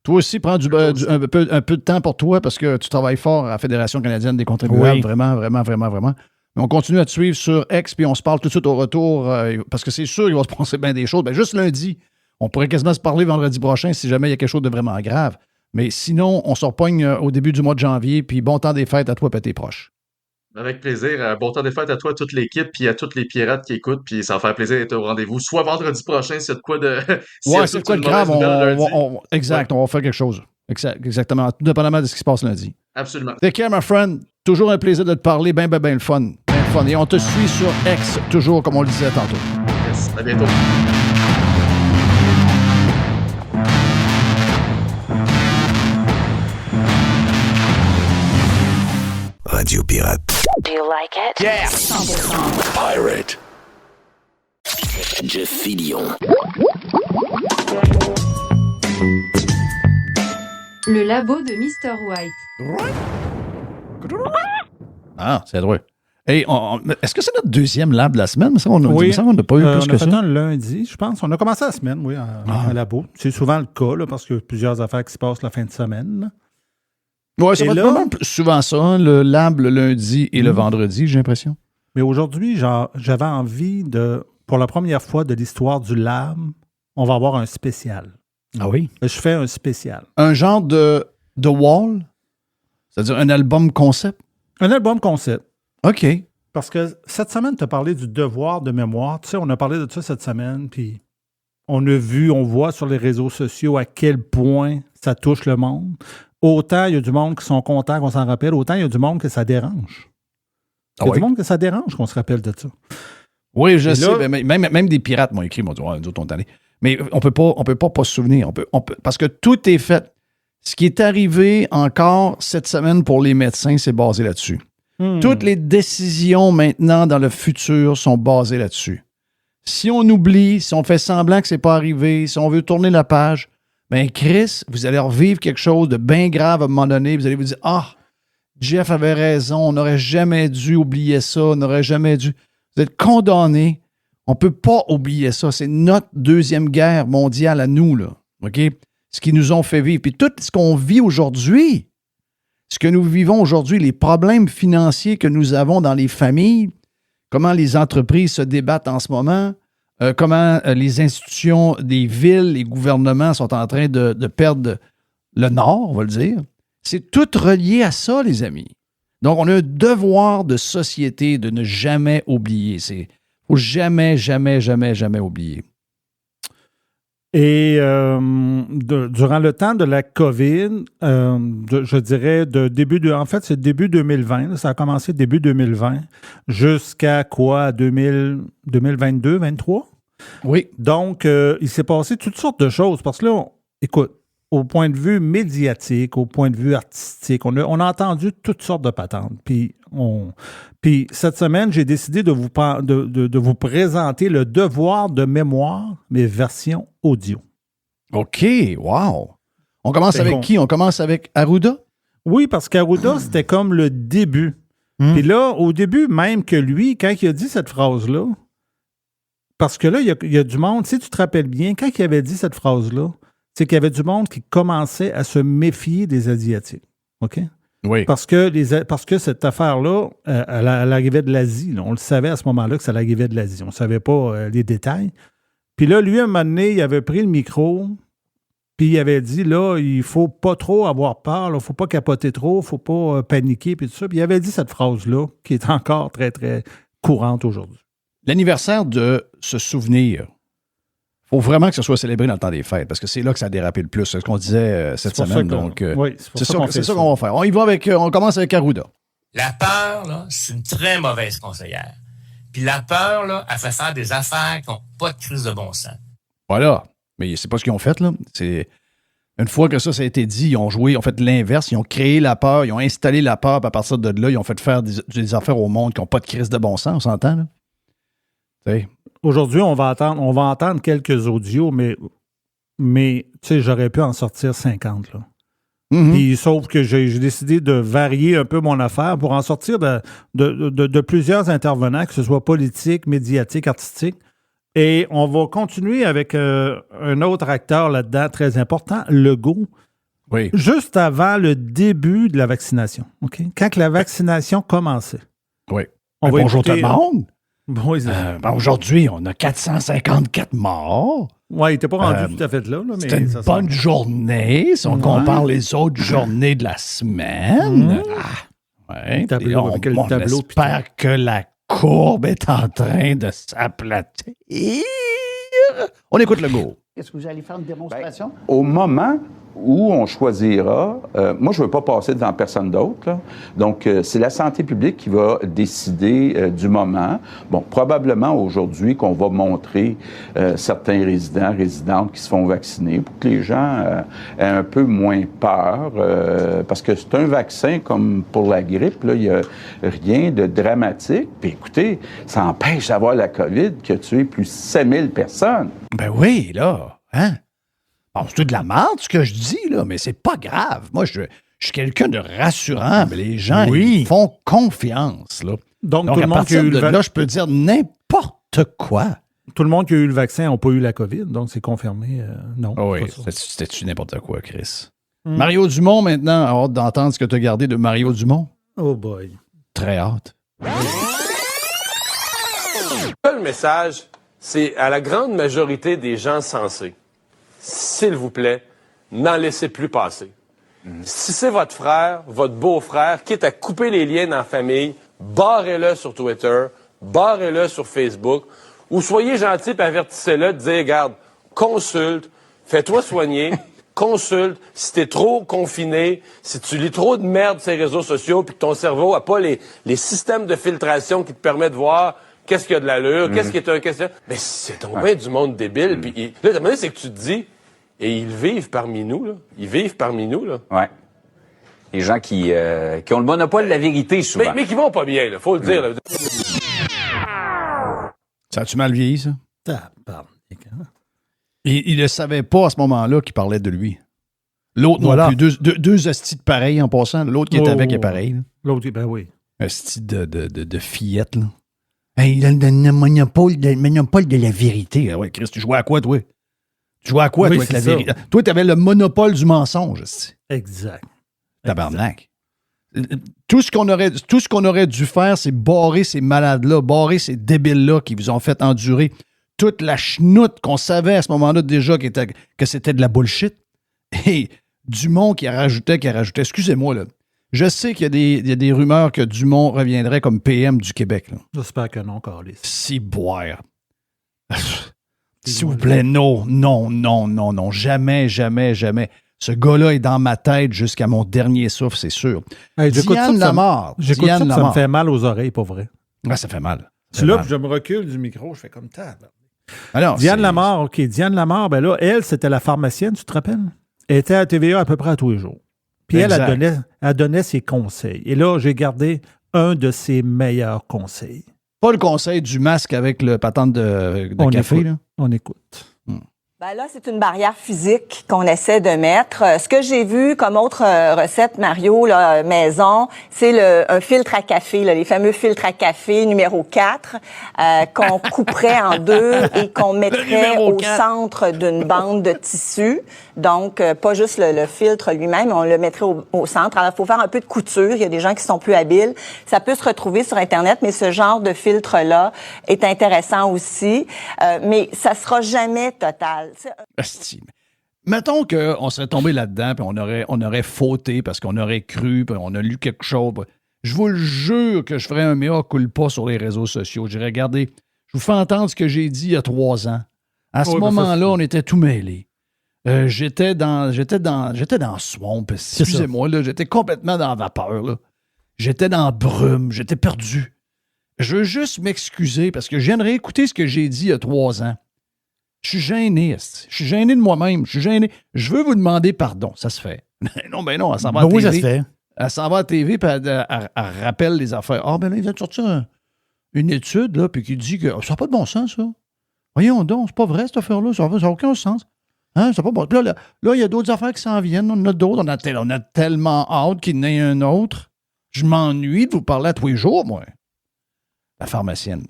Toi aussi, prends un peu de temps pour toi parce que tu travailles fort à la Fédération canadienne des contribuables. Oui. Vraiment, vraiment, vraiment, vraiment. Mais on continue à te suivre sur X, puis on se parle tout de suite au retour parce que c'est sûr qu'il va se passer bien des choses. Ben, juste lundi, on pourrait quasiment se parler vendredi prochain si jamais il y a quelque chose de vraiment grave. Mais sinon, on se repogne au début du mois de janvier, puis bon temps des fêtes à toi et tes proches. Avec plaisir. Bon temps des fêtes à toi, à toute l'équipe, puis à toutes les pirates qui écoutent, puis ça va faire plaisir d'être au rendez-vous. Soit vendredi prochain, s'il y a de quoi de... s'il y a Ouais, c'est toute quoi de une mauvaise grave? nouvelle lundi. Exact, on va faire quelque chose. Exactement, tout dépendamment de ce qui se passe lundi. Absolument. Take care, my friend. Toujours un plaisir de te parler. Ben le fun. Ben le fun. Et on te suit sur X, toujours comme on le disait tantôt. Yes. À bientôt. Radio Pirate. Do you like it? Yeah. 100%. Pirate. Jeff Fillion. Le labo de Mr. White. Ah, c'est drôle. Hey, est-ce que c'est notre deuxième lab de la semaine? On n'a pas eu plus on que a ça. fait un lundi, je pense. On a commencé la semaine, oui, en labo. C'est souvent le cas, là, parce qu'il y a plusieurs affaires qui se passent la fin de semaine. Là. Oui, ça Et va là- être vraiment souvent ça, le lab le lundi et le vendredi, j'ai l'impression. Mais aujourd'hui, j'avais envie de, pour la première fois de l'histoire du lab, on va avoir un spécial. Ah oui? Je fais un spécial. Un genre de wall? C'est-à-dire un album concept? Un album concept. OK. Parce que cette semaine, tu as parlé du devoir de mémoire. Tu sais, on a parlé de ça cette semaine, puis on voit sur les réseaux sociaux à quel point ça touche le monde. Autant il y a du monde qui sont contents qu'on s'en rappelle, autant il y a du monde que ça dérange. Il y a du monde que ça dérange qu'on se rappelle de ça. Oui, je Et sais. là- Mais même des pirates m'ont écrit, m'ont dit, ouais, nous autres, on est allés. Mais on peut pas se souvenir. Parce que tout est fait. Ce qui est arrivé encore cette semaine pour les médecins, c'est basé là-dessus. Toutes les décisions maintenant dans le futur sont basées là-dessus. Si on oublie, si on fait semblant que c'est pas arrivé, si on veut tourner la page, ben Chris, vous allez revivre quelque chose de bien grave à un moment donné. Vous allez vous dire, ah, Jeff avait raison, on n'aurait jamais dû oublier ça, on n'aurait jamais dû. Vous êtes condamnés. On ne peut pas oublier ça. C'est notre deuxième guerre mondiale à nous, là. OK? Ce qu'ils nous ont fait vivre. Puis tout ce qu'on vit aujourd'hui, ce que nous vivons aujourd'hui, les problèmes financiers que nous avons dans les familles, comment les entreprises se débattent en ce moment, comment les institutions des villes, les gouvernements sont en train de perdre le nord, on va le dire. C'est tout relié à ça, les amis. Donc, on a un devoir de société de ne jamais oublier. Il faut jamais, jamais, jamais, jamais oublier. Et durant le temps de la COVID, je dirais c'est début 2020, là, ça a commencé début 2020, jusqu'à quoi, 2022, 2023? Oui. Donc, il s'est passé toutes sortes de choses, parce que là, écoute, au point de vue médiatique, au point de vue artistique, on a entendu toutes sortes de patentes. Puis cette semaine, j'ai décidé de vous présenter le devoir de mémoire, mais version audio. OK, wow. On commence C'est avec bon. qui? On commence avec Arruda? Oui, parce qu'Arruda, c'était comme le début. Puis là, au début, même que lui, quand il a dit cette phrase-là, parce que là, il y a du monde, si tu te rappelles bien, quand il avait dit cette phrase-là, c'est qu'il y avait du monde qui commençait à se méfier des Asiatiques. OK? Oui. Parce que cette affaire-là, elle arrivait de l'Asie. Là. On le savait à ce moment-là que ça arrivait de l'Asie. On ne savait pas les détails. Puis là, lui, à un moment donné, il avait pris le micro, puis il avait dit, là, il ne faut pas trop avoir peur, il ne faut pas capoter trop, il ne faut pas paniquer, puis tout ça. Puis il avait dit cette phrase-là, qui est encore très, très courante aujourd'hui. L'anniversaire de se souvenir, il faut vraiment que ce soit célébré dans le temps des fêtes, parce que c'est là que ça a dérapé le plus. C'est ce qu'on disait cette C'est pour semaine. ça que- Donc, oui, c'est pour ça qu'on fait c'est ça ça. qu'on va faire. On commence avec Arruda. La peur, là, c'est une très mauvaise conseillère. Puis la peur, là, elle fait faire des affaires qui n'ont pas de crise de bon sens. Voilà. Mais c'est pas ce qu'ils ont fait, là. C'est... Une fois que ça a été dit, ils ont fait l'inverse, ils ont créé la peur, ils ont installé la peur, puis à partir de là, ils ont fait faire des affaires au monde qui n'ont pas de crise de bon sens, on s'entend, là? T'sais. Aujourd'hui, on va entendre quelques audios, mais tu sais, j'aurais pu en sortir 50, là. Mm-hmm. Puis, sauf que j'ai décidé de varier un peu mon affaire pour en sortir de plusieurs intervenants, que ce soit politique, médiatique, artistique. Et on va continuer avec un autre acteur là-dedans très important, Legault. Oui. Juste avant le début de la vaccination. OK? Quand la vaccination commençait. Oui. On va bonjour tout écouter, le monde. Oui, Aujourd'hui, on a 454 morts. il n'était pas rendu tout à fait là. Mais c'était une bonne journée, si on compare les autres journées de la semaine. Ouais. On espère que la courbe est en train de s'aplatir. On écoute le go. Est-ce que vous allez faire une démonstration? Au moment où on choisira, moi, je ne veux pas passer devant personne d'autre, là. Donc, c'est la santé publique qui va décider du moment. Bon, probablement aujourd'hui qu'on va montrer certains résidents, résidentes qui se font vacciner pour que les gens aient un peu moins peur, parce que c'est un vaccin comme pour la grippe, là, il n'y a rien de dramatique. Puis écoutez, ça empêche d'avoir la COVID qui a tué plus de 7000 personnes. Ben oui, là, hein? Bon, c'est de la merde, ce que je dis, là, mais c'est pas grave. Moi, je suis quelqu'un de rassurant, mais les gens, ils font confiance, là. Donc tout tout le monde qui a eu le là, je peux dire n'importe quoi. Tout le monde qui a eu le vaccin n'a pas eu la COVID, donc c'est confirmé. Non. Oh oui, c'était-tu n'importe quoi, Chris? Mario Dumont, maintenant, a hâte d'entendre ce que tu as gardé de Mario Dumont. Oh boy. Très hâte. Le message, c'est à la grande majorité des gens sensés. S'il vous plaît, n'en laissez plus passer. Si c'est votre frère, votre beau-frère, quitte à couper les liens dans la famille, barrez-le sur Twitter, barrez-le sur Facebook, ou soyez gentil et avertissez-le de dire, regarde, consulte, fais-toi soigner, consulte, si t'es trop confiné, si tu lis trop de merde sur les réseaux sociaux puis que ton cerveau n'a pas les systèmes de filtration qui te permettent de voir qu'est-ce qu'il y a de l'allure, qu'est-ce qui est un question. Mais c'est donc bien du monde débile. Puis là, la manière, c'est que tu te dis, et ils vivent parmi nous, là. Ils vivent parmi nous, là. Ouais. Les gens qui ont le monopole de la vérité, souvent. Mais qui vont pas bien, là. Faut le dire, là. Ça a-tu mal vieilli, ça? Il ne savait pas à ce moment-là qu'il parlait de lui. L'autre non plus. Deux hosties de pareil en passant. L'autre qui est avec est pareil. Là. L'autre, ben oui. Hostie de fillette, là. Hey, il a le monopole de la vérité. Ouais, Chris, tu jouais à quoi, toi? Tu jouais à quoi, toi, avec la vérité? Toi, tu avais le monopole du mensonge. Exact. Tabarnak. Tout ce qu'on aurait dû faire, c'est barrer ces malades-là, barrer ces débiles-là qui vous ont fait endurer toute la chenoute qu'on savait à ce moment-là déjà que c'était de la bullshit. Et Dumont qui a rajouté. Excusez-moi, là. Je sais qu'il y a des rumeurs que Dumont reviendrait comme PM du Québec. Là. J'espère que non, Carlis. Si boire. S'il vous plaît, non. Jamais. Ce gars-là est dans ma tête jusqu'à mon dernier souffle, c'est sûr. Hey, Diane Lamar. J'écoute ça, ça me fait mal aux oreilles, pas vrai. Ah, ça fait mal. C'est là que je me recule du micro, je fais comme ça. Alors, Diane Lamar, OK. Diane Lamar, ben là, elle, c'était la pharmacienne, tu te rappelles? Elle était à TVA à peu près à tous les jours. Puis elle donnait ses conseils. Et là, j'ai gardé un de ses meilleurs conseils. Pas le conseil du masque avec le patente de café, là? On écoute. Ben là, c'est une barrière physique qu'on essaie de mettre. Ce que j'ai vu comme autre recette, Mario, là, maison, c'est un filtre à café, là, les fameux filtres à café numéro 4, qu'on couperait en deux et qu'on mettrait au centre d'une bande de tissu. Donc, pas juste le filtre lui-même, on le mettrait au centre. Alors, il faut faire un peu de couture. Il y a des gens qui sont plus habiles. Ça peut se retrouver sur Internet, mais ce genre de filtre-là est intéressant aussi. Mais ça sera jamais total. Asti. Mettons qu'on serait tombé là-dedans puis on aurait fauté parce qu'on aurait cru puis on a lu quelque chose. Je vous le jure que je ferais un mea culpa sur les réseaux sociaux. Je dirais, regardez, je vous fais entendre ce que j'ai dit il y a 3 ans. À ce moment-là, on était tout mêlés. J'étais dans swamp. Excusez-moi, là, j'étais complètement dans la vapeur. Là. J'étais dans la brume. J'étais perdu. Je veux juste m'excuser parce que je viens de réécouter ce que j'ai dit il y a 3 ans. Je suis gêné, esti. Je suis gêné de moi-même. Je suis gêné. Je veux vous demander pardon. Ça se fait. Non, elle s'en va à Oui, TV. ça se fait. Elle s'en va à TV puis elle rappelle les affaires. Ah, ben là, il vient de sortir une étude, là, puis qui dit que ça n'a pas de bon sens, ça. Voyons donc, c'est pas vrai, cette affaire-là. Ça n'a aucun sens. Hein, c'est pas bon. Puis là, il y a d'autres affaires qui s'en viennent. On en a d'autres. On a tellement hâte qu'il y en ait un autre. Je m'ennuie de vous parler à tous les jours, moi. La pharmacienne.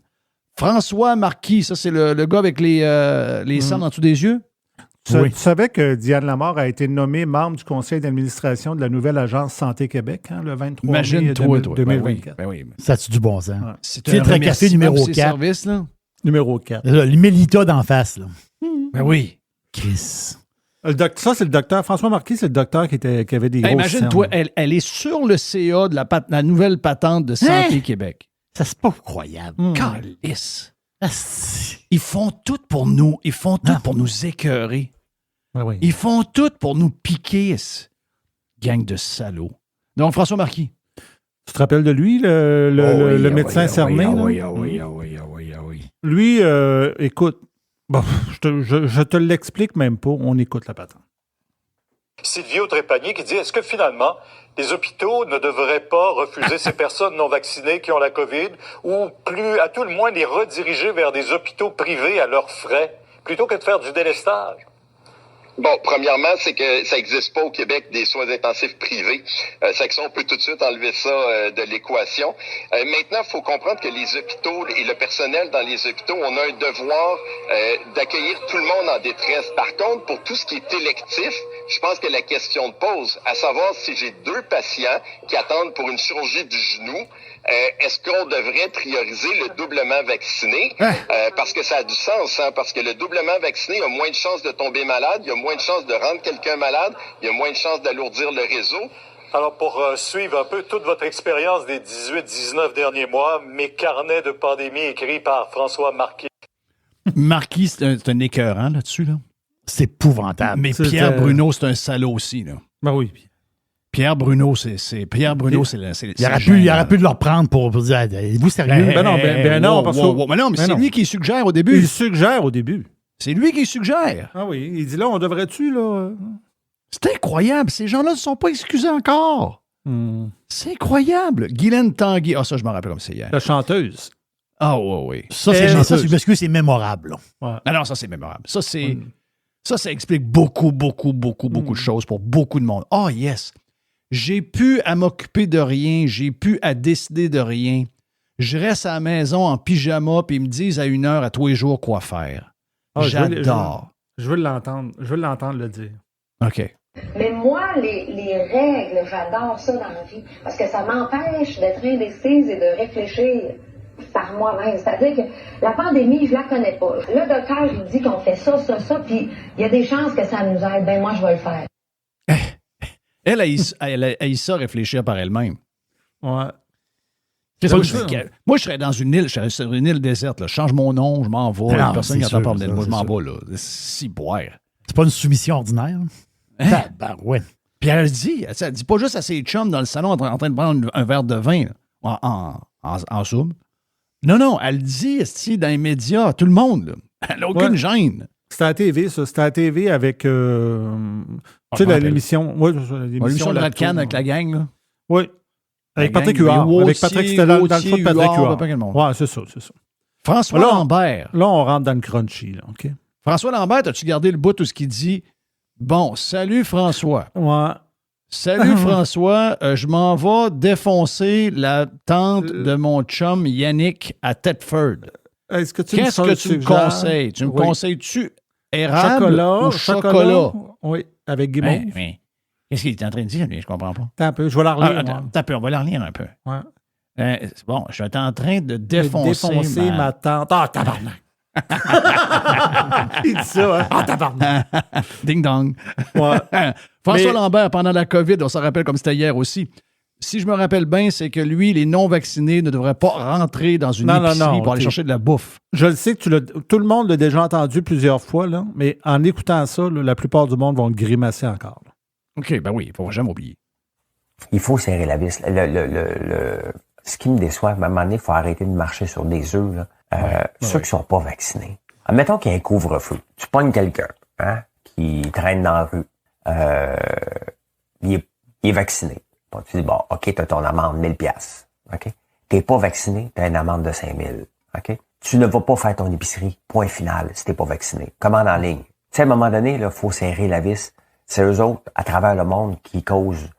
François Marquis, ça, c'est le gars avec les cernes en dessous des yeux? Tu savais que Diane Lamar a été nommée membre du conseil d'administration de la nouvelle agence Santé Québec, hein, le 23 mai 2024. Ben oui. Ça a-tu du bon sens? Ouais. C'est Filtre un à café remerciement numéro pour ses 4. services, là. Numéro 4. Là, le Mélita d'en face. Là. Ben oui. Chris. Ça, c'est le docteur. François Marquis, c'est le docteur qui avait des grosses imagine-toi, cernes. elle est sur le CA de la nouvelle patente de Santé Québec. Ça, c'est pas croyable. Calice. Ils font tout pour nous. Ils font tout pour nous écœurer. Ah oui. Ils font tout pour nous piquer. Gang de salauds. Donc, François Marquis. Tu te rappelles de lui, le médecin cerné? Oui. Lui, écoute, bon, je te l'explique même pas. On écoute la patente. Silvio Trépanier qui dit, est-ce que finalement, les hôpitaux ne devraient pas refuser ces personnes non vaccinées qui ont la COVID ou plus, à tout le moins, les rediriger vers des hôpitaux privés à leurs frais plutôt que de faire du délestage? Bon, premièrement, c'est que ça n'existe pas au Québec des soins intensifs privés. C'est que ça, on peut tout de suite enlever ça de l'équation. Maintenant, il faut comprendre que les hôpitaux et le personnel dans les hôpitaux, on a un devoir d'accueillir tout le monde en détresse. Par contre, pour tout ce qui est électif, je pense que la question de pose, à savoir si j'ai 2 patients qui attendent pour une chirurgie du genou, est-ce qu'on devrait prioriser le doublement vacciné? Parce que ça a du sens, hein, parce que le doublement vacciné a moins de chances de tomber malade, il y a moins de chances de rendre quelqu'un malade, il y a moins de chances d'alourdir le réseau. Alors, pour suivre un peu toute votre expérience des 18-19 derniers mois, mes carnets de pandémie écrits par François Marquis. Marquis, c'est un écœurant là-dessus, là. C'est épouvantable. Mais Pierre Bruno, c'est un salaud aussi, là. Ben oui. Pierre Bruno, c'est il aurait pu le reprendre pour dire, êtes-vous sérieux? Non, parce que... mais c'est lui qui suggère au début. Il suggère au début. C'est lui qui suggère. Ah oui, il dit là, on devrait-tu, là... C'est incroyable. Ces gens-là ne se sont pas excusés encore. C'est incroyable. Guylaine Tanguy. Ah, ça, je me rappelle comme c'est hier. La chanteuse. Ah, oui. Ça, c'est mémorable. Ouais. Ah non, ça, c'est mémorable. Ça, ça explique beaucoup de choses pour beaucoup de monde. Oh, yes. J'ai pu à m'occuper de rien. J'ai pu à décider de rien. Je reste à la maison en pyjama puis ils me disent à 1h à tous les jours quoi faire. J'adore. Je veux l'entendre. Je veux l'entendre le dire. OK. Mais moi, les règles, j'adore ça dans la vie parce que ça m'empêche d'être indécise et de réfléchir par moi-même. C'est-à-dire que la pandémie, je la connais pas. Le docteur, il dit qu'on fait ça, puis il y a des chances que ça nous aide. Ben moi, je vais le faire. Elle a ça réfléchir par elle-même. Ouais. Moi, je serais dans une île, sur une île déserte. Là. Je change mon nom, je m'en vais. Non, personne qui entend parler de moi, je m'en sûr. vais. Là. Si boire. C'est pas une soumission ordinaire. Ben ouais. Puis elle dit pas juste à ses chums dans le salon en train de prendre un verre de vin là, en zoom. Non, elle dit dans les médias à tout le monde. Là. Elle n'a aucune gêne. C'était à la TV, ça. C'était à la TV avec l'émission. Oui, l'émission de Radcan avec la gang, là. Oui. Avec Patrick Huard. Avec Patrick, c'était dans le show de Patrick Huard. Oui, c'est ça. François Lambert. Là, on rentre dans le crunchy, là, OK? François Lambert, as-tu gardé le bout de ce qu'il dit? Bon, salut François. Ouais. Salut François, je m'en vais défoncer la tente de mon chum Yannick à Thetford. Qu'est-ce que tu me conseilles? Tu me conseilles-tu érable ou chocolat? Oui, avec Guimauve. Qu'est-ce qu'il est en train de dire, lui? Je comprends pas. Attends un peu, je vais la relire. On va la relire un peu. Ouais. Bon, je suis en train de défoncer ma tante. Ah, tabarnak! Il dit ça, hein? Ah, tabarnak! Ding dong. Ouais. François Lambert, pendant la COVID, on s'en rappelle comme c'était hier aussi. Si je me rappelle bien, c'est que lui, les non-vaccinés ne devraient pas rentrer dans une épicerie pour aller chercher de la bouffe. Je le sais que tout le monde l'a déjà entendu plusieurs fois, là, mais en écoutant ça, là, la plupart du monde vont grimacer encore. Là. OK, ben oui, il ne faut jamais oublier. Il faut serrer la vis. Ce qui me déçoit, à un moment donné, il faut arrêter de marcher sur des œufs. Ceux qui ne sont pas vaccinés, Admettons qu'il y a un couvre-feu. Tu pognes quelqu'un, hein, qui traîne dans la rue. Il est vacciné. Bon, tu dis, bon, OK, t'as ton amende 1000 $. OK? T'es pas vacciné, t'as une amende de 5000. OK? Tu ne vas pas faire ton épicerie. Point final, si t'es pas vacciné. Commande en ligne. Tu sais, à un moment donné, il faut serrer la vis. C'est eux autres, à travers le monde, qui causent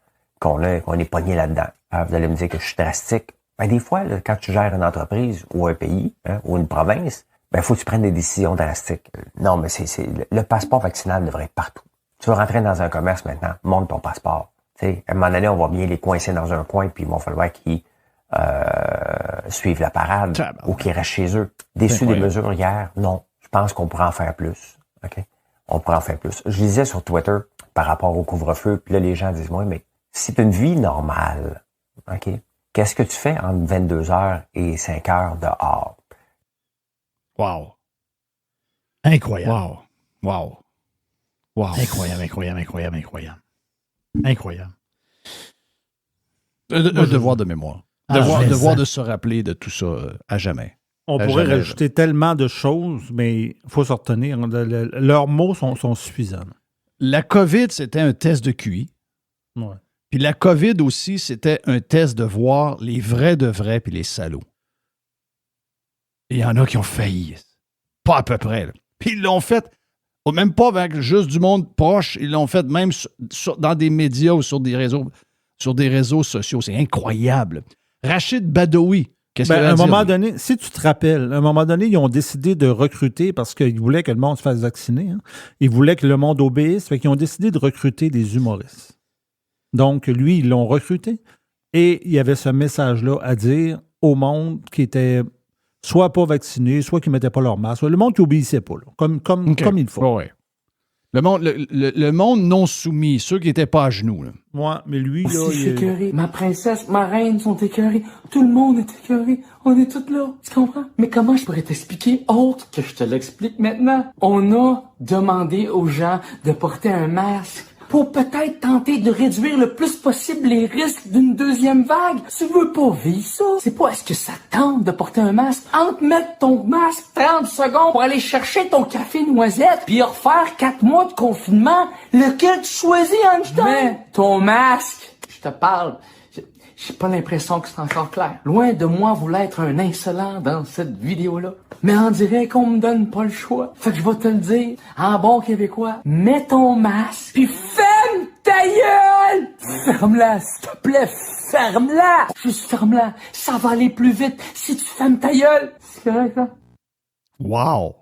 qu'on est pogné là-dedans. Alors, vous allez me dire que je suis drastique. Ben, des fois, là, quand tu gères une entreprise ou un pays, hein, ou une province, ben, faut que tu prennes des décisions drastiques. Non, mais le passeport vaccinal devrait être partout. Tu veux rentrer dans un commerce maintenant, montre ton passeport. Tu sais, à un moment donné, on va bien les coincer dans un coin, puis il va falloir qu'ils suivent la parade ou qu'ils restent chez eux. Déçu des mesures hier? Non. Je pense qu'on pourrait en faire plus. OK? On pourrait en faire plus. Je lisais sur Twitter par rapport au couvre-feu, puis là, les gens disent, moi, mais c'est une vie normale. OK? Qu'est-ce que tu fais entre 22h et 5h dehors? Wow. Incroyable. Wow. Wow. Wow. Incroyable, incroyable, incroyable, incroyable. Incroyable. Un devoir de mémoire. Devoir de se rappeler de tout ça à jamais. On pourrait rajouter tellement de choses, mais il faut se retenir. Leurs mots sont suffisants. La COVID, c'était un test de QI. Ouais. Puis la COVID aussi, c'était un test de voir les vrais de vrais puis les salauds. Il y en a qui ont failli. Pas à peu près. Là. Puis ils l'ont fait, même pas avec juste du monde proche, ils l'ont fait même dans des médias ou sur des réseaux sociaux. C'est incroyable. Rachid Badouri, qu'est-ce qu'il a à dire? À un moment donné, si tu te rappelles, à un moment donné, ils ont décidé de recruter parce qu'ils voulaient que le monde se fasse vacciner. Hein. Ils voulaient que le monde obéisse. Fait qu'ils ont décidé de recruter des humoristes. Donc, lui, ils l'ont recruté. Et il y avait ce message-là à dire au monde qui était soit pas vacciné, soit qui ne mettaient pas leur masque. Le monde qui obéissait pas, là, comme il faut. Ouais. Le monde non soumis, ceux qui n'étaient pas à genoux. Là. Ouais, mais lui, là, je suis écœuré. Ma princesse, ma reine sont écœurées. Tout le monde est écœuré. On est tous là. Tu comprends? Mais comment je pourrais t'expliquer autre que je te l'explique maintenant? On a demandé aux gens de porter un masque pour peut-être tenter de réduire le plus possible les risques d'une deuxième vague. Tu veux pas vivre ça? C'est pas est-ce que ça tente de porter un masque? Entre mettre ton masque 30 secondes pour aller chercher ton café noisette puis refaire 4 mois de confinement, lequel tu choisis, Einstein? Mets ton masque! Je te parle. J'ai pas l'impression que c'est encore clair. Loin de moi vouloir être un insolent dans cette vidéo-là. Mais on dirait qu'on me donne pas le choix. Fait que je vais te le dire, en bon québécois, mets ton masque, puis ferme ta gueule! Ferme-la, s'il te plaît, ferme-la! Juste ferme-la, ça va aller plus vite si tu fermes ta gueule! C'est correct, ça? Wow!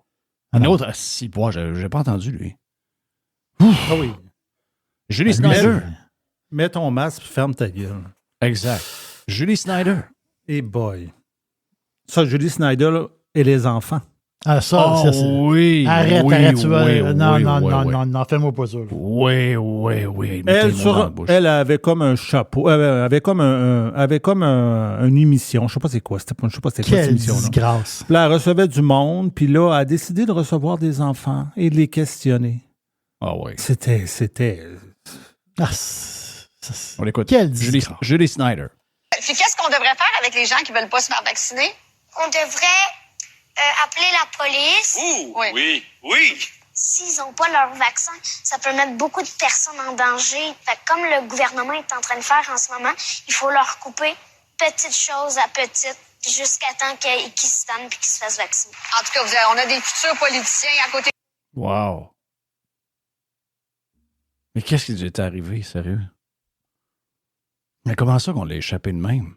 Un autre, j'ai pas entendu, lui. Ah oui. Julie Snyder. Mets ton masque, puis ferme ta gueule. Exact. Julie Snyder. Et boy. Ça, Julie Snyder, là, et les enfants. Ah, ça, ça oui. Arrête, tu vas. Non, fais-moi pas ça. Oui. Elle avait comme un chapeau. Elle avait comme une émission. Je sais pas c'est quoi. Je sais pas c'était quoi cette émission. Quelle disgrâce. Puis là, elle recevait du monde. Puis là, elle a décidé de recevoir des enfants et de les questionner. Ah oui. C'était. On l'écoute. Quelle Julie Snyder. Puis qu'est-ce qu'on devrait faire avec les gens qui veulent pas se faire vacciner? On devrait appeler la police. Oui. S'ils n'ont pas leur vaccin, ça peut mettre beaucoup de personnes en danger. Fait que comme le gouvernement est en train de faire en ce moment, il faut leur couper petite chose à petite jusqu'à temps qu'ils se tannent et qu'ils se fassent vacciner. En tout cas, on a des futurs politiciens à côté. Wow. Mais qu'est-ce qui lui est arrivé, sérieux? Mais comment ça qu'on l'a échappé de même?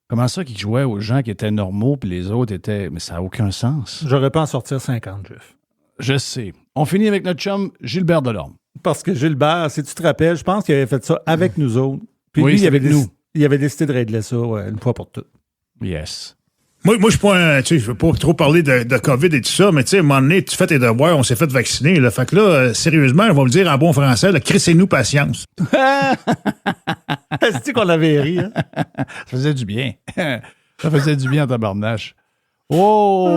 Comment ça qu'il jouait aux gens qui étaient normaux puis les autres étaient... Mais ça n'a aucun sens. J'aurais pas en sortir 50, Jeff. Je sais. On finit avec notre chum Gilbert Delorme. Parce que Gilbert, si tu te rappelles, je pense qu'il avait fait ça avec nous autres. Puis oui, lui, il avait décidé de régler ça une fois pour toutes. Yes. Moi, je suis pas je veux pas trop parler de COVID et tout ça, mais tu sais, à un moment donné, tu fais tes devoirs, on s'est fait vacciner, là. Fait que là, sérieusement, on va le dire en bon français, là, crissez-nous patience. C'est-tu qu'on avait ri, hein? Ça faisait du bien. Ça faisait du bien en tabarnache. Oh!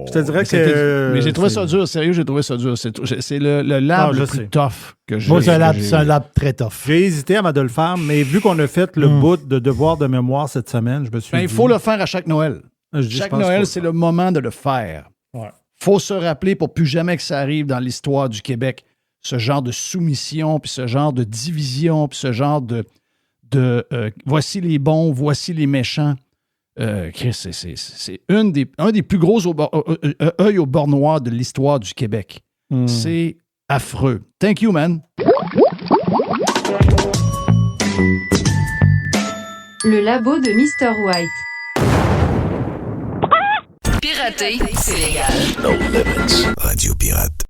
Je te dirais que... Mais j'ai trouvé ça dur, sérieux, j'ai trouvé ça dur. C'est le lab le plus tough que j'ai. Moi, c'est un lab très tough. J'ai hésité avant de le faire, mais vu qu'on a fait le bout de devoir de mémoire cette semaine, je me suis dit... Il faut le faire à chaque Noël. Chaque Noël, c'est le moment de le faire. Ouais. Faut se rappeler pour plus jamais que ça arrive dans l'histoire du Québec, ce genre de soumission, puis ce genre de division, puis ce genre de voici les bons, voici les méchants. Chris, c'est un des plus gros œils au bord noir de l'histoire du Québec. C'est affreux. Thank you, man. Le labo de Mr. White. Pirater, c'est légal. No limits. Radio Pirate.